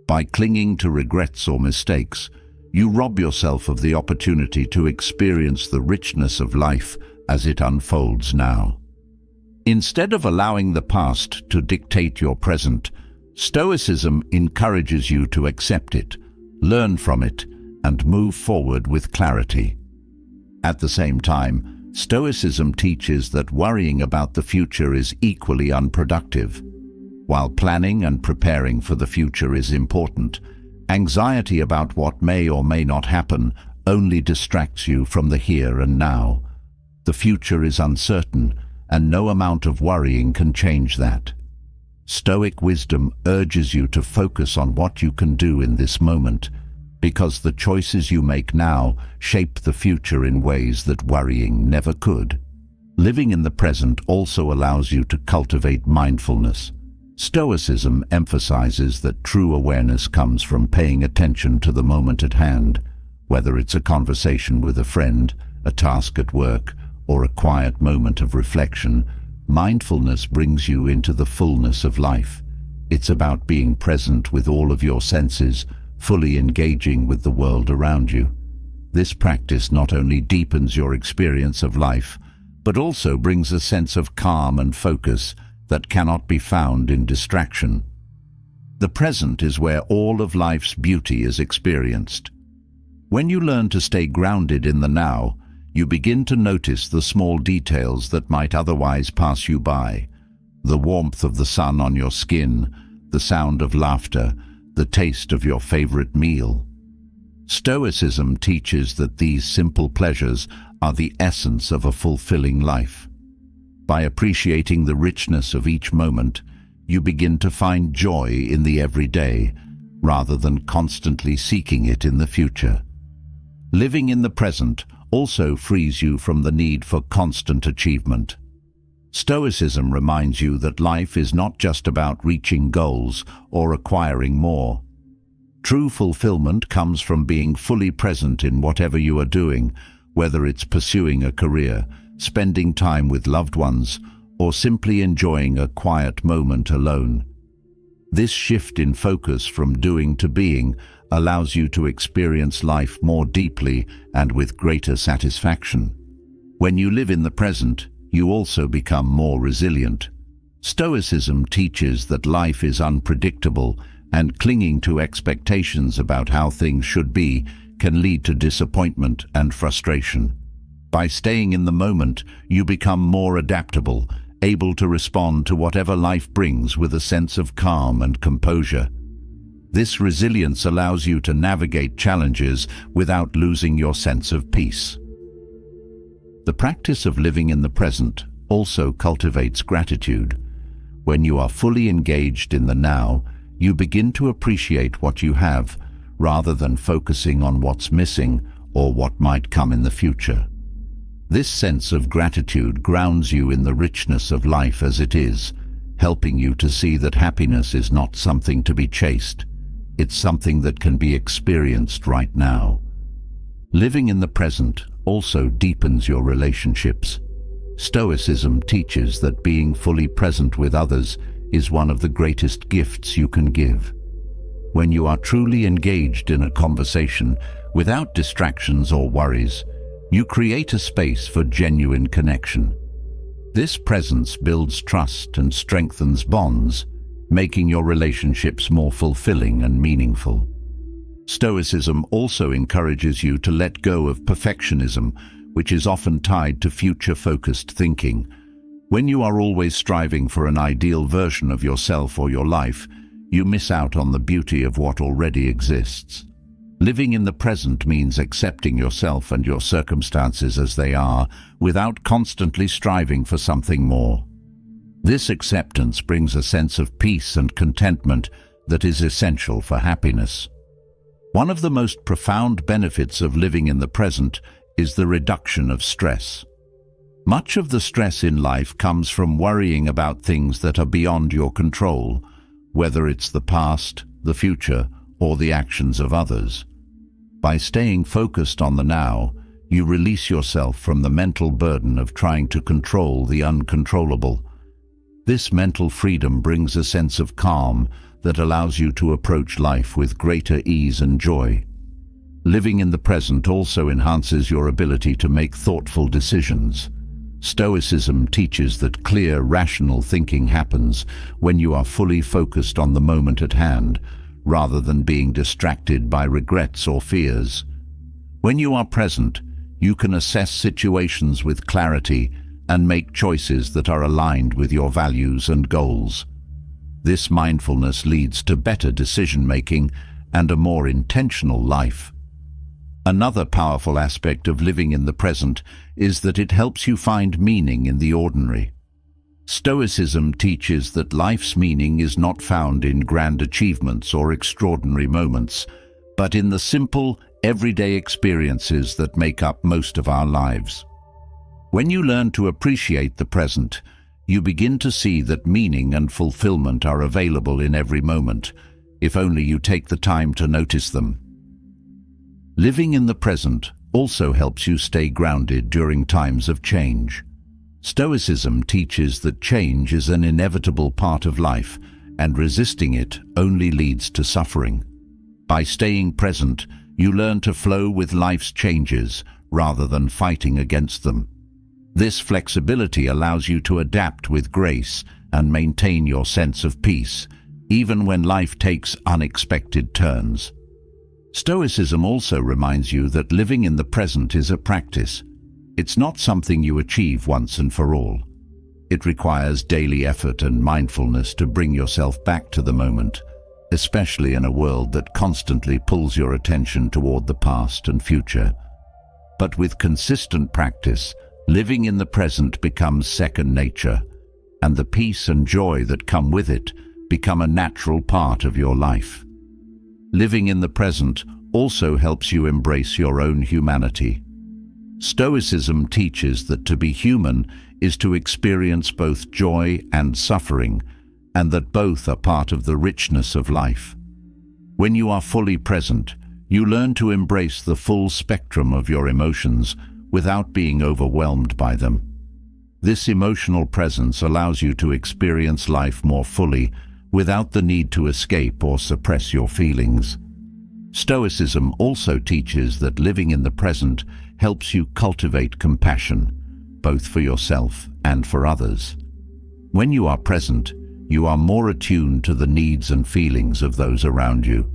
S1: By clinging to regrets or mistakes, you rob yourself of the opportunity to experience the richness of life as it unfolds now. Instead of allowing the past to dictate your present, Stoicism encourages you to accept it, learn from it, and move forward with clarity. At the same time, Stoicism teaches that worrying about the future is equally unproductive. While planning and preparing for the future is important, anxiety about what may or may not happen only distracts you from the here and now. The future is uncertain, and no amount of worrying can change that. Stoic wisdom urges you to focus on what you can do in this moment, because the choices you make now shape the future in ways that worrying never could. Living in the present also allows you to cultivate mindfulness. Stoicism emphasizes that true awareness comes from paying attention to the moment at hand, whether it's a conversation with a friend, a task at work, or a quiet moment of reflection. Mindfulness brings you into the fullness of life. It's about being present with all of your senses, fully engaging with the world around you. This practice not only deepens your experience of life, but also brings a sense of calm and focus that cannot be found in distraction. The present is where all of life's beauty is experienced. When you learn to stay grounded in the now, you begin to notice the small details that might otherwise pass you by. The warmth of the sun on your skin, the sound of laughter, the taste of your favorite meal. Stoicism teaches that these simple pleasures are the essence of a fulfilling life. By appreciating the richness of each moment, you begin to find joy in the everyday, rather than constantly seeking it in the future. Living in the present also frees you from the need for constant achievement. Stoicism reminds you that life is not just about reaching goals or acquiring more. True fulfillment comes from being fully present in whatever you are doing, whether it's pursuing a career, spending time with loved ones, or simply enjoying a quiet moment alone. This shift in focus from doing to being allows you to experience life more deeply and with greater satisfaction. When you live in the present, you also become more resilient. Stoicism teaches that life is unpredictable, and clinging to expectations about how things should be can lead to disappointment and frustration. By staying in the moment, you become more adaptable, able to respond to whatever life brings with a sense of calm and composure. This resilience allows you to navigate challenges without losing your sense of peace. The practice of living in the present also cultivates gratitude. When you are fully engaged in the now, you begin to appreciate what you have, rather than focusing on what's missing or what might come in the future. This sense of gratitude grounds you in the richness of life as it is, helping you to see that happiness is not something to be chased. It's something that can be experienced right now. Living in the present also deepens your relationships. Stoicism teaches that being fully present with others is one of the greatest gifts you can give. When you are truly engaged in a conversation, without distractions or worries, you create a space for genuine connection. This presence builds trust and strengthens bonds, making your relationships more fulfilling and meaningful. Stoicism also encourages you to let go of perfectionism, which is often tied to future-focused thinking. When you are always striving for an ideal version of yourself or your life, you miss out on the beauty of what already exists. Living in the present means accepting yourself and your circumstances as they are, without constantly striving for something more. This acceptance brings a sense of peace and contentment that is essential for happiness. One of the most profound benefits of living in the present is the reduction of stress. Much of the stress in life comes from worrying about things that are beyond your control, whether it's the past, the future, or the actions of others. By staying focused on the now, you release yourself from the mental burden of trying to control the uncontrollable. This mental freedom brings a sense of calm that allows you to approach life with greater ease and joy. Living in the present also enhances your ability to make thoughtful decisions. Stoicism teaches that clear, rational thinking happens when you are fully focused on the moment at hand, rather than being distracted by regrets or fears. When you are present, you can assess situations with clarity and make choices that are aligned with your values and goals. This mindfulness leads to better decision-making and a more intentional life. Another powerful aspect of living in the present is that it helps you find meaning in the ordinary. Stoicism teaches that life's meaning is not found in grand achievements or extraordinary moments, but in the simple, everyday experiences that make up most of our lives. When you learn to appreciate the present, you begin to see that meaning and fulfillment are available in every moment, if only you take the time to notice them. Living in the present also helps you stay grounded during times of change. Stoicism teaches that change is an inevitable part of life, and resisting it only leads to suffering. By staying present, you learn to flow with life's changes rather than fighting against them. This flexibility allows you to adapt with grace and maintain your sense of peace, even when life takes unexpected turns. Stoicism also reminds you that living in the present is a practice. It's not something you achieve once and for all. It requires daily effort and mindfulness to bring yourself back to the moment, especially in a world that constantly pulls your attention toward the past and future. But with consistent practice, living in the present becomes second nature, and the peace and joy that come with it become a natural part of your life. Living in the present also helps you embrace your own humanity. Stoicism teaches that to be human is to experience both joy and suffering, and that both are part of the richness of life. When you are fully present, you learn to embrace the full spectrum of your emotions without being overwhelmed by them. This emotional presence allows you to experience life more fully without the need to escape or suppress your feelings. Stoicism also teaches that living in the present helps you cultivate compassion, both for yourself and for others. When you are present, you are more attuned to the needs and feelings of those around you.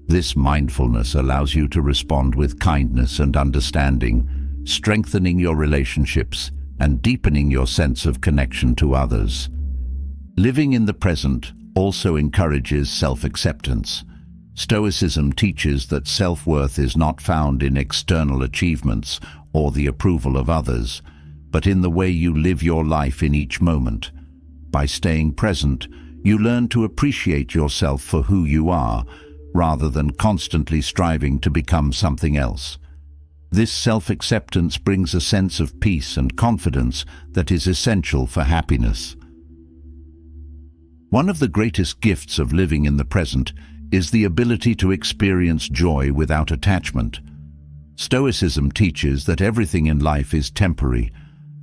S1: This mindfulness allows you to respond with kindness and understanding, strengthening your relationships and deepening your sense of connection to others. Living in the present also encourages self-acceptance. Stoicism teaches that self-worth is not found in external achievements or the approval of others, but in the way you live your life in each moment. By staying present, you learn to appreciate yourself for who you are, rather than constantly striving to become something else. This self-acceptance brings a sense of peace and confidence that is essential for happiness. One of the greatest gifts of living in the present is the ability to experience joy without attachment. Stoicism teaches that everything in life is temporary: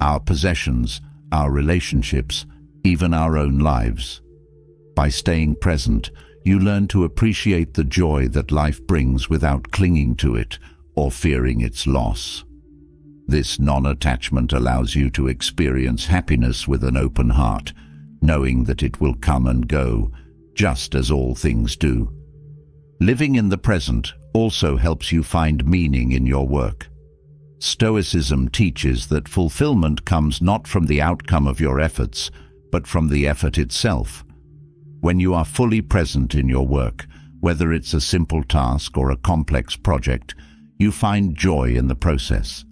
S1: our possessions, our relationships, even our own lives. By staying present, you learn to appreciate the joy that life brings without clinging to it or fearing its loss. This non-attachment allows you to experience happiness with an open heart, knowing that it will come and go, just as all things do. Living in the present also helps you find meaning in your work. Stoicism teaches that fulfillment comes not from the outcome of your efforts, but from the effort itself. When you are fully present in your work, whether it's a simple task or a complex project, you find joy in the process.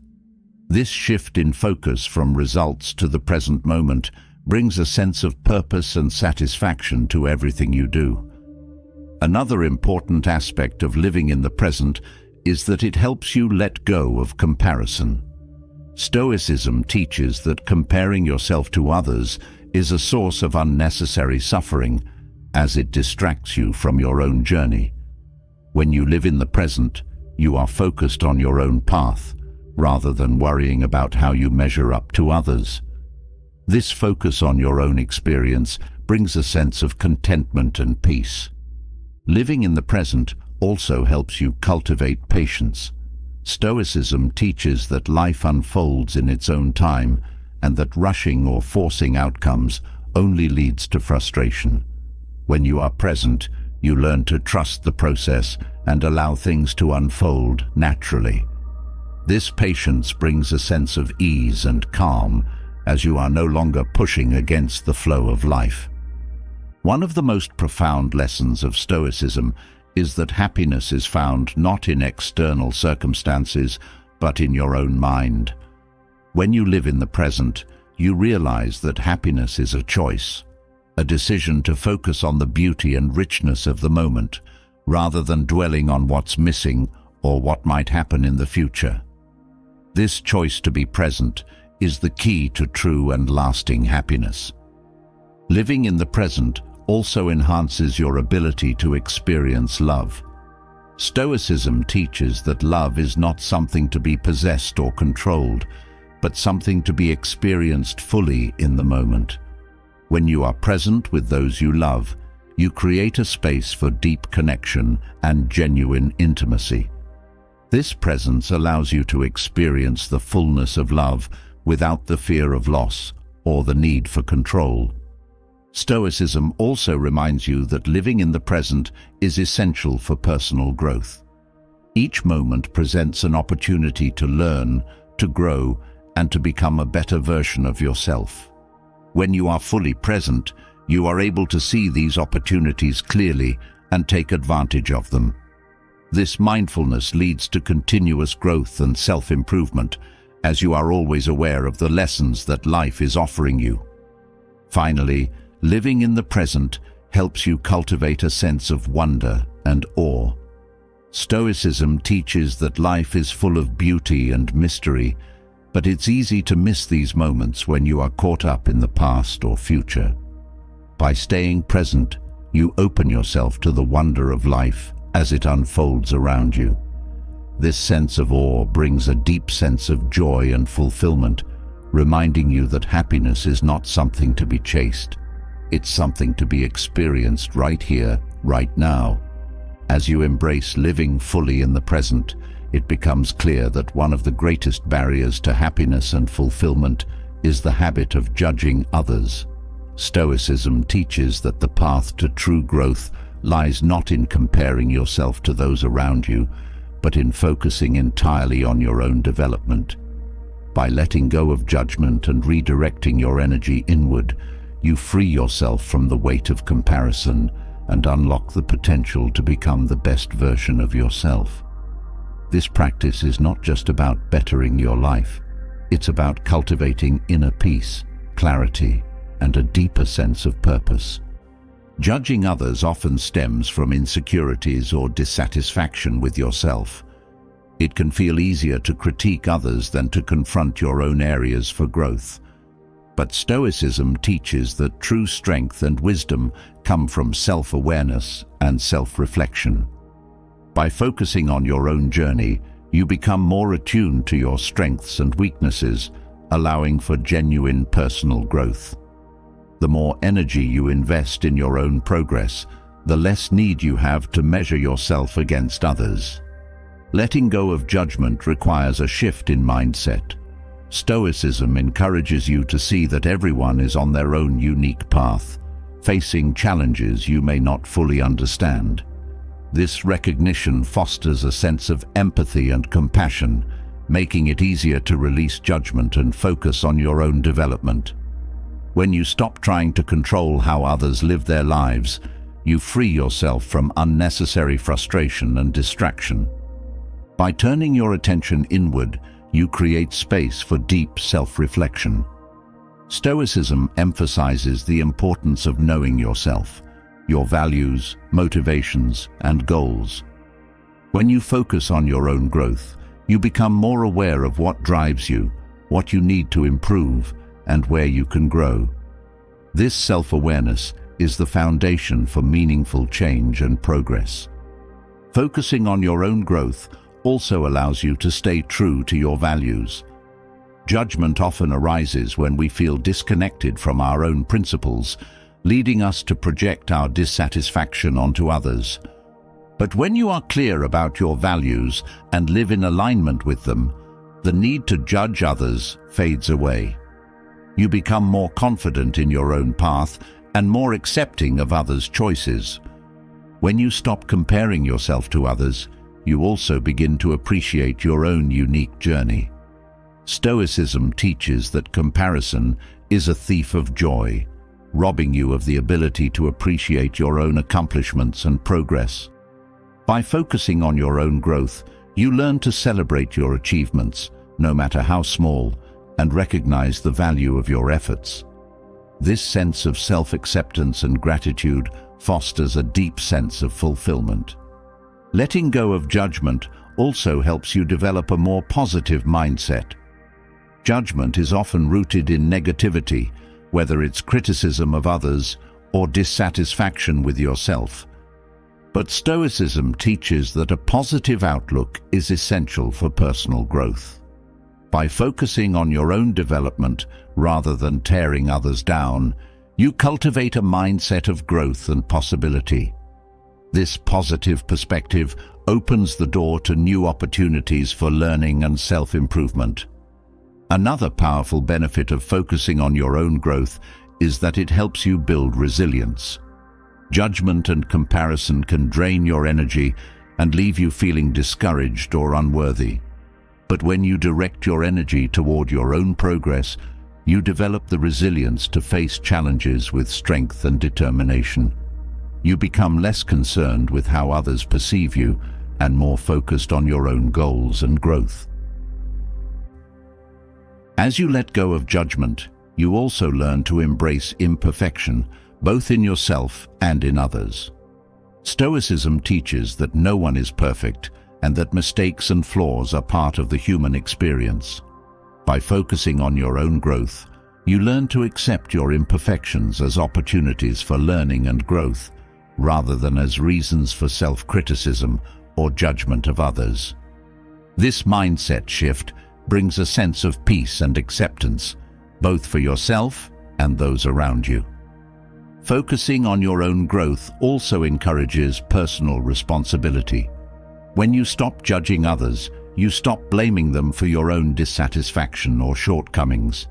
S1: This shift in focus from results to the present moment brings a sense of purpose and satisfaction to everything you do. Another important aspect of living in the present is that it helps you let go of comparison. Stoicism teaches that comparing yourself to others is a source of unnecessary suffering, as it distracts you from your own journey. When you live in the present, you are focused on your own path, rather than worrying about how you measure up to others. This focus on your own experience brings a sense of contentment and peace. Living in the present also helps you cultivate patience. Stoicism teaches that life unfolds in its own time, and that rushing or forcing outcomes only leads to frustration. When you are present, you learn to trust the process and allow things to unfold naturally. This patience brings a sense of ease and calm, as you are no longer pushing against the flow of life. One of the most profound lessons of Stoicism is that happiness is found not in external circumstances, but in your own mind. When you live in the present, you realize that happiness is a choice, a decision to focus on the beauty and richness of the moment, rather than dwelling on what's missing or what might happen in the future. This choice to be present is the key to true and lasting happiness. Living in the present also enhances your ability to experience love. Stoicism teaches that love is not something to be possessed or controlled, but something to be experienced fully in the moment. When you are present with those you love, you create a space for deep connection and genuine intimacy. This presence allows you to experience the fullness of love without the fear of loss or the need for control. Stoicism also reminds you that living in the present is essential for personal growth. Each moment presents an opportunity to learn, to grow, and to become a better version of yourself. When you are fully present, you are able to see these opportunities clearly and take advantage of them. This mindfulness leads to continuous growth and self-improvement, as you are always aware of the lessons that life is offering you. Finally, living in the present helps you cultivate a sense of wonder and awe. Stoicism teaches that life is full of beauty and mystery, but it's easy to miss these moments when you are caught up in the past or future. By staying present, you open yourself to the wonder of life as it unfolds around you. This sense of awe brings a deep sense of joy and fulfillment, reminding you that happiness is not something to be chased. It's something to be experienced right here, right now. As you embrace living fully in the present, it becomes clear that one of the greatest barriers to happiness and fulfillment is the habit of judging others. Stoicism teaches that the path to true growth lies not in comparing yourself to those around you, but in focusing entirely on your own development. By letting go of judgment and redirecting your energy inward, you free yourself from the weight of comparison and unlock the potential to become the best version of yourself. This practice is not just about bettering your life, it's about cultivating inner peace, clarity, and a deeper sense of purpose. Judging others often stems from insecurities or dissatisfaction with yourself. It can feel easier to critique others than to confront your own areas for growth. But Stoicism teaches that true strength and wisdom come from self-awareness and self-reflection. By focusing on your own journey, you become more attuned to your strengths and weaknesses, allowing for genuine personal growth. The more energy you invest in your own progress, the less need you have to measure yourself against others. Letting go of judgment requires a shift in mindset. Stoicism encourages you to see that everyone is on their own unique path, facing challenges you may not fully understand. This recognition fosters a sense of empathy and compassion, making it easier to release judgment and focus on your own development. When you stop trying to control how others live their lives, you free yourself from unnecessary frustration and distraction. By turning your attention inward, you create space for deep self-reflection. Stoicism emphasizes the importance of knowing yourself, your values, motivations, and goals. When you focus on your own growth, you become more aware of what drives you, what you need to improve, and where you can grow. This self-awareness is the foundation for meaningful change and progress. Focusing on your own growth also allows you to stay true to your values. Judgment often arises when we feel disconnected from our own principles, leading us to project our dissatisfaction onto others. But when you are clear about your values and live in alignment with them, the need to judge others fades away. You become more confident in your own path and more accepting of others' choices. When you stop comparing yourself to others, you also begin to appreciate your own unique journey. Stoicism teaches that comparison is a thief of joy, robbing you of the ability to appreciate your own accomplishments and progress. By focusing on your own growth, you learn to celebrate your achievements, no matter how small, and recognize the value of your efforts. This sense of self-acceptance and gratitude fosters a deep sense of fulfillment. Letting go of judgment also helps you develop a more positive mindset. Judgment is often rooted in negativity, whether it's criticism of others or dissatisfaction with yourself. But Stoicism teaches that a positive outlook is essential for personal growth. By focusing on your own development rather than tearing others down, you cultivate a mindset of growth and possibility. This positive perspective opens the door to new opportunities for learning and self-improvement. Another powerful benefit of focusing on your own growth is that it helps you build resilience. Judgment and comparison can drain your energy and leave you feeling discouraged or unworthy. But when you direct your energy toward your own progress, you develop the resilience to face challenges with strength and determination. You become less concerned with how others perceive you and more focused on your own goals and growth. As you let go of judgment, you also learn to embrace imperfection, both in yourself and in others. Stoicism teaches that no one is perfect and that mistakes and flaws are part of the human experience. By focusing on your own growth, you learn to accept your imperfections as opportunities for learning and growth, rather than as reasons for self-criticism or judgment of others. This mindset shift brings a sense of peace and acceptance, both for yourself and those around you. Focusing on your own growth also encourages personal responsibility. When you stop judging others, you stop blaming them for your own dissatisfaction or shortcomings.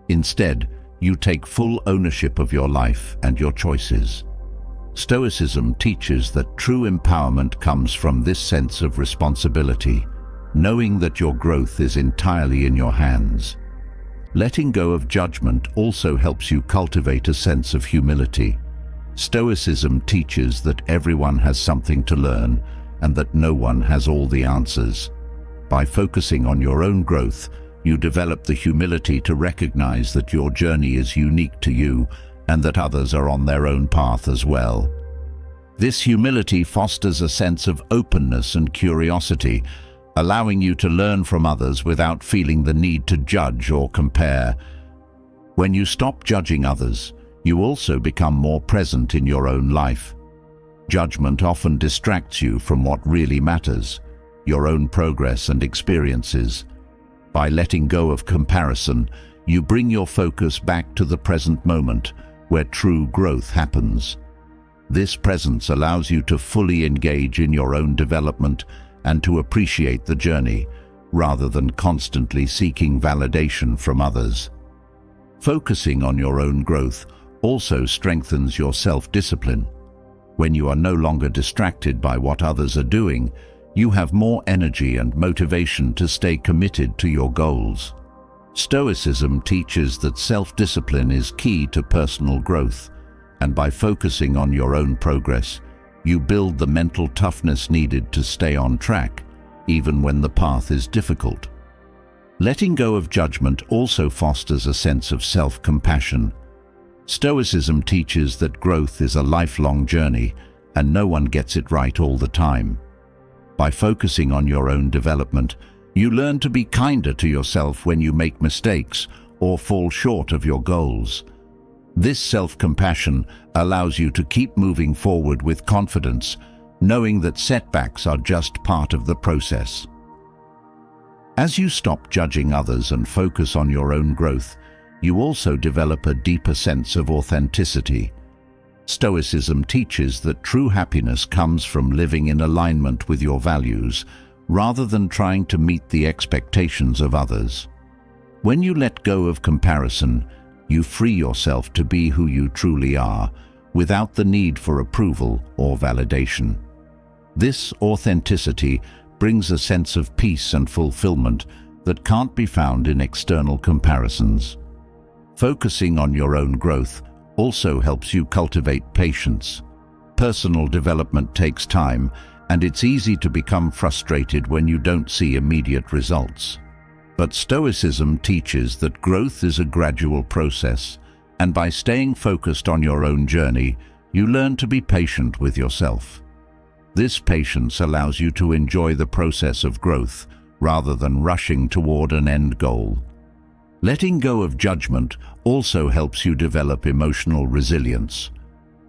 S1: Instead, you take full ownership of your life and your choices. Stoicism teaches that true empowerment comes from this sense of responsibility, knowing that your growth is entirely in your hands. Letting go of judgment also helps you cultivate a sense of humility. Stoicism teaches that everyone has something to learn and that no one has all the answers. By focusing on your own growth, you develop the humility to recognize that your journey is unique to you and that others are on their own path as well. This humility fosters a sense of openness and curiosity, allowing you to learn from others without feeling the need to judge or compare. When you stop judging others, you also become more present in your own life. Judgment often distracts you from what really matters, your own progress and experiences. By letting go of comparison, you bring your focus back to the present moment, where true growth happens. This presence allows you to fully engage in your own development and to appreciate the journey, rather than constantly seeking validation from others. Focusing on your own growth also strengthens your self-discipline. When you are no longer distracted by what others are doing, you have more energy and motivation to stay committed to your goals. Stoicism teaches that self-discipline is key to personal growth, and by focusing on your own progress, you build the mental toughness needed to stay on track, even when the path is difficult. Letting go of judgment also fosters a sense of self-compassion. Stoicism teaches that growth is a lifelong journey, and no one gets it right all the time. By focusing on your own development, you learn to be kinder to yourself when you make mistakes or fall short of your goals. This self-compassion allows you to keep moving forward with confidence, knowing that setbacks are just part of the process. As you stop judging others and focus on your own growth, you also develop a deeper sense of authenticity. Stoicism teaches that true happiness comes from living in alignment with your values, rather than trying to meet the expectations of others. When you let go of comparison, you free yourself to be who you truly are, without the need for approval or validation. This authenticity brings a sense of peace and fulfillment that can't be found in external comparisons. Focusing on your own growth also helps you cultivate patience. Personal development takes time, and it's easy to become frustrated when you don't see immediate results. But Stoicism teaches that growth is a gradual process, and by staying focused on your own journey, you learn to be patient with yourself. This patience allows you to enjoy the process of growth, rather than rushing toward an end goal. Letting go of judgment also helps you develop emotional resilience.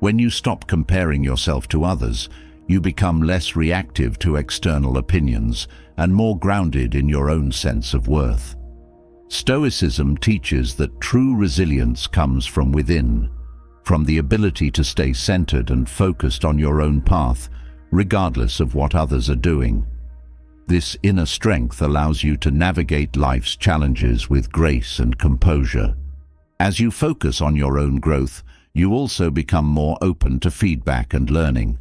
S1: When you stop comparing yourself to others, you become less reactive to external opinions and more grounded in your own sense of worth. Stoicism teaches that true resilience comes from within, from the ability to stay centered and focused on your own path, regardless of what others are doing. This inner strength allows you to navigate life's challenges with grace and composure. As you focus on your own growth, you also become more open to feedback and learning.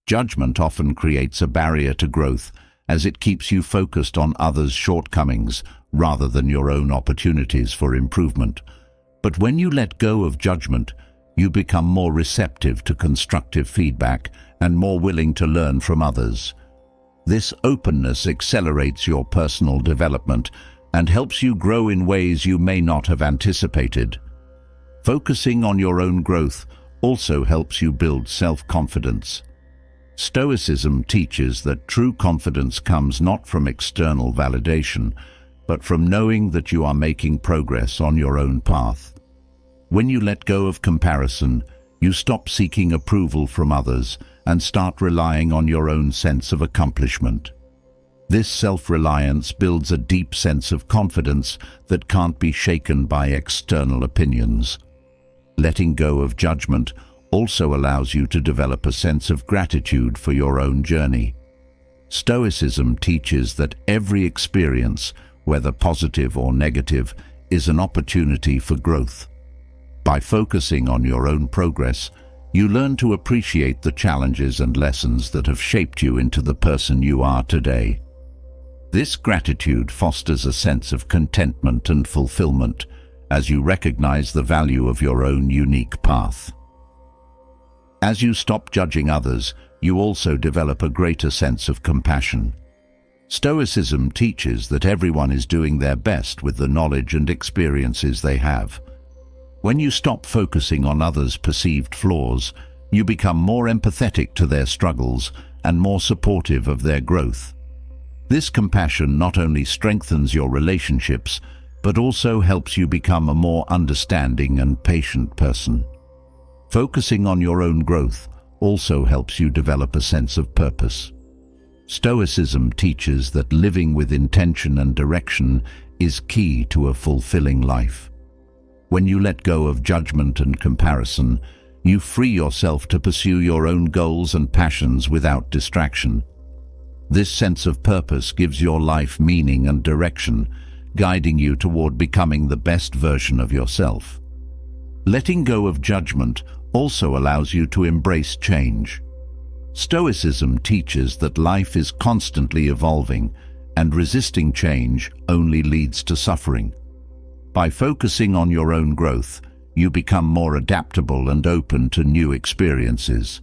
S1: Judgment often creates a barrier to growth, as it keeps you focused on others' shortcomings rather than your own opportunities for improvement. But when you let go of judgment, you become more receptive to constructive feedback and more willing to learn from others. This openness accelerates your personal development and helps you grow in ways you may not have anticipated. Focusing on your own growth also helps you build self-confidence. Stoicism teaches that true confidence comes not from external validation, but from knowing that you are making progress on your own path. When you let go of comparison, you stop seeking approval from others and start relying on your own sense of accomplishment. This self-reliance builds a deep sense of confidence that can't be shaken by external opinions. Letting go of judgment also allows you to develop a sense of gratitude for your own journey. Stoicism teaches that every experience, whether positive or negative, is an opportunity for growth. By focusing on your own progress, you learn to appreciate the challenges and lessons that have shaped you into the person you are today. This gratitude fosters a sense of contentment and fulfillment as you recognize the value of your own unique path. As you stop judging others, you also develop a greater sense of compassion. Stoicism teaches that everyone is doing their best with the knowledge and experiences they have. When you stop focusing on others' perceived flaws, you become more empathetic to their struggles and more supportive of their growth. This compassion not only strengthens your relationships, but also helps you become a more understanding and patient person. Focusing on your own growth also helps you develop a sense of purpose. Stoicism teaches that living with intention and direction is key to a fulfilling life. When you let go of judgment and comparison, you free yourself to pursue your own goals and passions without distraction. This sense of purpose gives your life meaning and direction, guiding you toward becoming the best version of yourself. Letting go of judgment also allows you to embrace change. Stoicism teaches that life is constantly evolving, and resisting change only leads to suffering. By focusing on your own growth, you become more adaptable and open to new experiences.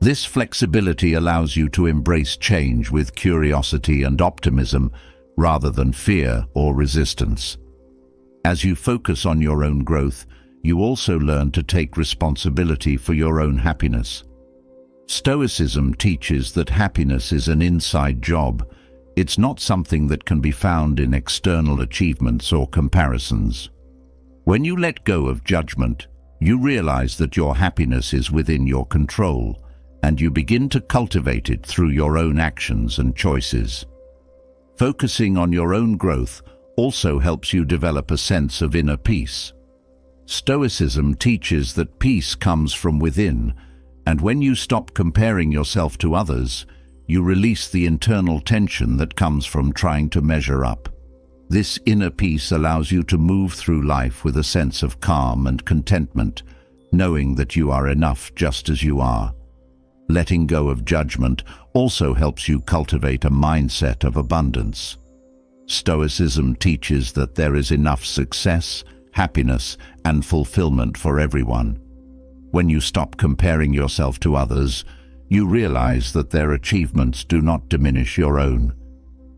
S1: This flexibility allows you to embrace change with curiosity and optimism rather than fear or resistance. As you focus on your own growth, you also learn to take responsibility for your own happiness. Stoicism teaches that happiness is an inside job. It's not something that can be found in external achievements or comparisons. When you let go of judgment, you realize that your happiness is within your control, and you begin to cultivate it through your own actions and choices. Focusing on your own growth also helps you develop a sense of inner peace. Stoicism teaches that peace comes from within, and when you stop comparing yourself to others, you release the internal tension that comes from trying to measure up. This inner peace allows you to move through life with a sense of calm and contentment, knowing that you are enough just as you are. Letting go of judgment also helps you cultivate a mindset of abundance. Stoicism teaches that there is enough success, happiness, and fulfillment for everyone. When you stop comparing yourself to others, you realize that their achievements do not diminish your own.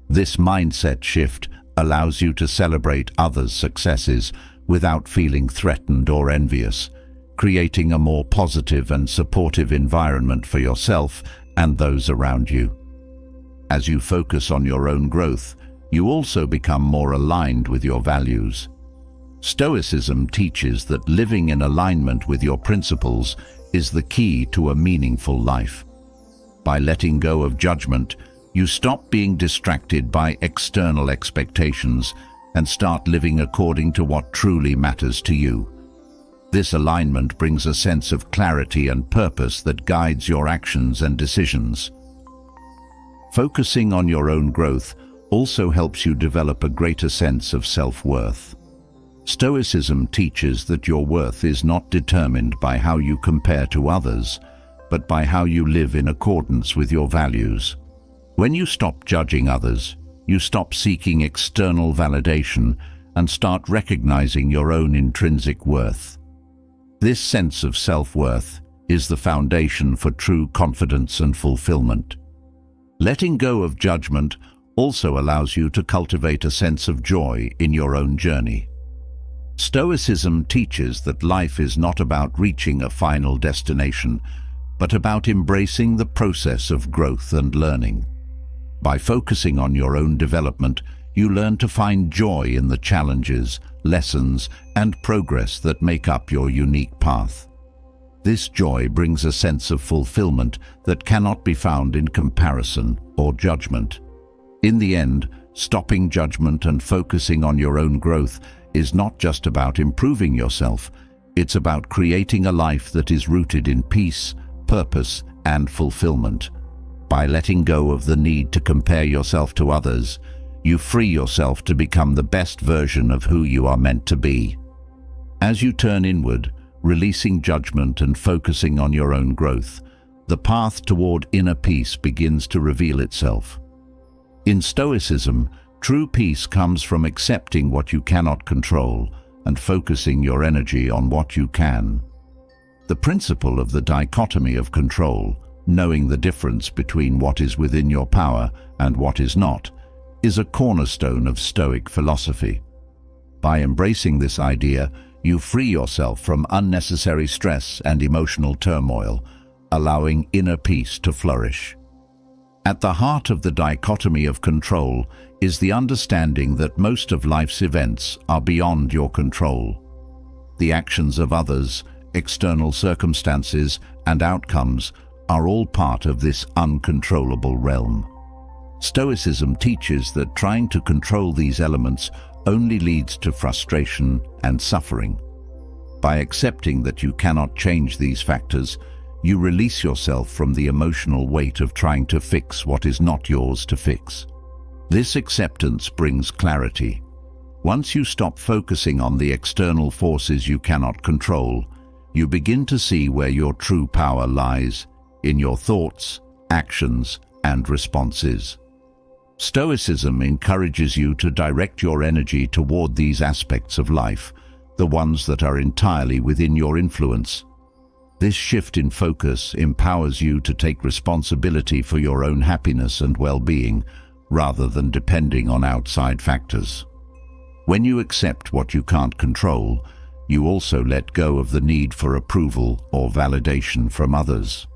S1: This mindset shift allows you to celebrate others' successes without feeling threatened or envious, creating a more positive and supportive environment for yourself and those around you. As you focus on your own growth, you also become more aligned with your values. Stoicism teaches that living in alignment with your principles is the key to a meaningful life. By letting go of judgment, you stop being distracted by external expectations and start living according to what truly matters to you. This alignment brings a sense of clarity and purpose that guides your actions and decisions. Focusing on your own growth also helps you develop a greater sense of self-worth. Stoicism teaches that your worth is not determined by how you compare to others, but by how you live in accordance with your values. When you stop judging others, you stop seeking external validation and start recognizing your own intrinsic worth. This sense of self-worth is the foundation for true confidence and fulfillment. Letting go of judgment also allows you to cultivate a sense of joy in your own journey. Stoicism teaches that life is not about reaching a final destination, but about embracing the process of growth and learning. By focusing on your own development, you learn to find joy in the challenges, lessons, and progress that make up your unique path. This joy brings a sense of fulfillment that cannot be found in comparison or judgment. In the end, stopping judgment and focusing on your own growth is not just about improving yourself, it's about creating a life that is rooted in peace, purpose, and fulfillment. By letting go of the need to compare yourself to others, you free yourself to become the best version of who you are meant to be. As you turn inward, releasing judgment and focusing on your own growth, the path toward inner peace begins to reveal itself. In Stoicism, true peace comes from accepting what you cannot control and focusing your energy on what you can. The principle of the dichotomy of control, knowing the difference between what is within your power and what is not, is a cornerstone of Stoic philosophy. By embracing this idea, you free yourself from unnecessary stress and emotional turmoil, allowing inner peace to flourish. At the heart of the dichotomy of control is the understanding that most of life's events are beyond your control. The actions of others, external circumstances, and outcomes are all part of this uncontrollable realm. Stoicism teaches that trying to control these elements only leads to frustration and suffering. By accepting that you cannot change these factors, you release yourself from the emotional weight of trying to fix what is not yours to fix. This acceptance brings clarity. Once you stop focusing on the external forces you cannot control, you begin to see where your true power lies, in your thoughts, actions, and responses. Stoicism encourages you to direct your energy toward these aspects of life, the ones that are entirely within your influence. This shift in focus empowers you to take responsibility for your own happiness and well-being, rather than depending on outside factors. When you accept what you can't control, you also let go of the need for approval or validation from others.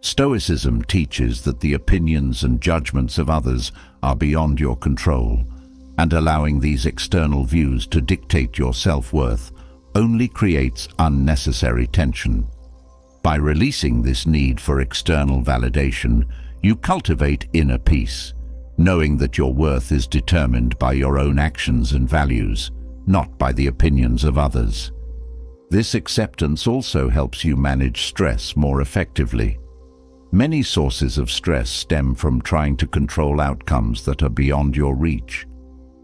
S1: Stoicism teaches that the opinions and judgments of others are beyond your control, and allowing these external views to dictate your self-worth only creates unnecessary tension. By releasing this need for external validation, you cultivate inner peace, knowing that your worth is determined by your own actions and values, not by the opinions of others. This acceptance also helps you manage stress more effectively. Many sources of stress stem from trying to control outcomes that are beyond your reach.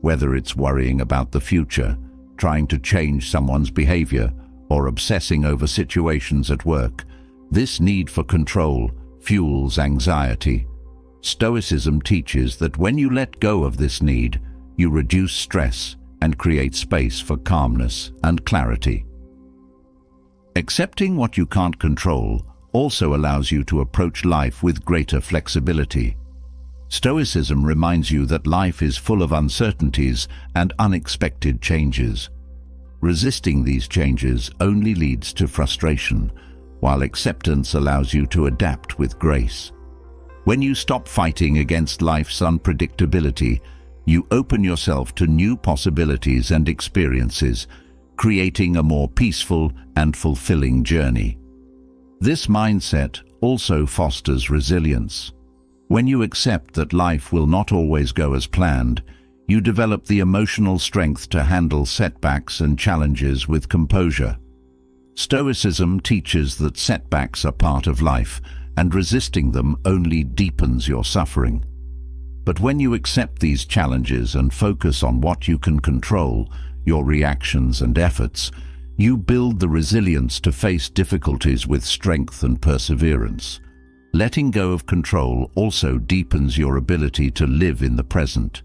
S1: Whether it's worrying about the future, trying to change someone's behavior, or obsessing over situations at work, this need for control fuels anxiety. Stoicism teaches that when you let go of this need, you reduce stress and create space for calmness and clarity. Accepting what you can't control also allows you to approach life with greater flexibility. Stoicism reminds you that life is full of uncertainties and unexpected changes. Resisting these changes only leads to frustration, while acceptance allows you to adapt with grace. When you stop fighting against life's unpredictability, you open yourself to new possibilities and experiences, creating a more peaceful and fulfilling journey. This mindset also fosters resilience. When you accept that life will not always go as planned, you develop the emotional strength to handle setbacks and challenges with composure. Stoicism teaches that setbacks are part of life, and resisting them only deepens your suffering. But when you accept these challenges and focus on what you can control, your reactions and efforts, you build the resilience to face difficulties with strength and perseverance. Letting go of control also deepens your ability to live in the present.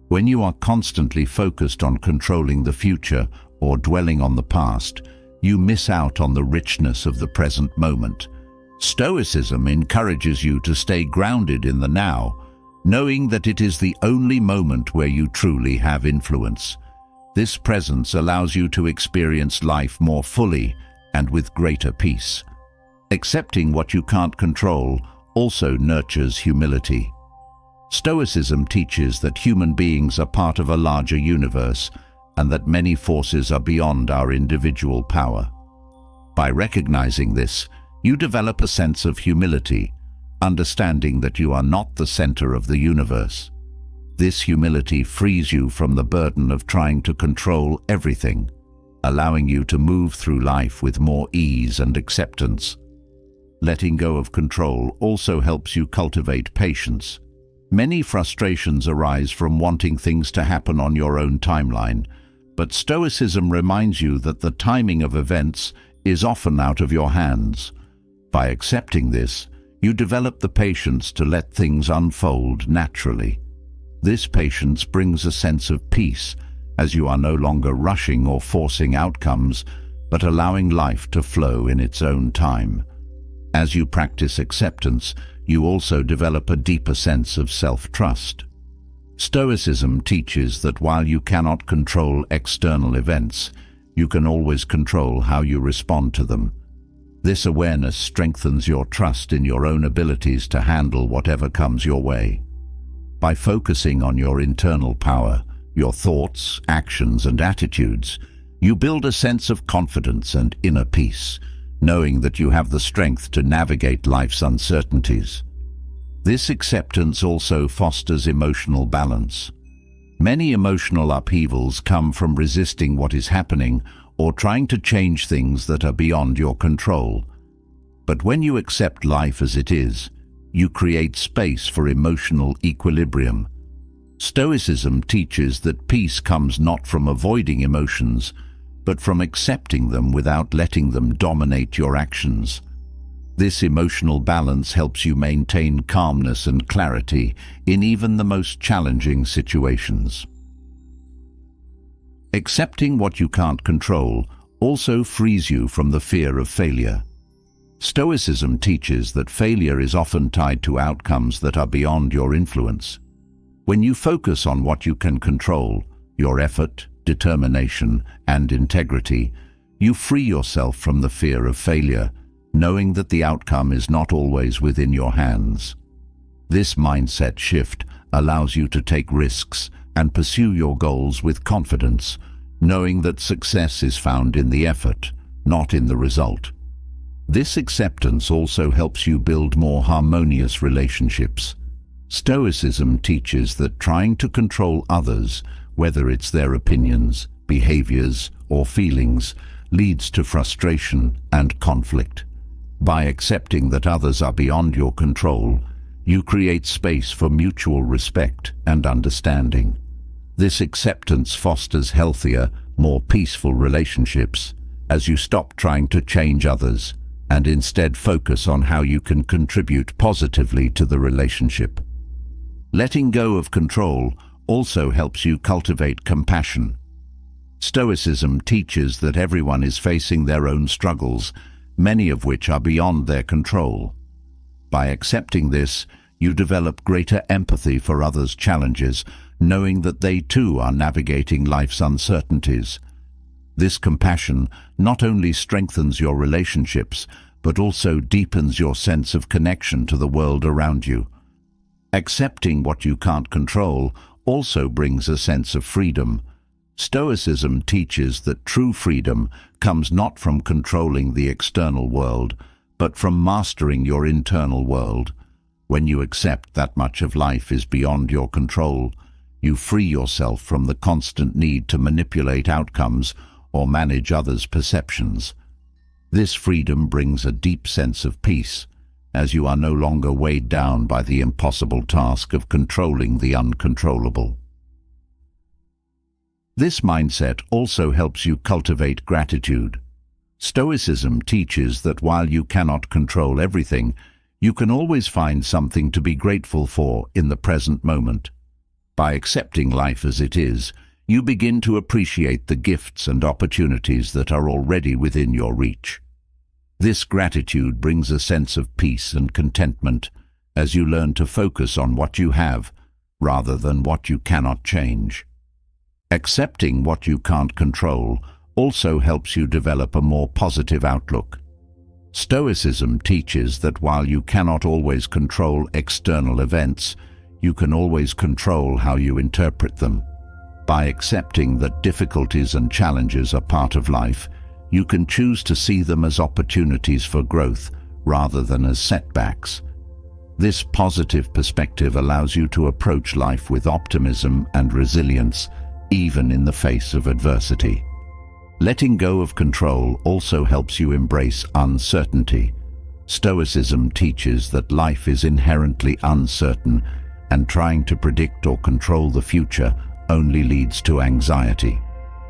S1: When you are constantly focused on controlling the future or dwelling on the past, you miss out on the richness of the present moment. Stoicism encourages you to stay grounded in the now, knowing that it is the only moment where you truly have influence. This presence allows you to experience life more fully and with greater peace. Accepting what you can't control also nurtures humility. Stoicism teaches that human beings are part of a larger universe and that many forces are beyond our individual power. By recognizing this, you develop a sense of humility, understanding that you are not the center of the universe. This humility frees you from the burden of trying to control everything, allowing you to move through life with more ease and acceptance. Letting go of control also helps you cultivate patience. Many frustrations arise from wanting things to happen on your own timeline, but Stoicism reminds you that the timing of events is often out of your hands. By accepting this, you develop the patience to let things unfold naturally. This patience brings a sense of peace, as you are no longer rushing or forcing outcomes, but allowing life to flow in its own time. As you practice acceptance, you also develop a deeper sense of self-trust. Stoicism teaches that while you cannot control external events, you can always control how you respond to them. This awareness strengthens your trust in your own abilities to handle whatever comes your way. By focusing on your internal power, your thoughts, actions, and attitudes, you build a sense of confidence and inner peace, knowing that you have the strength to navigate life's uncertainties. This acceptance also fosters emotional balance. Many emotional upheavals come from resisting what is happening or trying to change things that are beyond your control. But when you accept life as it is, you create space for emotional equilibrium. Stoicism teaches that peace comes not from avoiding emotions, but from accepting them without letting them dominate your actions. This emotional balance helps you maintain calmness and clarity in even the most challenging situations. Accepting what you can't control also frees you from the fear of failure. Stoicism teaches that failure is often tied to outcomes that are beyond your influence. When you focus on what you can control, your effort, determination, and integrity, you free yourself from the fear of failure, knowing that the outcome is not always within your hands. This mindset shift allows you to take risks and pursue your goals with confidence, knowing that success is found in the effort, not in the result. This acceptance also helps you build more harmonious relationships. Stoicism teaches that trying to control others, whether it's their opinions, behaviors, or feelings, leads to frustration and conflict. By accepting that others are beyond your control, you create space for mutual respect and understanding. This acceptance fosters healthier, more peaceful relationships as you stop trying to change others and instead focus on how you can contribute positively to the relationship. Letting go of control also helps you cultivate compassion. Stoicism teaches that everyone is facing their own struggles, many of which are beyond their control. By accepting this, you develop greater empathy for others' challenges, knowing that they too are navigating life's uncertainties. This compassion not only strengthens your relationships, but also deepens your sense of connection to the world around you. Accepting what you can't control also brings a sense of freedom. Stoicism teaches that true freedom comes not from controlling the external world, but from mastering your internal world. When you accept that much of life is beyond your control, You free yourself from the constant need to manipulate outcomes or manage others' perceptions. This freedom brings a deep sense of peace, as you are no longer weighed down by the impossible task of controlling the uncontrollable. This mindset also helps you cultivate gratitude. Stoicism teaches that while you cannot control everything, you can always find something to be grateful for in the present moment. By accepting life as it is, you begin to appreciate the gifts and opportunities that are already within your reach. This gratitude brings a sense of peace and contentment as you learn to focus on what you have rather than what you cannot change. Accepting what you can't control also helps you develop a more positive outlook. Stoicism teaches that while you cannot always control external events, you can always control how you interpret them. By accepting that difficulties and challenges are part of life, you can choose to see them as opportunities for growth rather than as setbacks. This positive perspective allows you to approach life with optimism and resilience, even in the face of adversity. Letting go of control also helps you embrace uncertainty. Stoicism teaches that life is inherently uncertain, and trying to predict or control the future only leads to anxiety.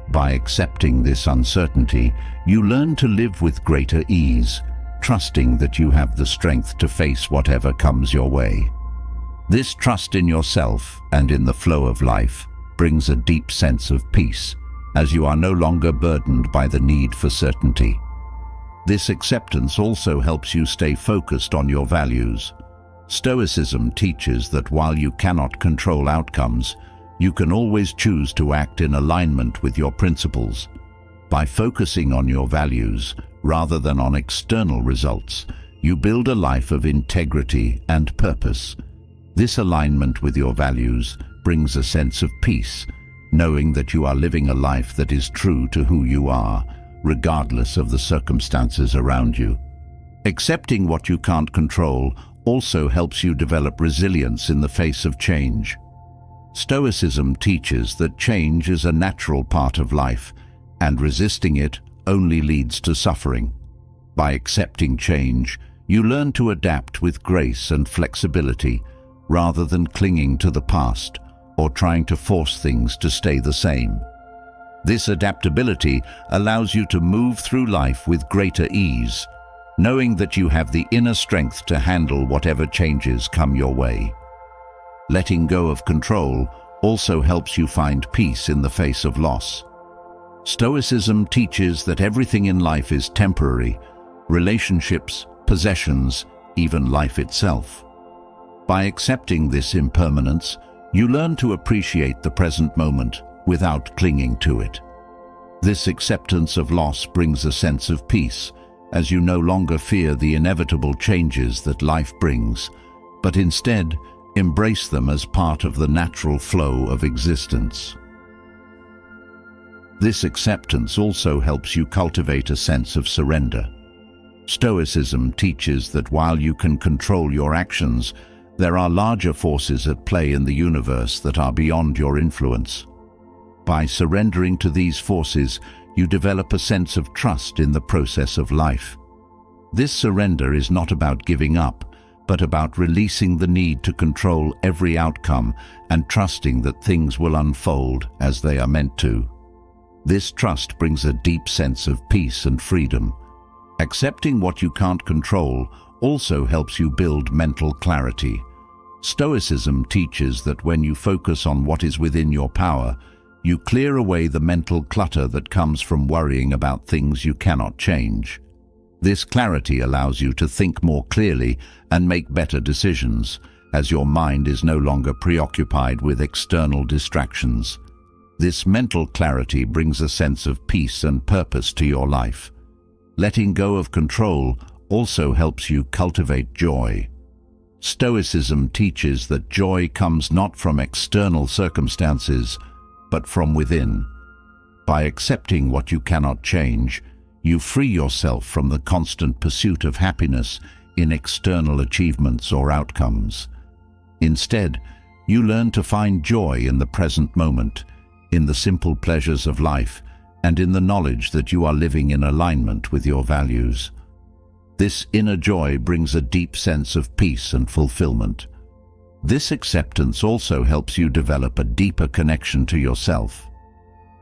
S1: By accepting this uncertainty, you learn to live with greater ease, trusting that you have the strength to face whatever comes your way. This trust in yourself and in the flow of life brings a deep sense of peace, as you are no longer burdened by the need for certainty. This acceptance also helps you stay focused on your values. Stoicism teaches that while you cannot control outcomes, you can always choose to act in alignment with your principles. By focusing on your values rather than on external results, you build a life of integrity and purpose. This alignment with your values brings a sense of peace, knowing that you are living a life that is true to who you are, regardless of the circumstances around you. Accepting what you can't control also helps you develop resilience in the face of change. Stoicism teaches that change is a natural part of life, and resisting it only leads to suffering. By accepting change, you learn to adapt with grace and flexibility, rather than clinging to the past or trying to force things to stay the same. This adaptability allows you to move through life with greater ease, knowing that you have the inner strength to handle whatever changes come your way. Letting go of control also helps you find peace in the face of loss. Stoicism teaches that everything in life is temporary: relationships, possessions, even life itself. By accepting this impermanence, you learn to appreciate the present moment without clinging to it. This acceptance of loss brings a sense of peace, as you no longer fear the inevitable changes that life brings, but instead embrace them as part of the natural flow of existence. This acceptance also helps you cultivate a sense of surrender. Stoicism teaches that while you can control your actions, there are larger forces at play in the universe that are beyond your influence. By surrendering to these forces, you develop a sense of trust in the process of life. This surrender is not about giving up, but about releasing the need to control every outcome and trusting that things will unfold as they are meant to. This trust brings a deep sense of peace and freedom. Accepting what you can't control also helps you build mental clarity. Stoicism teaches that when you focus on what is within your power, you clear away the mental clutter that comes from worrying about things you cannot change. This clarity allows you to think more clearly and make better decisions, as your mind is no longer preoccupied with external distractions. This mental clarity brings a sense of peace and purpose to your life. Letting go of control also helps you cultivate joy. Stoicism teaches that joy comes not from external circumstances, but from within. By accepting what you cannot change, you free yourself from the constant pursuit of happiness in external achievements or outcomes. Instead, You learn to find joy in the present moment, in the simple pleasures of life, and in the knowledge that you are living in alignment with your values. This inner joy brings a deep sense of peace and fulfillment. This acceptance also helps you develop a deeper connection to yourself.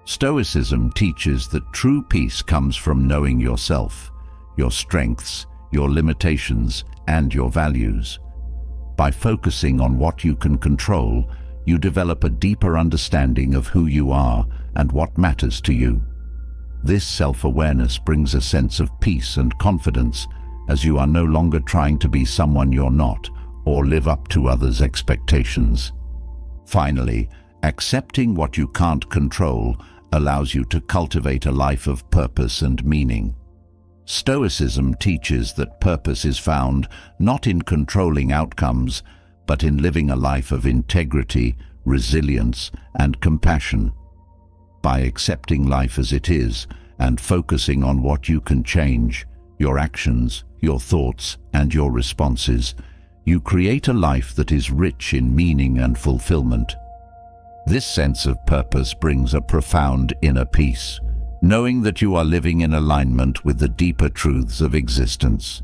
S1: Stoicism teaches that true peace comes from knowing yourself, your strengths, your limitations, and your values. By focusing on what you can control, you develop a deeper understanding of who you are and what matters to you. This self-awareness brings a sense of peace and confidence, as you are no longer trying to be someone you're not or live up to others' expectations. Finally, accepting what you can't control allows you to cultivate a life of purpose and meaning. Stoicism teaches that purpose is found not in controlling outcomes, but in living a life of integrity, resilience, and compassion. By accepting life as it is and focusing on what you can change, your actions, your thoughts, and your responses, you create a life that is rich in meaning and fulfillment. This sense of purpose brings a profound inner peace, knowing that you are living in alignment with the deeper truths of existence.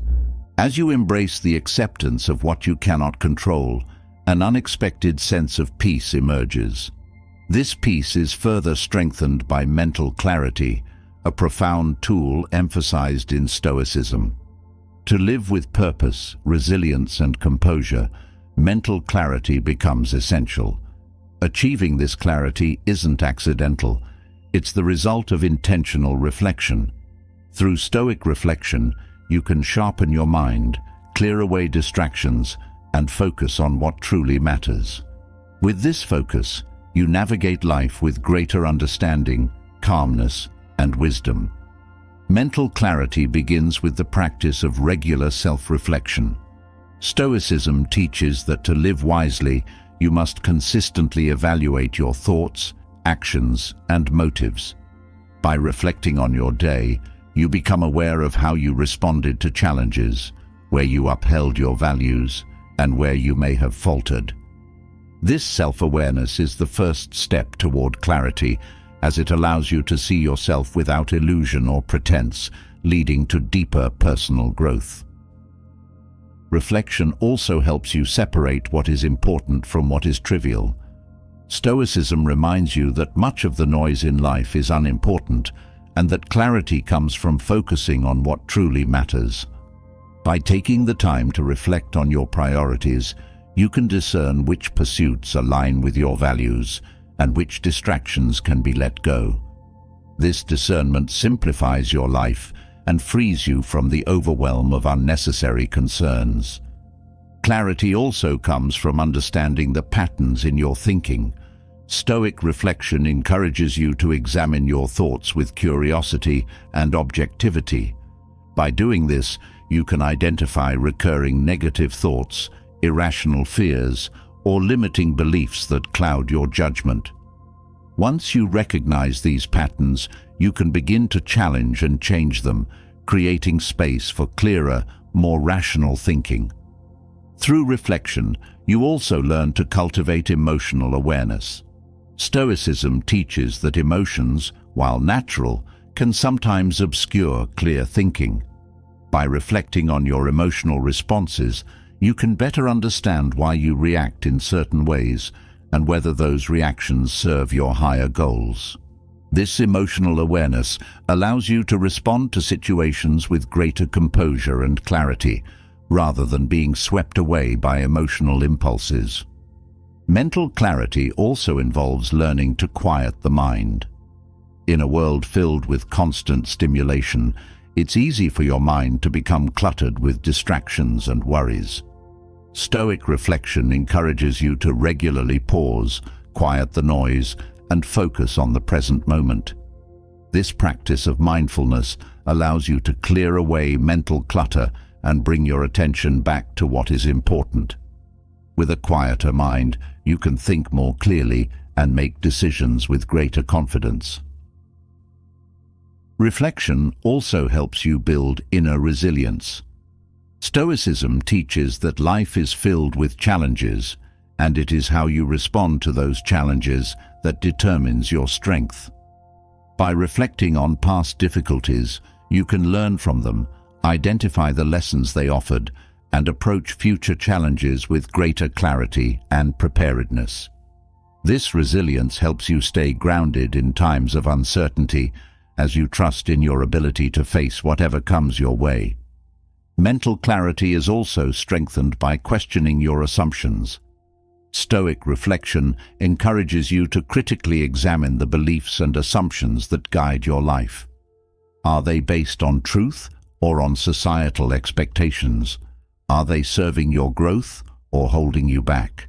S1: As you embrace the acceptance of what you cannot control, an unexpected sense of peace emerges. This peace is further strengthened by mental clarity, a profound tool emphasized in Stoicism. To live with purpose, resilience, and composure, mental clarity becomes essential. Achieving this clarity isn't accidental. It's the result of intentional reflection. Through Stoic reflection, you can sharpen your mind, clear away distractions, and focus on what truly matters. With this focus, you navigate life with greater understanding, calmness, and wisdom. Mental clarity begins with the practice of regular self-reflection. Stoicism teaches that to live wisely, you must consistently evaluate your thoughts, actions, and motives. By reflecting on your day, you become aware of how you responded to challenges, where you upheld your values, and where you may have faltered. This self-awareness is the first step toward clarity, as it allows you to see yourself without illusion or pretense, leading to deeper personal growth. Reflection also helps you separate what is important from what is trivial. Stoicism reminds you that much of the noise in life is unimportant, and that clarity comes from focusing on what truly matters. By taking the time to reflect on your priorities, you can discern which pursuits align with your values and which distractions can be let go. This discernment simplifies your life and frees you from the overwhelm of unnecessary concerns. Clarity also comes from understanding the patterns in your thinking. Stoic reflection encourages you to examine your thoughts with curiosity and objectivity. By doing this, you can identify recurring negative thoughts, irrational fears, or limiting beliefs that cloud your judgment. Once you recognize these patterns, you can begin to challenge and change them, creating space for clearer, more rational thinking. Through reflection, you also learn to cultivate emotional awareness. Stoicism teaches that emotions, while natural, can sometimes obscure clear thinking. By reflecting on your emotional responses, you can better understand why you react in certain ways and whether those reactions serve your higher goals. This emotional awareness allows you to respond to situations with greater composure and clarity, rather than being swept away by emotional impulses. Mental clarity also involves learning to quiet the mind. In a world filled with constant stimulation, it's easy for your mind to become cluttered with distractions and worries. Stoic reflection encourages you to regularly pause, quiet the noise, and focus on the present moment. This practice of mindfulness allows you to clear away mental clutter and bring your attention back to what is important. With a quieter mind, you can think more clearly and make decisions with greater confidence. Reflection also helps you build inner resilience. Stoicism teaches that life is filled with challenges, and it is how you respond to those challenges that determines your strength. By reflecting on past difficulties, you can learn from them, identify the lessons they offered, and approach future challenges with greater clarity and preparedness. This resilience helps you stay grounded in times of uncertainty as you trust in your ability to face whatever comes your way. Mental clarity is also strengthened by questioning your assumptions. Stoic reflection encourages you to critically examine the beliefs and assumptions that guide your life. Are they based on truth or on societal expectations? Are they serving your growth or holding you back?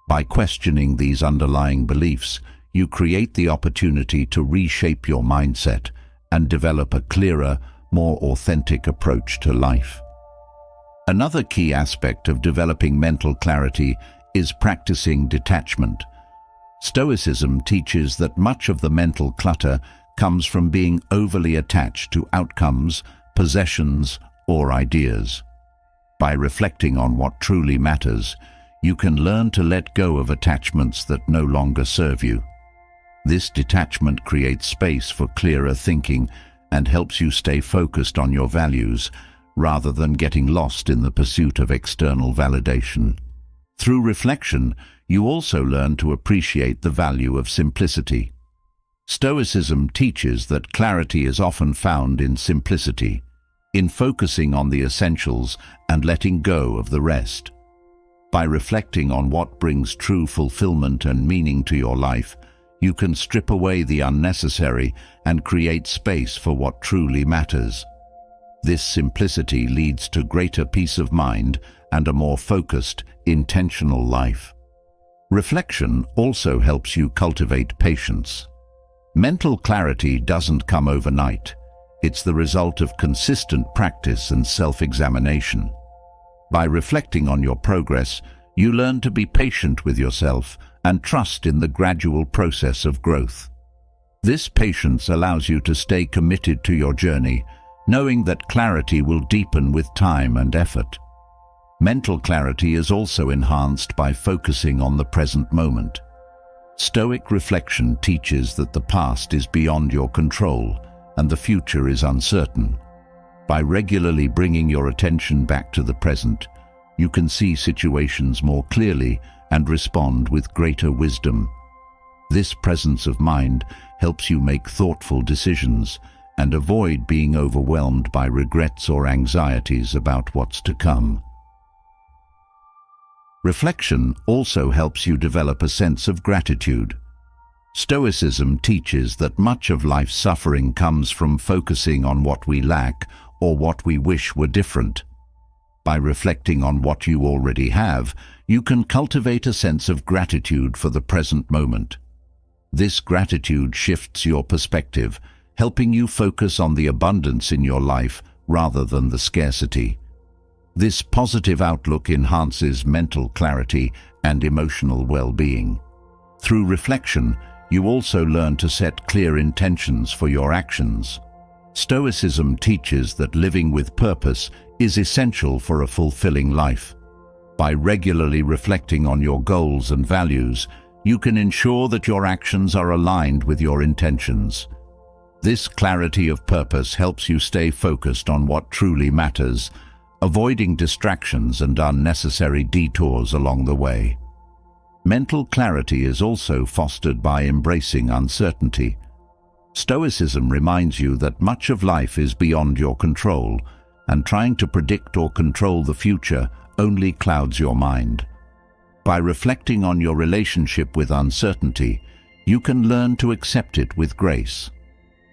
S1: By questioning these underlying beliefs, you create the opportunity to reshape your mindset and develop a clearer, more authentic approach to life. Another key aspect of developing mental clarity is practicing detachment. Stoicism teaches that much of the mental clutter comes from being overly attached to outcomes, possessions, or ideas. By reflecting on what truly matters, you can learn to let go of attachments that no longer serve you. This detachment creates space for clearer thinking and helps you stay focused on your values rather than getting lost in the pursuit of external validation. Through reflection, you also learn to appreciate the value of simplicity. Stoicism teaches that clarity is often found in simplicity, in focusing on the essentials and letting go of the rest. By reflecting on what brings true fulfillment and meaning to your life, you can strip away the unnecessary and create space for what truly matters. This simplicity leads to greater peace of mind and a more focused, intentional life. Reflection also helps you cultivate patience. Mental clarity doesn't come overnight. It's the result of consistent practice and self-examination. By reflecting on your progress, you learn to be patient with yourself and trust in the gradual process of growth. This patience allows you to stay committed to your journey, knowing that clarity will deepen with time and effort. Mental clarity is also enhanced by focusing on the present moment. Stoic reflection teaches that the past is beyond your control and the future is uncertain. By regularly bringing your attention back to the present, you can see situations more clearly and respond with greater wisdom. This presence of mind helps you make thoughtful decisions and avoid being overwhelmed by regrets or anxieties about what's to come. Reflection also helps you develop a sense of gratitude. Stoicism teaches that much of life's suffering comes from focusing on what we lack or what we wish were different. By reflecting on what you already have, you can cultivate a sense of gratitude for the present moment. This gratitude shifts your perspective, helping you focus on the abundance in your life rather than the scarcity. This positive outlook enhances mental clarity and emotional well-being. Through reflection, you also learn to set clear intentions for your actions. Stoicism teaches that living with purpose is essential for a fulfilling life. By regularly reflecting on your goals and values, you can ensure that your actions are aligned with your intentions. This clarity of purpose helps you stay focused on what truly matters, avoiding distractions and unnecessary detours along the way. Mental clarity is also fostered by embracing uncertainty. Stoicism reminds you that much of life is beyond your control, and trying to predict or control the future only clouds your mind. By reflecting on your relationship with uncertainty, you can learn to accept it with grace.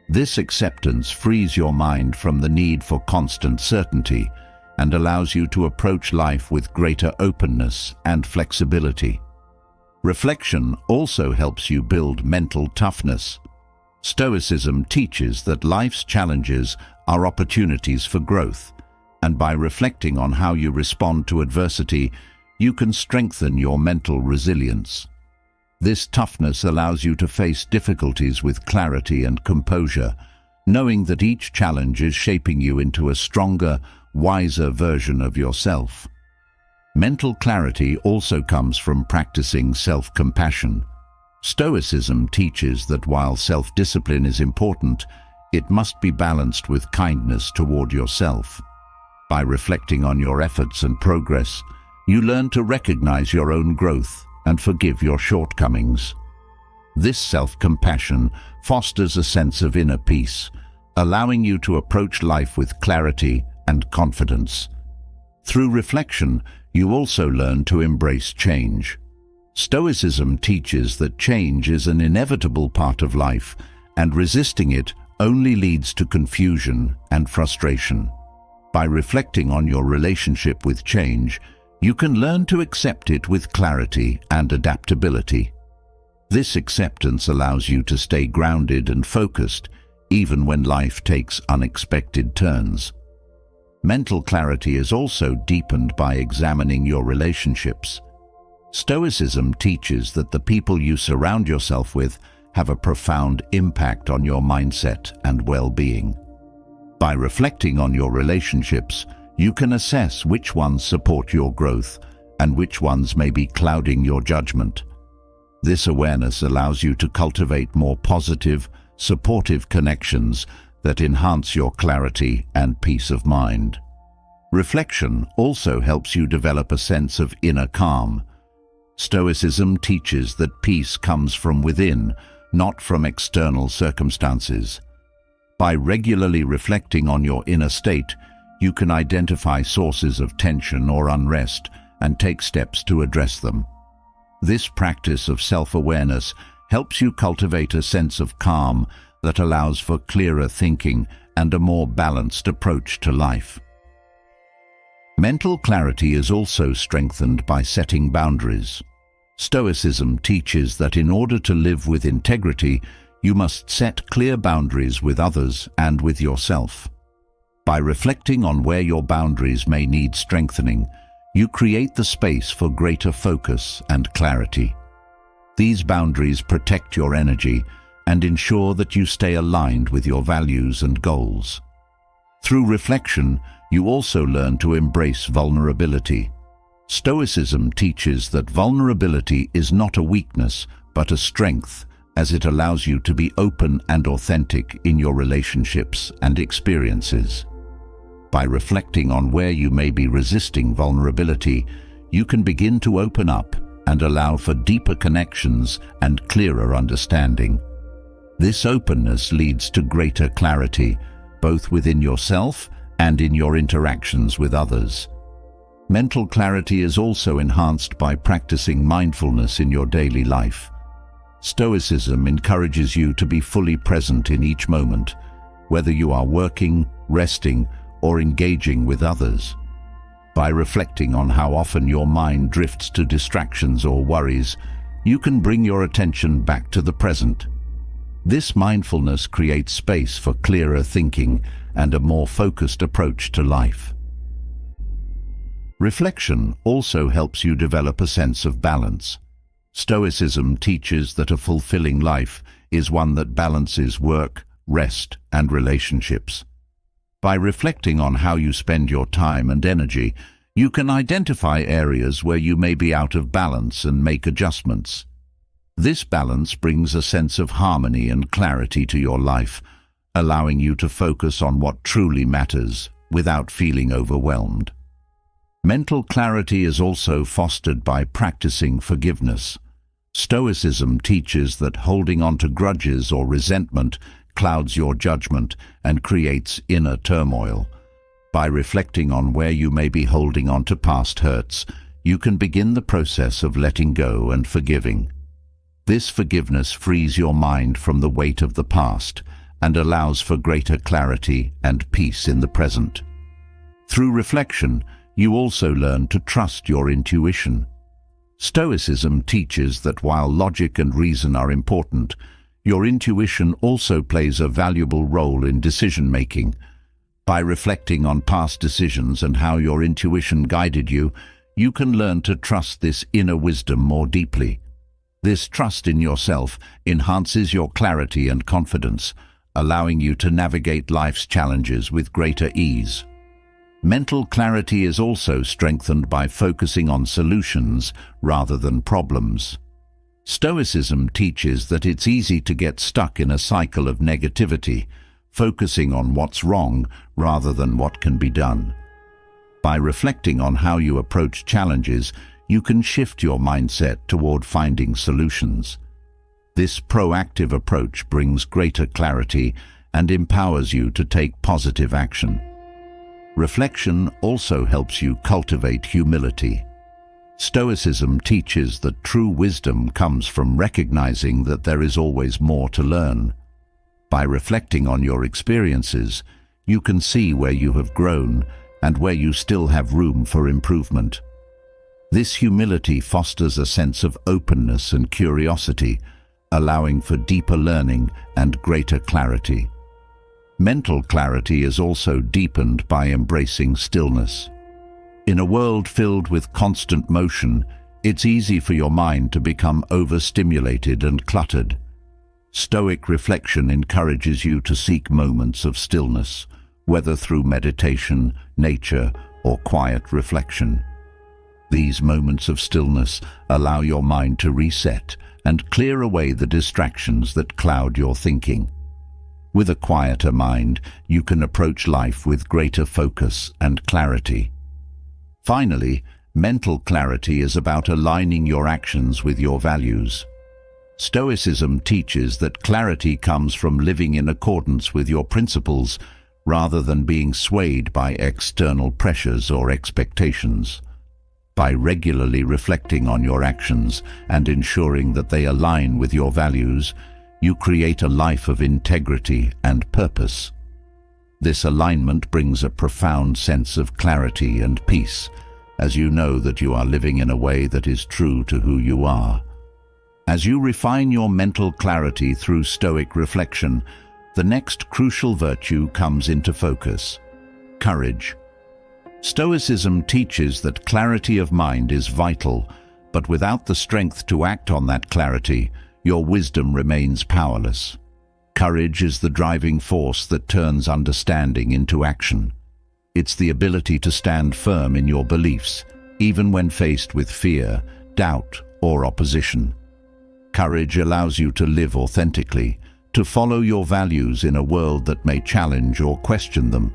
S1: This acceptance frees your mind from the need for constant certainty and allows you to approach life with greater openness and flexibility. Reflection also helps you build mental toughness. Stoicism teaches that life's challenges are opportunities for growth, and by reflecting on how you respond to adversity, you can strengthen your mental resilience. This toughness allows you to face difficulties with clarity and composure, knowing that each challenge is shaping you into a stronger, wiser version of yourself. Mental clarity also comes from practicing self-compassion. Stoicism teaches that while self-discipline is important, it must be balanced with kindness toward yourself. By reflecting on your efforts and progress, you learn to recognize your own growth and forgive your shortcomings. This self-compassion fosters a sense of inner peace, allowing you to approach life with clarity and confidence. Through reflection, you also learn to embrace change. Stoicism teaches that change is an inevitable part of life, and resisting it only leads to confusion and frustration. By reflecting on your relationship with change, you can learn to accept it with clarity and adaptability. This acceptance allows you to stay grounded and focused, even when life takes unexpected turns. Mental clarity is also deepened by examining your relationships. Stoicism teaches that the people you surround yourself with have a profound impact on your mindset and well-being. By reflecting on your relationships, you can assess which ones support your growth and which ones may be clouding your judgment. This awareness allows you to cultivate more positive, supportive connections that enhance your clarity and peace of mind. Reflection also helps you develop a sense of inner calm. Stoicism teaches that peace comes from within, not from external circumstances. By regularly reflecting on your inner state, you can identify sources of tension or unrest and take steps to address them. This practice of self-awareness helps you cultivate a sense of calm that allows for clearer thinking and a more balanced approach to life. Mental clarity is also strengthened by setting boundaries. Stoicism teaches that in order to live with integrity, you must set clear boundaries with others and with yourself. By reflecting on where your boundaries may need strengthening, you create the space for greater focus and clarity. These boundaries protect your energy and ensure that you stay aligned with your values and goals. Through reflection, you also learn to embrace vulnerability. Stoicism teaches that vulnerability is not a weakness, but a strength, as it allows you to be open and authentic in your relationships and experiences. By reflecting on where you may be resisting vulnerability, you can begin to open up and allow for deeper connections and clearer understanding. This openness leads to greater clarity, both within yourself and in your interactions with others. Mental clarity is also enhanced by practicing mindfulness in your daily life. Stoicism encourages you to be fully present in each moment, whether you are working, resting, or engaging with others. By reflecting on how often your mind drifts to distractions or worries, you can bring your attention back to the present. This mindfulness creates space for clearer thinking and a more focused approach to life. Reflection also helps you develop a sense of balance. Stoicism teaches that a fulfilling life is one that balances work, rest, and relationships. By reflecting on how you spend your time and energy, you can identify areas where you may be out of balance and make adjustments. This balance brings a sense of harmony and clarity to your life, allowing you to focus on what truly matters without feeling overwhelmed. Mental clarity is also fostered by practicing forgiveness. Stoicism teaches that holding on to grudges or resentment clouds your judgment and creates inner turmoil. By reflecting on where you may be holding on to past hurts, you can begin the process of letting go and forgiving. This forgiveness frees your mind from the weight of the past and allows for greater clarity and peace in the present. Through reflection, you also learn to trust your intuition. Stoicism teaches that while logic and reason are important, your intuition also plays a valuable role in decision-making. By reflecting on past decisions and how your intuition guided you, you can learn to trust this inner wisdom more deeply. This trust in yourself enhances your clarity and confidence, allowing you to navigate life's challenges with greater ease. Mental clarity is also strengthened by focusing on solutions rather than problems. Stoicism teaches that it's easy to get stuck in a cycle of negativity, focusing on what's wrong rather than what can be done. By reflecting on how you approach challenges, you can shift your mindset toward finding solutions. This proactive approach brings greater clarity and empowers you to take positive action. Reflection also helps you cultivate humility. Stoicism teaches that true wisdom comes from recognizing that there is always more to learn. By reflecting on your experiences, you can see where you have grown and where you still have room for improvement. This humility fosters a sense of openness and curiosity, allowing for deeper learning and greater clarity. Mental clarity is also deepened by embracing stillness. In a world filled with constant motion, it's easy for your mind to become overstimulated and cluttered. Stoic reflection encourages you to seek moments of stillness, whether through meditation, nature, or quiet reflection. These moments of stillness allow your mind to reset and clear away the distractions that cloud your thinking. With a quieter mind, you can approach life with greater focus and clarity. Finally, mental clarity is about aligning your actions with your values. Stoicism teaches that clarity comes from living in accordance with your principles rather than being swayed by external pressures or expectations. By regularly reflecting on your actions and ensuring that they align with your values, you create a life of integrity and purpose. This alignment brings a profound sense of clarity and peace, as you know that you are living in a way that is true to who you are. As you refine your mental clarity through Stoic reflection, the next crucial virtue comes into focus: courage. Stoicism teaches that clarity of mind is vital, but without the strength to act on that clarity, your wisdom remains powerless. Courage is the driving force that turns understanding into action. It's the ability to stand firm in your beliefs, even when faced with fear, doubt, or opposition. Courage allows you to live authentically, to follow your values in a world that may challenge or question them.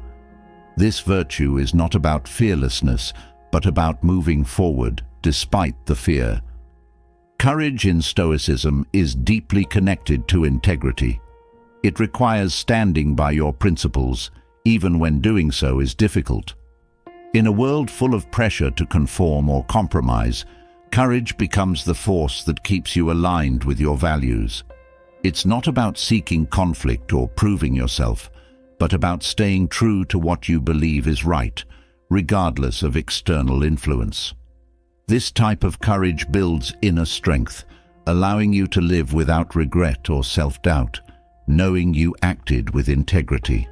S1: This virtue is not about fearlessness, but about moving forward despite the fear. Courage in Stoicism is deeply connected to integrity. It requires standing by your principles, even when doing so is difficult. In a world full of pressure to conform or compromise, courage becomes the force that keeps you aligned with your values. It's not about seeking conflict or proving yourself, but about staying true to what you believe is right, regardless of external influence. This type of courage builds inner strength, allowing you to live without regret or self-doubt, knowing you acted with integrity.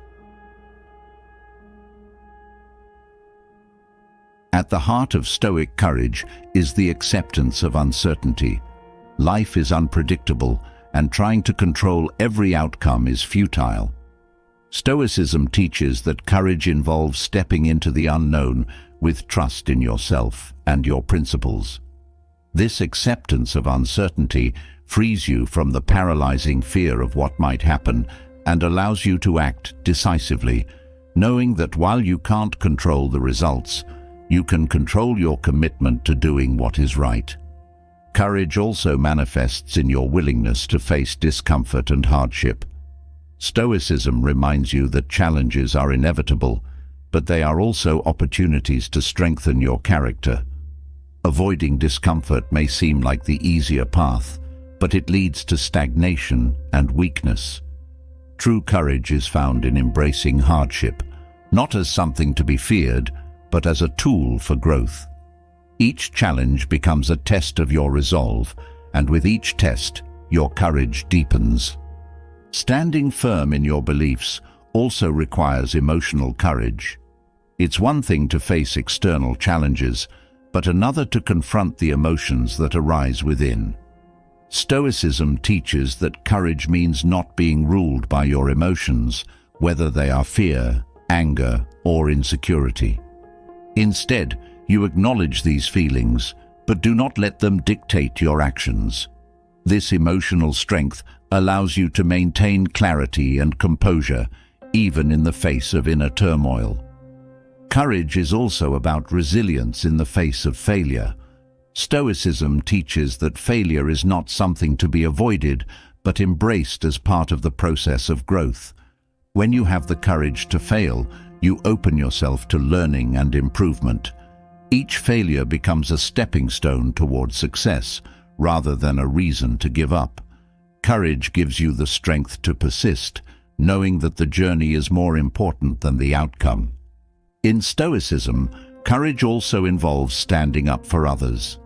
S1: At the heart of Stoic courage is the acceptance of uncertainty. Life is unpredictable, and trying to control every outcome is futile. Stoicism teaches that courage involves stepping into the unknown with trust in yourself and your principles. This acceptance of uncertainty frees you from the paralyzing fear of what might happen and allows you to act decisively, knowing that while you can't control the results, you can control your commitment to doing what is right. Courage also manifests in your willingness to face discomfort and hardship. Stoicism reminds you that challenges are inevitable, but they are also opportunities to strengthen your character. Avoiding discomfort may seem like the easier path, but it leads to stagnation and weakness. True courage is found in embracing hardship, not as something to be feared, but as a tool for growth. Each challenge becomes a test of your resolve, and with each test, your courage deepens. Standing firm in your beliefs also requires emotional courage. It's one thing to face external challenges, but another to confront the emotions that arise within. Stoicism teaches that courage means not being ruled by your emotions, whether they are fear, anger, or insecurity. Instead, you acknowledge these feelings, but do not let them dictate your actions. This emotional strength allows you to maintain clarity and composure, even in the face of inner turmoil. Courage is also about resilience in the face of failure. Stoicism teaches that failure is not something to be avoided, but embraced as part of the process of growth. When you have the courage to fail, you open yourself to learning and improvement. Each failure becomes a stepping stone toward success, rather than a reason to give up. Courage gives you the strength to persist, knowing that the journey is more important than the outcome. In Stoicism, courage also involves standing up for others.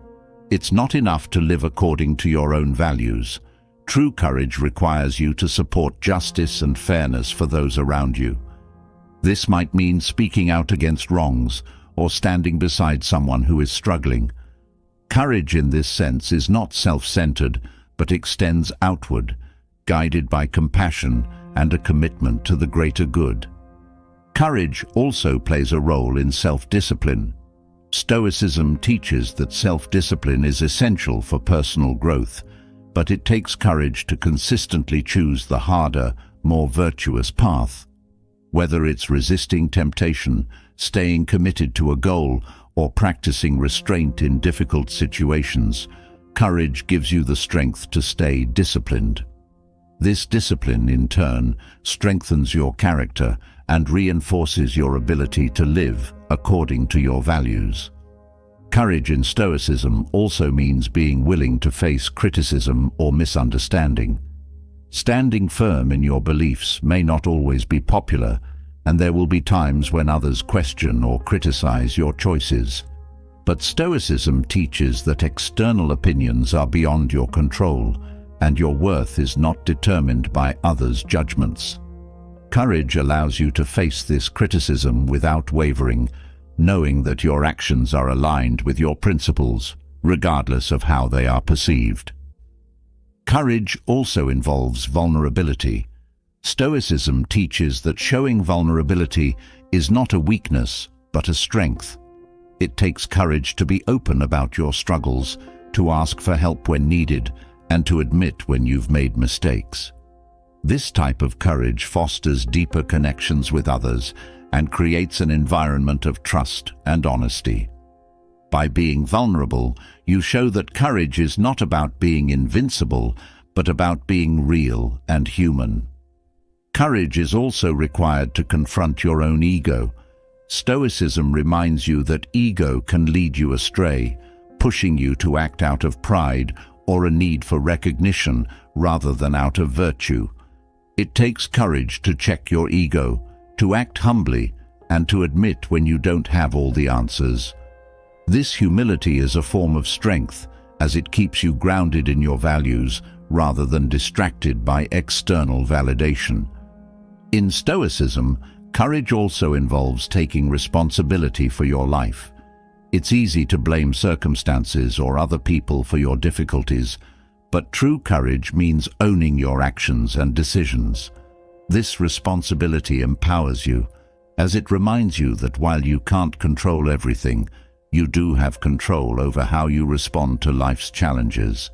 S1: It's not enough to live according to your own values. True courage requires you to support justice and fairness for those around you. This might mean speaking out against wrongs or standing beside someone who is struggling. Courage in this sense is not self-centered, but extends outward, guided by compassion and a commitment to the greater good. Courage also plays a role in self-discipline. Stoicism teaches that self-discipline is essential for personal growth, but it takes courage to consistently choose the harder, more virtuous path. Whether it's resisting temptation, staying committed to a goal, or practicing restraint in difficult situations, courage gives you the strength to stay disciplined. This discipline, in turn, strengthens your character and reinforces your ability to live according to your values. Courage in Stoicism also means being willing to face criticism or misunderstanding. Standing firm in your beliefs may not always be popular, and there will be times when others question or criticize your choices. But Stoicism teaches that external opinions are beyond your control, and your worth is not determined by others' judgments. Courage allows you to face this criticism without wavering, knowing that your actions are aligned with your principles, regardless of how they are perceived. Courage also involves vulnerability. Stoicism teaches that showing vulnerability is not a weakness, but a strength. It takes courage to be open about your struggles, to ask for help when needed, and to admit when you've made mistakes. This type of courage fosters deeper connections with others and creates an environment of trust and honesty. By being vulnerable, you show that courage is not about being invincible, but about being real and human. Courage is also required to confront your own ego. Stoicism reminds you that ego can lead you astray, pushing you to act out of pride or a need for recognition rather than out of virtue. It takes courage to check your ego, to act humbly, and to admit when you don't have all the answers. This humility is a form of strength, as it keeps you grounded in your values rather than distracted by external validation. In Stoicism, courage also involves taking responsibility for your life. It's easy to blame circumstances or other people for your difficulties, but true courage means owning your actions and decisions. This responsibility empowers you, as it reminds you that while you can't control everything, you do have control over how you respond to life's challenges.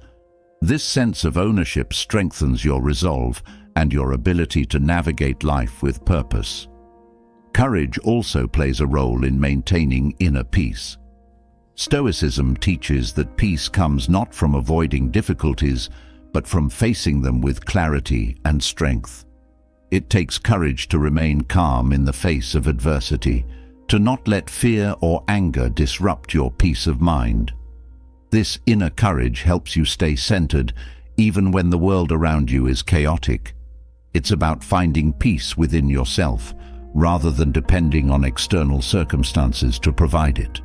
S1: This sense of ownership strengthens your resolve and your ability to navigate life with purpose. Courage also plays a role in maintaining inner peace. Stoicism teaches that peace comes not from avoiding difficulties, but from facing them with clarity and strength. It takes courage to remain calm in the face of adversity, to not let fear or anger disrupt your peace of mind. This inner courage helps you stay centered even when the world around you is chaotic. It's about finding peace within yourself, rather than depending on external circumstances to provide it.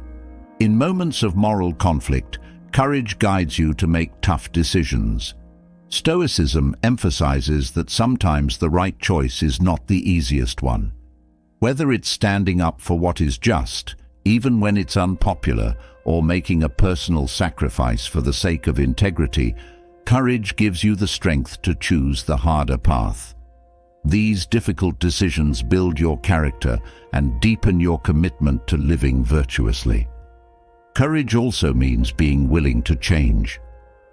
S1: In moments of moral conflict, courage guides you to make tough decisions. Stoicism emphasizes that sometimes the right choice is not the easiest one. Whether it's standing up for what is just, even when it's unpopular, or making a personal sacrifice for the sake of integrity, courage gives you the strength to choose the harder path. These difficult decisions build your character and deepen your commitment to living virtuously. Courage also means being willing to change.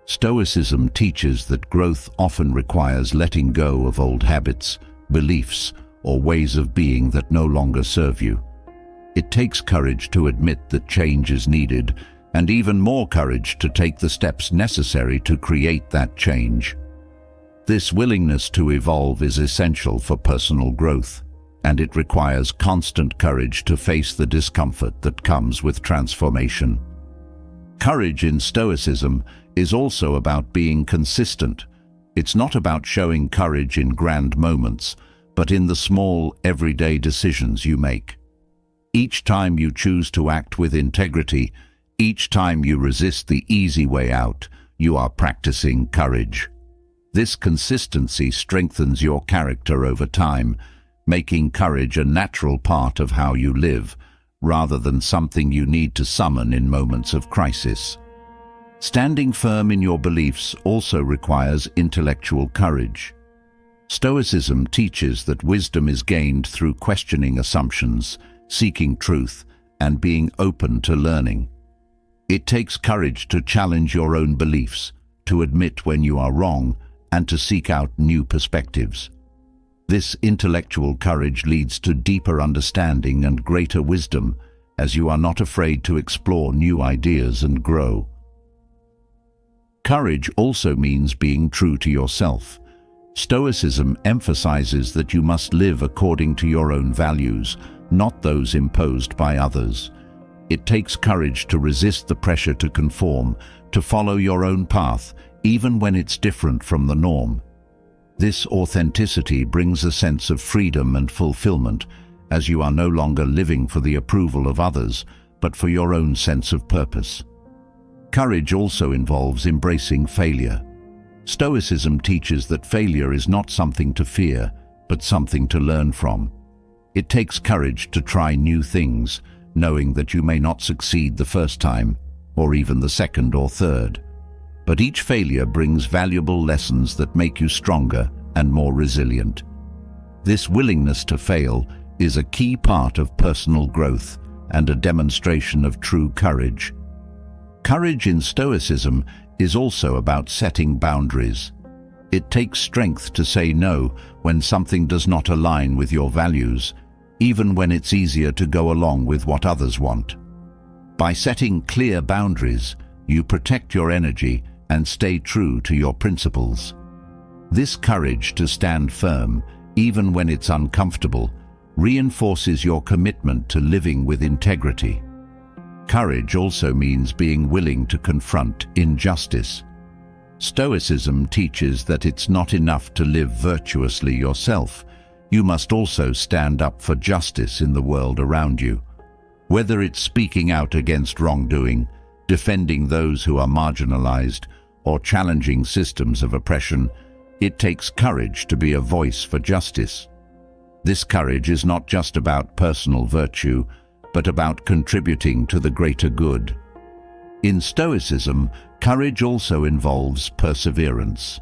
S1: Stoicism teaches that growth often requires letting go of old habits, beliefs, or ways of being that no longer serve you. It takes courage to admit that change is needed, and even more courage to take the steps necessary to create that change. This willingness to evolve is essential for personal growth, and it requires constant courage to face the discomfort that comes with transformation. Courage in Stoicism is also about being consistent. It's not about showing courage in grand moments, but in the small, everyday decisions you make. Each time you choose to act with integrity, each time you resist the easy way out, you are practicing courage. This consistency strengthens your character over time, making courage a natural part of how you live, rather than something you need to summon in moments of crisis. Standing firm in your beliefs also requires intellectual courage. Stoicism teaches that wisdom is gained through questioning assumptions, seeking truth, and being open to learning. It takes courage to challenge your own beliefs, to admit when you are wrong, and to seek out new perspectives. This intellectual courage leads to deeper understanding and greater wisdom, as you are not afraid to explore new ideas and grow. Courage also means being true to yourself. Stoicism emphasizes that you must live according to your own values, not those imposed by others. It takes courage to resist the pressure to conform, to follow your own path, even when it's different from the norm. This authenticity brings a sense of freedom and fulfillment, as you are no longer living for the approval of others, but for your own sense of purpose. Courage also involves embracing failure. Stoicism teaches that failure is not something to fear, but something to learn from. It takes courage to try new things, knowing that you may not succeed the first time, or even the second or third. But each failure brings valuable lessons that make you stronger and more resilient. This willingness to fail is a key part of personal growth and a demonstration of true courage. Courage in Stoicism is also about setting boundaries. It takes strength to say no when something does not align with your values, even when it's easier to go along with what others want. By setting clear boundaries, you protect your energy and stay true to your principles. This courage to stand firm, even when it's uncomfortable, reinforces your commitment to living with integrity. Courage also means being willing to confront injustice. Stoicism teaches that it's not enough to live virtuously yourself. You must also stand up for justice in the world around you. Whether it's speaking out against wrongdoing, defending those who are marginalized, or challenging systems of oppression, it takes courage to be a voice for justice. This courage is not just about personal virtue, but about contributing to the greater good. In Stoicism, courage also involves perseverance.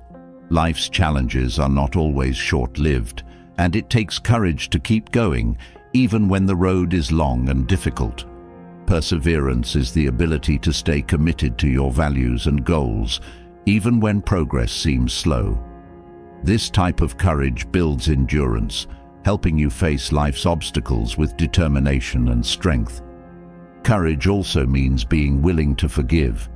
S1: Life's challenges are not always short-lived, and it takes courage to keep going, even when the road is long and difficult. Perseverance is the ability to stay committed to your values and goals, even when progress seems slow. This type of courage builds endurance, helping you face life's obstacles with determination and strength. Courage also means being willing to forgive.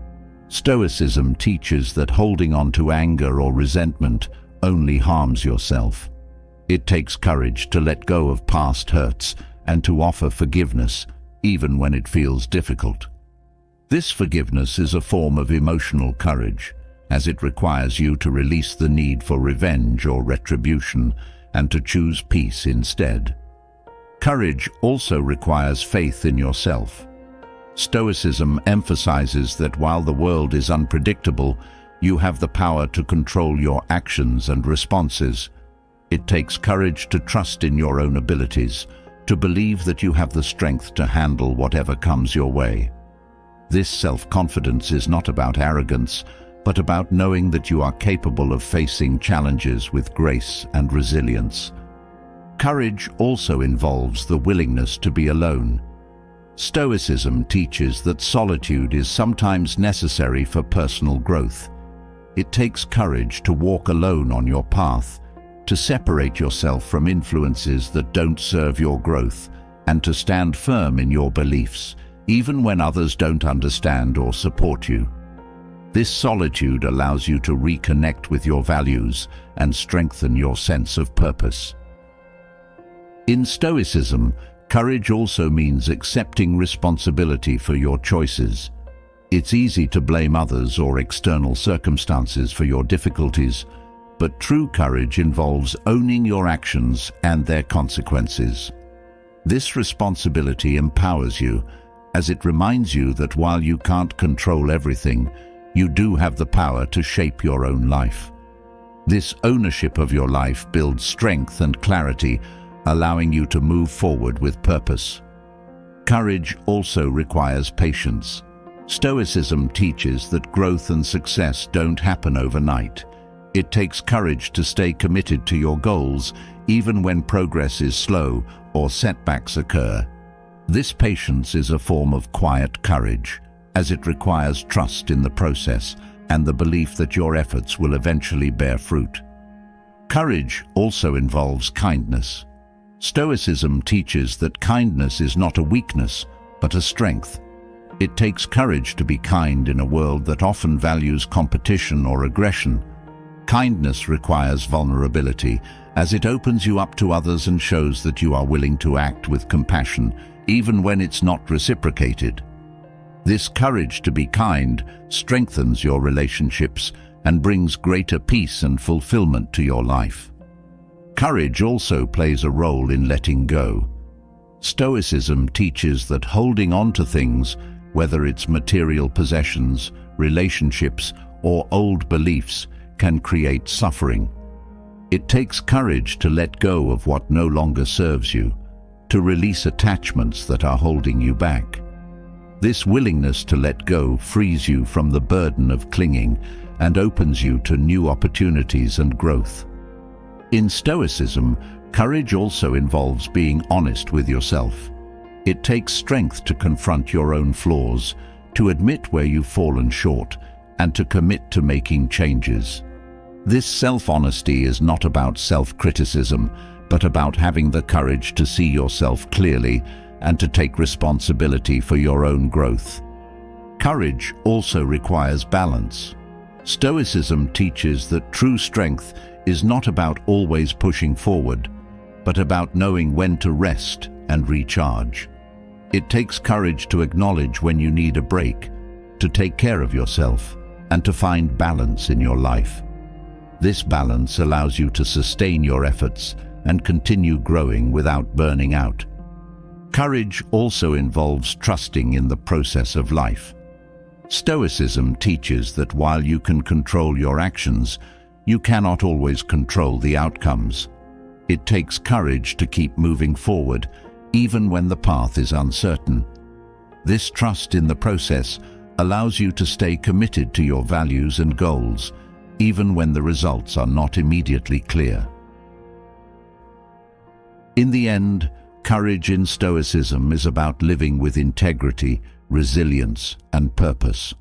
S1: Stoicism teaches that holding on to anger or resentment only harms yourself. It takes courage to let go of past hurts and to offer forgiveness, even when it feels difficult. This forgiveness is a form of emotional courage, as it requires you to release the need for revenge or retribution and to choose peace instead. Courage also requires faith in yourself. Stoicism emphasizes that while the world is unpredictable, you have the power to control your actions and responses. It takes courage to trust in your own abilities, to believe that you have the strength to handle whatever comes your way. This self-confidence is not about arrogance, but about knowing that you are capable of facing challenges with grace and resilience. Courage also involves the willingness to be alone. Stoicism teaches that solitude is sometimes necessary for personal growth. It takes courage to walk alone on your path, to separate yourself from influences that don't serve your growth, and to stand firm in your beliefs, even when others don't understand or support you. This solitude allows you to reconnect with your values and strengthen your sense of purpose. In Stoicism, courage also means accepting responsibility for your choices. It's easy to blame others or external circumstances for your difficulties, but true courage involves owning your actions and their consequences. This responsibility empowers you, as it reminds you that while you can't control everything, you do have the power to shape your own life. This ownership of your life builds strength and clarity, allowing you to move forward with purpose. Courage also requires patience. Stoicism teaches that growth and success don't happen overnight. It takes courage to stay committed to your goals, even when progress is slow or setbacks occur. This patience is a form of quiet courage, as it requires trust in the process and the belief that your efforts will eventually bear fruit. Courage also involves kindness. Stoicism teaches that kindness is not a weakness, but a strength. It takes courage to be kind in a world that often values competition or aggression. Kindness requires vulnerability, as it opens you up to others and shows that you are willing to act with compassion, even when it's not reciprocated. This courage to be kind strengthens your relationships and brings greater peace and fulfillment to your life. Courage also plays a role in letting go. Stoicism teaches that holding on to things, whether it's material possessions, relationships, or old beliefs, can create suffering. It takes courage to let go of what no longer serves you, to release attachments that are holding you back. This willingness to let go frees you from the burden of clinging and opens you to new opportunities and growth. In Stoicism, courage also involves being honest with yourself. It takes strength to confront your own flaws, to admit where you've fallen short, and to commit to making changes. This self-honesty is not about self-criticism, but about having the courage to see yourself clearly and to take responsibility for your own growth. Courage also requires balance. Stoicism teaches that true strength is not about always pushing forward, but about knowing when to rest and recharge. It takes courage to acknowledge when you need a break, to take care of yourself, and to find balance in your life. This balance allows you to sustain your efforts and continue growing without burning out. Courage also involves trusting in the process of life. Stoicism teaches that while you can control your actions, you cannot always control the outcomes. It takes courage to keep moving forward, even when the path is uncertain. This trust in the process allows you to stay committed to your values and goals, even when the results are not immediately clear. In the end, courage in Stoicism is about living with integrity, resilience, and purpose.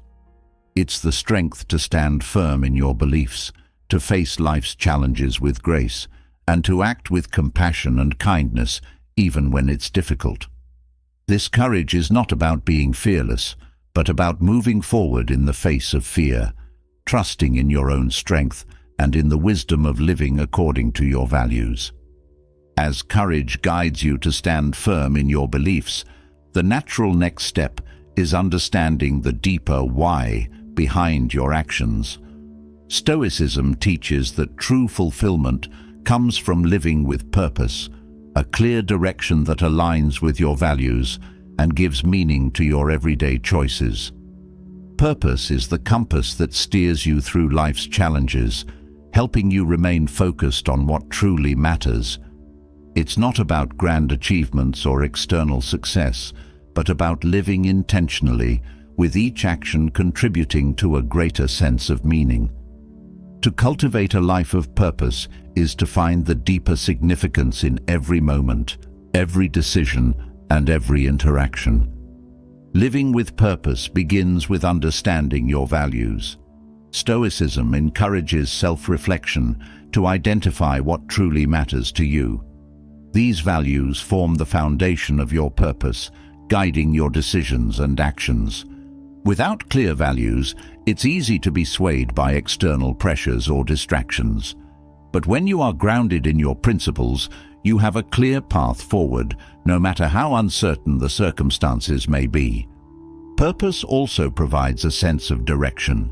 S1: It's the strength to stand firm in your beliefs, to face life's challenges with grace, and to act with compassion and kindness even when it's difficult. This courage is not about being fearless, but about moving forward in the face of fear, trusting in your own strength and in the wisdom of living according to your values. As courage guides you to stand firm in your beliefs, the natural next step is understanding the deeper why behind your actions. Stoicism teaches that true fulfillment comes from living with purpose, a clear direction that aligns with your values and gives meaning to your everyday choices. Purpose is the compass that steers you through life's challenges, helping you remain focused on what truly matters. It's not about grand achievements or external success, but about living intentionally, with each action contributing to a greater sense of meaning. To cultivate a life of purpose is to find the deeper significance in every moment, every decision, and every interaction. Living with purpose begins with understanding your values. Stoicism encourages self-reflection to identify what truly matters to you. These values form the foundation of your purpose, guiding your decisions and actions. Without clear values, it's easy to be swayed by external pressures or distractions. But when you are grounded in your principles, you have a clear path forward, no matter how uncertain the circumstances may be. Purpose also provides a sense of direction.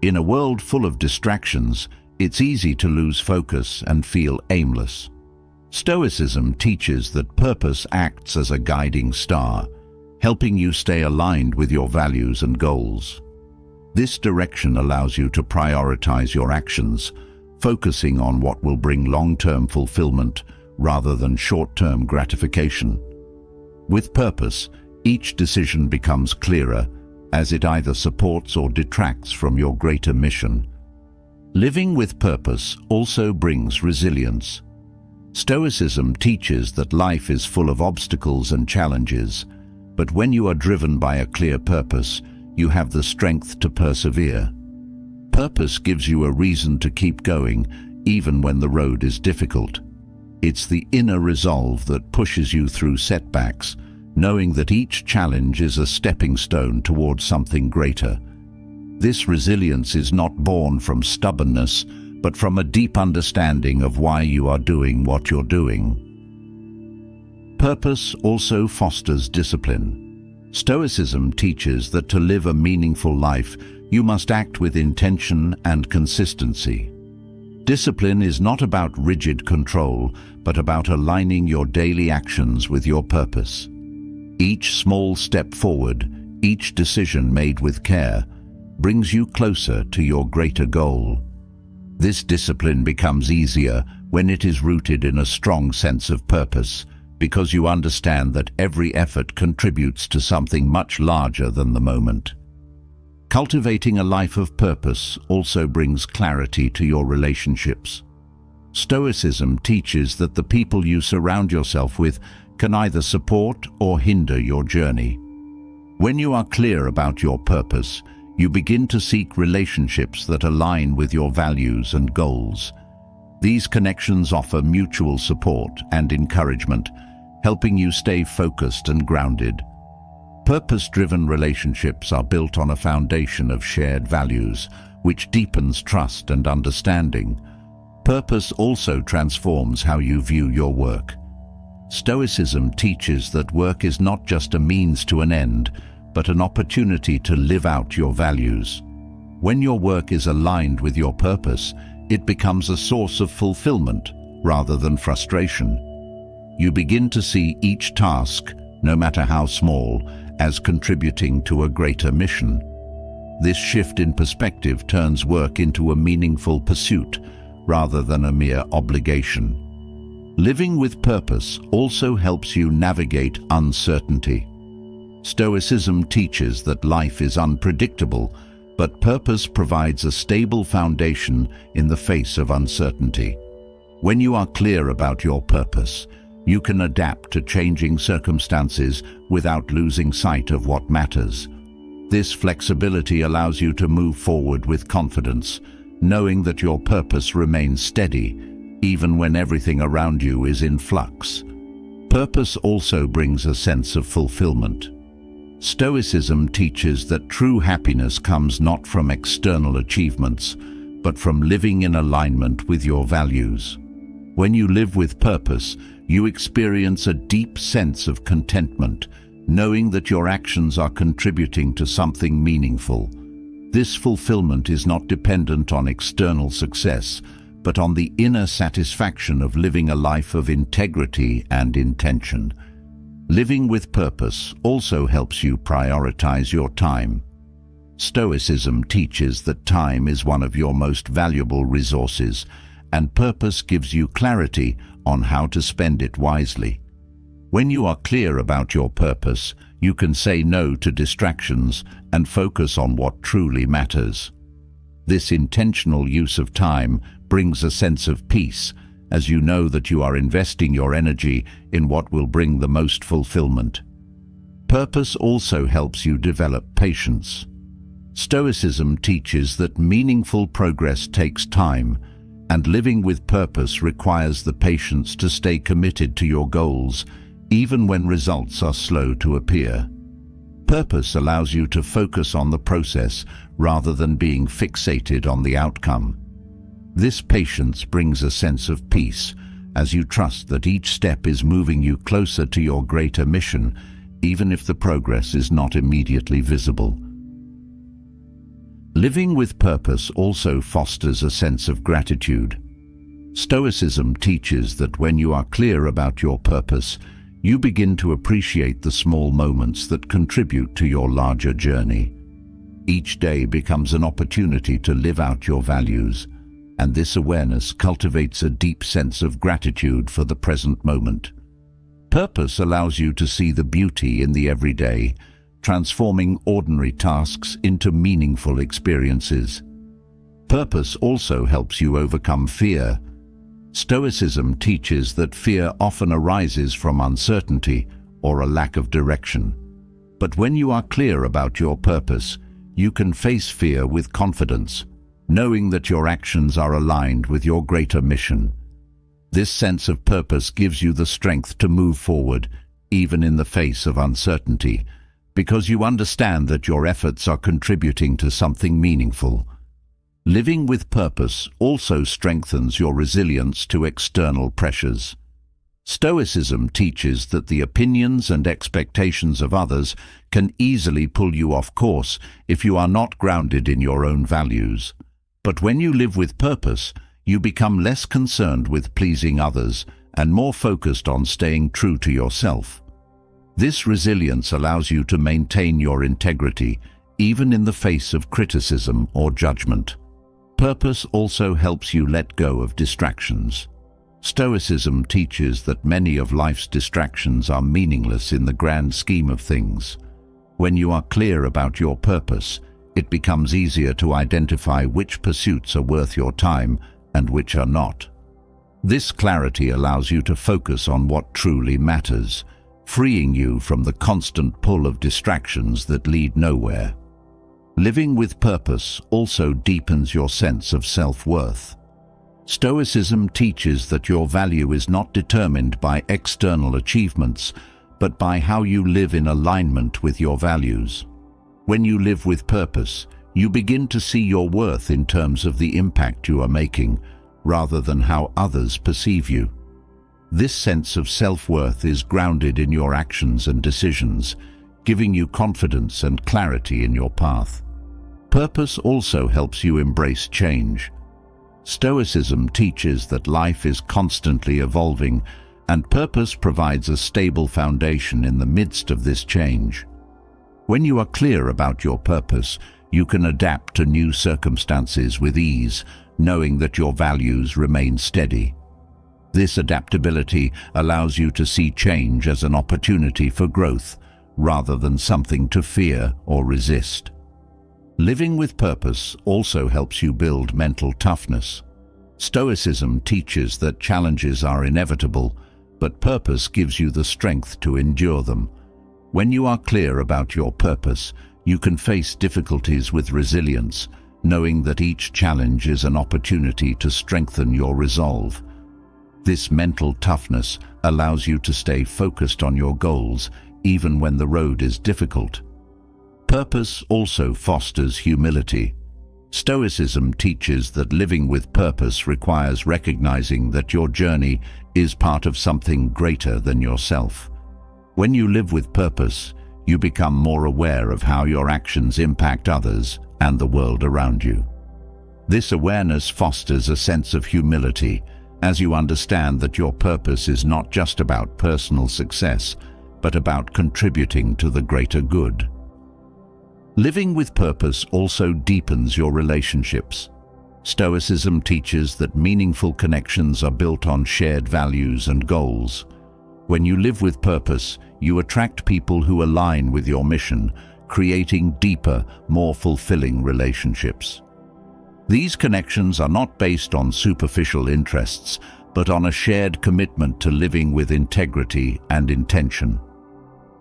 S1: In a world full of distractions, it's easy to lose focus and feel aimless. Stoicism teaches that purpose acts as a guiding star, helping you stay aligned with your values and goals. This direction allows you to prioritize your actions, focusing on what will bring long-term fulfillment rather than short-term gratification. With purpose, each decision becomes clearer, as it either supports or detracts from your greater mission. Living with purpose also brings resilience. Stoicism teaches that life is full of obstacles and challenges, but when you are driven by a clear purpose, you have the strength to persevere. Purpose gives you a reason to keep going, even when the road is difficult. It's the inner resolve that pushes you through setbacks, knowing that each challenge is a stepping stone towards something greater. This resilience is not born from stubbornness, but from a deep understanding of why you are doing what you're doing. Purpose also fosters discipline. Stoicism teaches that to live a meaningful life, you must act with intention and consistency. Discipline is not about rigid control, but about aligning your daily actions with your purpose. Each small step forward, each decision made with care, brings you closer to your greater goal. This discipline becomes easier when it is rooted in a strong sense of purpose, because you understand that every effort contributes to something much larger than the moment. Cultivating a life of purpose also brings clarity to your relationships. Stoicism teaches that the people you surround yourself with can either support or hinder your journey. When you are clear about your purpose, you begin to seek relationships that align with your values and goals. These connections offer mutual support and encouragement, helping you stay focused and grounded. Purpose-driven relationships are built on a foundation of shared values, which deepens trust and understanding. Purpose also transforms how you view your work. Stoicism teaches that work is not just a means to an end, but an opportunity to live out your values. When your work is aligned with your purpose, it becomes a source of fulfillment rather than frustration. You begin to see each task, no matter how small, as contributing to a greater mission. This shift in perspective turns work into a meaningful pursuit rather than a mere obligation. Living with purpose also helps you navigate uncertainty. Stoicism teaches that life is unpredictable, but purpose provides a stable foundation in the face of uncertainty. When you are clear about your purpose, you can adapt to changing circumstances without losing sight of what matters. This flexibility allows you to move forward with confidence, knowing that your purpose remains steady, even when everything around you is in flux. Purpose also brings a sense of fulfillment. Stoicism teaches that true happiness comes not from external achievements, but from living in alignment with your values. When you live with purpose, you experience a deep sense of contentment, knowing that your actions are contributing to something meaningful. This fulfillment is not dependent on external success, but on the inner satisfaction of living a life of integrity and intention. Living with purpose also helps you prioritize your time. Stoicism teaches that time is one of your most valuable resources, and purpose gives you clarity on how to spend it wisely. When you are clear about your purpose, you can say no to distractions and focus on what truly matters. This intentional use of time brings a sense of peace, as you know that you are investing your energy in what will bring the most fulfillment. Purpose also helps you develop patience. Stoicism teaches that meaningful progress takes time, and living with purpose requires the patience to stay committed to your goals, even when results are slow to appear. Purpose allows you to focus on the process rather than being fixated on the outcome. This patience brings a sense of peace, as you trust that each step is moving you closer to your greater mission, even if the progress is not immediately visible. Living with purpose also fosters a sense of gratitude. Stoicism teaches that when you are clear about your purpose, you begin to appreciate the small moments that contribute to your larger journey. Each day becomes an opportunity to live out your values, and this awareness cultivates a deep sense of gratitude for the present moment. Purpose allows you to see the beauty in the everyday, transforming ordinary tasks into meaningful experiences. Purpose also helps you overcome fear. Stoicism teaches that fear often arises from uncertainty or a lack of direction. But when you are clear about your purpose, you can face fear with confidence, knowing that your actions are aligned with your greater mission. This sense of purpose gives you the strength to move forward, even in the face of uncertainty, because you understand that your efforts are contributing to something meaningful. Living with purpose also strengthens your resilience to external pressures. Stoicism teaches that the opinions and expectations of others can easily pull you off course if you are not grounded in your own values. But when you live with purpose, you become less concerned with pleasing others and more focused on staying true to yourself. This resilience allows you to maintain your integrity, even in the face of criticism or judgment. Purpose also helps you let go of distractions. Stoicism teaches that many of life's distractions are meaningless in the grand scheme of things. When you are clear about your purpose, it becomes easier to identify which pursuits are worth your time and which are not. This clarity allows you to focus on what truly matters, freeing you from the constant pull of distractions that lead nowhere. Living with purpose also deepens your sense of self-worth. Stoicism teaches that your value is not determined by external achievements, but by how you live in alignment with your values. When you live with purpose, you begin to see your worth in terms of the impact you are making, rather than how others perceive you. This sense of self-worth is grounded in your actions and decisions, giving you confidence and clarity in your path. Purpose also helps you embrace change. Stoicism teaches that life is constantly evolving, and purpose provides a stable foundation in the midst of this change. When you are clear about your purpose, you can adapt to new circumstances with ease, knowing that your values remain steady. This adaptability allows you to see change as an opportunity for growth, rather than something to fear or resist. Living with purpose also helps you build mental toughness. Stoicism teaches that challenges are inevitable, but purpose gives you the strength to endure them. When you are clear about your purpose, you can face difficulties with resilience, knowing that each challenge is an opportunity to strengthen your resolve. This mental toughness allows you to stay focused on your goals, even when the road is difficult. Purpose also fosters humility. Stoicism teaches that living with purpose requires recognizing that your journey is part of something greater than yourself. When you live with purpose, you become more aware of how your actions impact others and the world around you. This awareness fosters a sense of humility, as you understand that your purpose is not just about personal success, but about contributing to the greater good. Living with purpose also deepens your relationships. Stoicism teaches that meaningful connections are built on shared values and goals. When you live with purpose, you attract people who align with your mission, creating deeper, more fulfilling relationships. These connections are not based on superficial interests, but on a shared commitment to living with integrity and intention.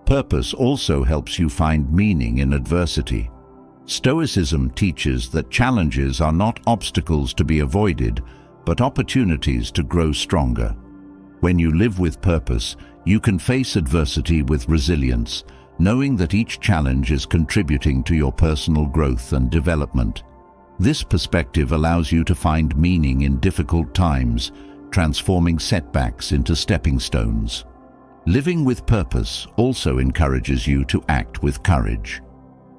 S1: Purpose also helps you find meaning in adversity. Stoicism teaches that challenges are not obstacles to be avoided, but opportunities to grow stronger. When you live with purpose, you can face adversity with resilience, knowing that each challenge is contributing to your personal growth and development. This perspective allows you to find meaning in difficult times, transforming setbacks into stepping stones. Living with purpose also encourages you to act with courage.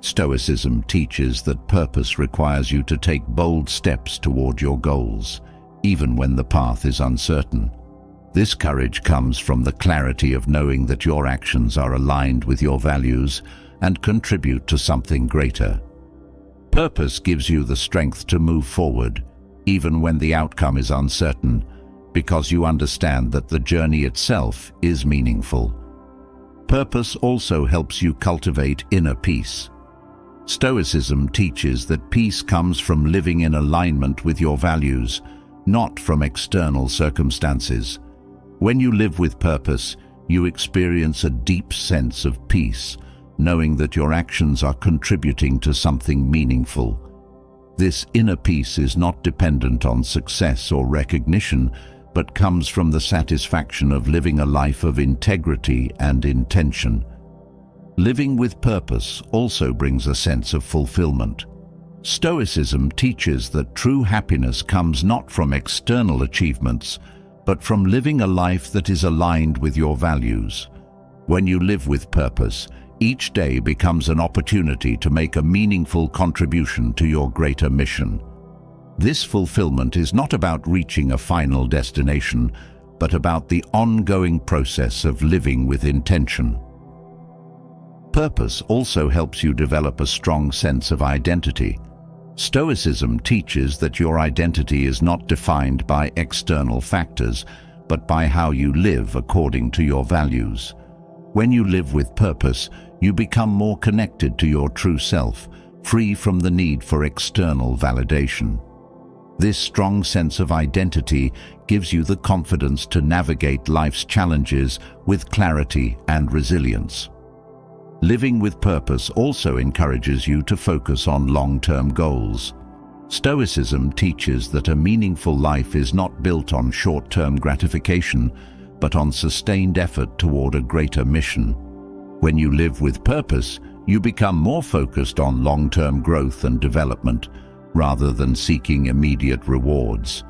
S1: Stoicism teaches that purpose requires you to take bold steps toward your goals, even when the path is uncertain. This courage comes from the clarity of knowing that your actions are aligned with your values and contribute to something greater. Purpose gives you the strength to move forward, even when the outcome is uncertain, because you understand that the journey itself is meaningful. Purpose also helps you cultivate inner peace. Stoicism teaches that peace comes from living in alignment with your values, not from external circumstances. When you live with purpose, you experience a deep sense of peace, knowing that your actions are contributing to something meaningful. This inner peace is not dependent on success or recognition, but comes from the satisfaction of living a life of integrity and intention. Living with purpose also brings a sense of fulfillment. Stoicism teaches that true happiness comes not from external achievements, but from living a life that is aligned with your values. When you live with purpose, each day becomes an opportunity to make a meaningful contribution to your greater mission. This fulfillment is not about reaching a final destination, but about the ongoing process of living with intention. Purpose also helps you develop a strong sense of identity. Stoicism teaches that your identity is not defined by external factors, but by how you live according to your values. When you live with purpose, you become more connected to your true self, free from the need for external validation. This strong sense of identity gives you the confidence to navigate life's challenges with clarity and resilience. Living with purpose also encourages you to focus on long-term goals. Stoicism teaches that a meaningful life is not built on short-term gratification, but on sustained effort toward a greater mission. When you live with purpose, you become more focused on long-term growth and development, rather than seeking immediate rewards.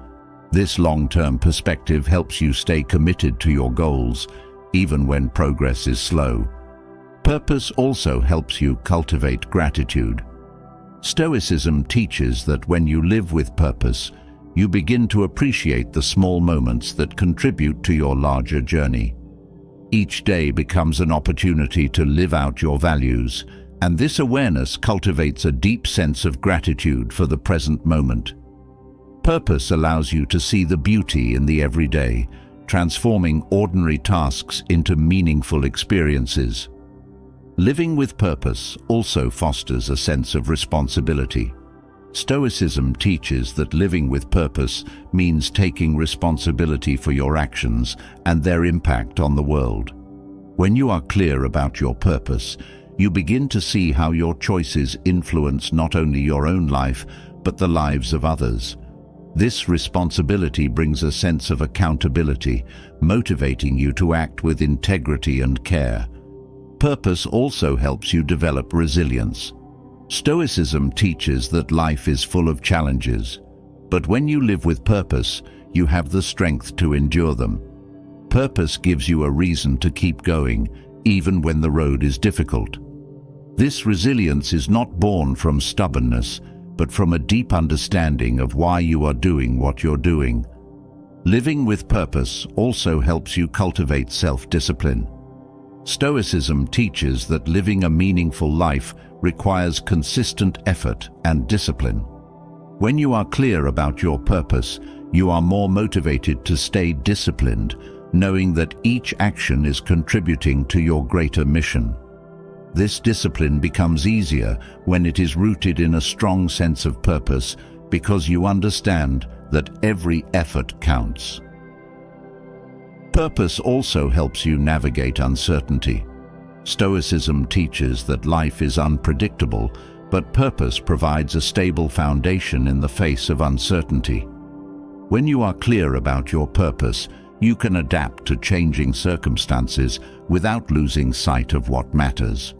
S1: This long-term perspective helps you stay committed to your goals, even when progress is slow. Purpose also helps you cultivate gratitude. Stoicism teaches that when you live with purpose, you begin to appreciate the small moments that contribute to your larger journey. Each day becomes an opportunity to live out your values, and this awareness cultivates a deep sense of gratitude for the present moment. Purpose allows you to see the beauty in the everyday, transforming ordinary tasks into meaningful experiences. Living with purpose also fosters a sense of responsibility. Stoicism teaches that living with purpose means taking responsibility for your actions and their impact on the world. When you are clear about your purpose, you begin to see how your choices influence not only your own life, but the lives of others. This responsibility brings a sense of accountability, motivating you to act with integrity and care. Purpose also helps you develop resilience. Stoicism teaches that life is full of challenges, but when you live with purpose, you have the strength to endure them. Purpose gives you a reason to keep going, even when the road is difficult. This resilience is not born from stubbornness, but from a deep understanding of why you are doing what you're doing. Living with purpose also helps you cultivate self-discipline. Stoicism teaches that living a meaningful life requires consistent effort and discipline. When you are clear about your purpose, you are more motivated to stay disciplined, knowing that each action is contributing to your greater mission. This discipline becomes easier when it is rooted in a strong sense of purpose, because you understand that every effort counts. Purpose also helps you navigate uncertainty. Stoicism teaches that life is unpredictable, but purpose provides a stable foundation in the face of uncertainty. When you are clear about your purpose, you can adapt to changing circumstances without losing sight of what matters.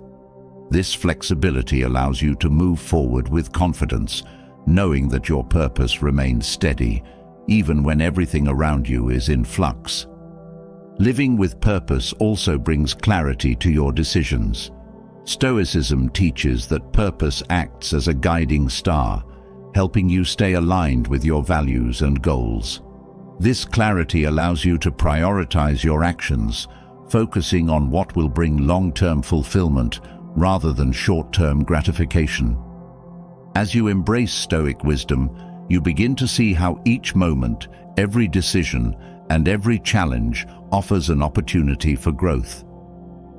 S1: This flexibility allows you to move forward with confidence, knowing that your purpose remains steady, even when everything around you is in flux. Living with purpose also brings clarity to your decisions. Stoicism teaches that purpose acts as a guiding star, helping you stay aligned with your values and goals. This clarity allows you to prioritize your actions, focusing on what will bring long-term fulfillment rather than short-term gratification. As you embrace Stoic wisdom, you begin to see how each moment, every decision, and every challenge offers an opportunity for growth.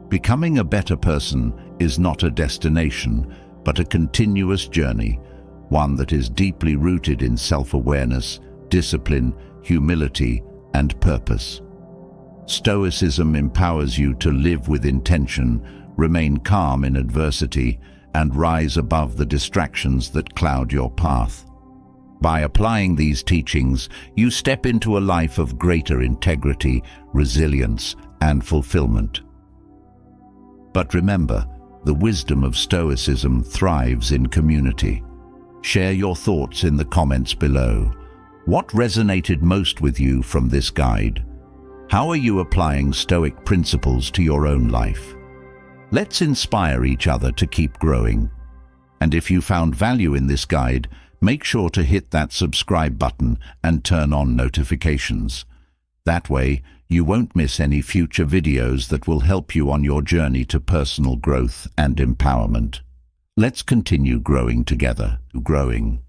S1: Becoming a better person is not a destination, but a continuous journey, one that is deeply rooted in self-awareness, discipline, humility, and purpose. Stoicism empowers you to live with intention, remain calm in adversity, and rise above the distractions that cloud your path. By applying these teachings, you step into a life of greater integrity, resilience, and fulfillment. But remember, the wisdom of Stoicism thrives in community. Share your thoughts in the comments below. What resonated most with you from this guide? How are you applying Stoic principles to your own life? Let's inspire each other to keep growing. And if you found value in this guide, make sure to hit that subscribe button and turn on notifications. That way, you won't miss any future videos that will help you on your journey to personal growth and empowerment. Let's continue growing together. Growing.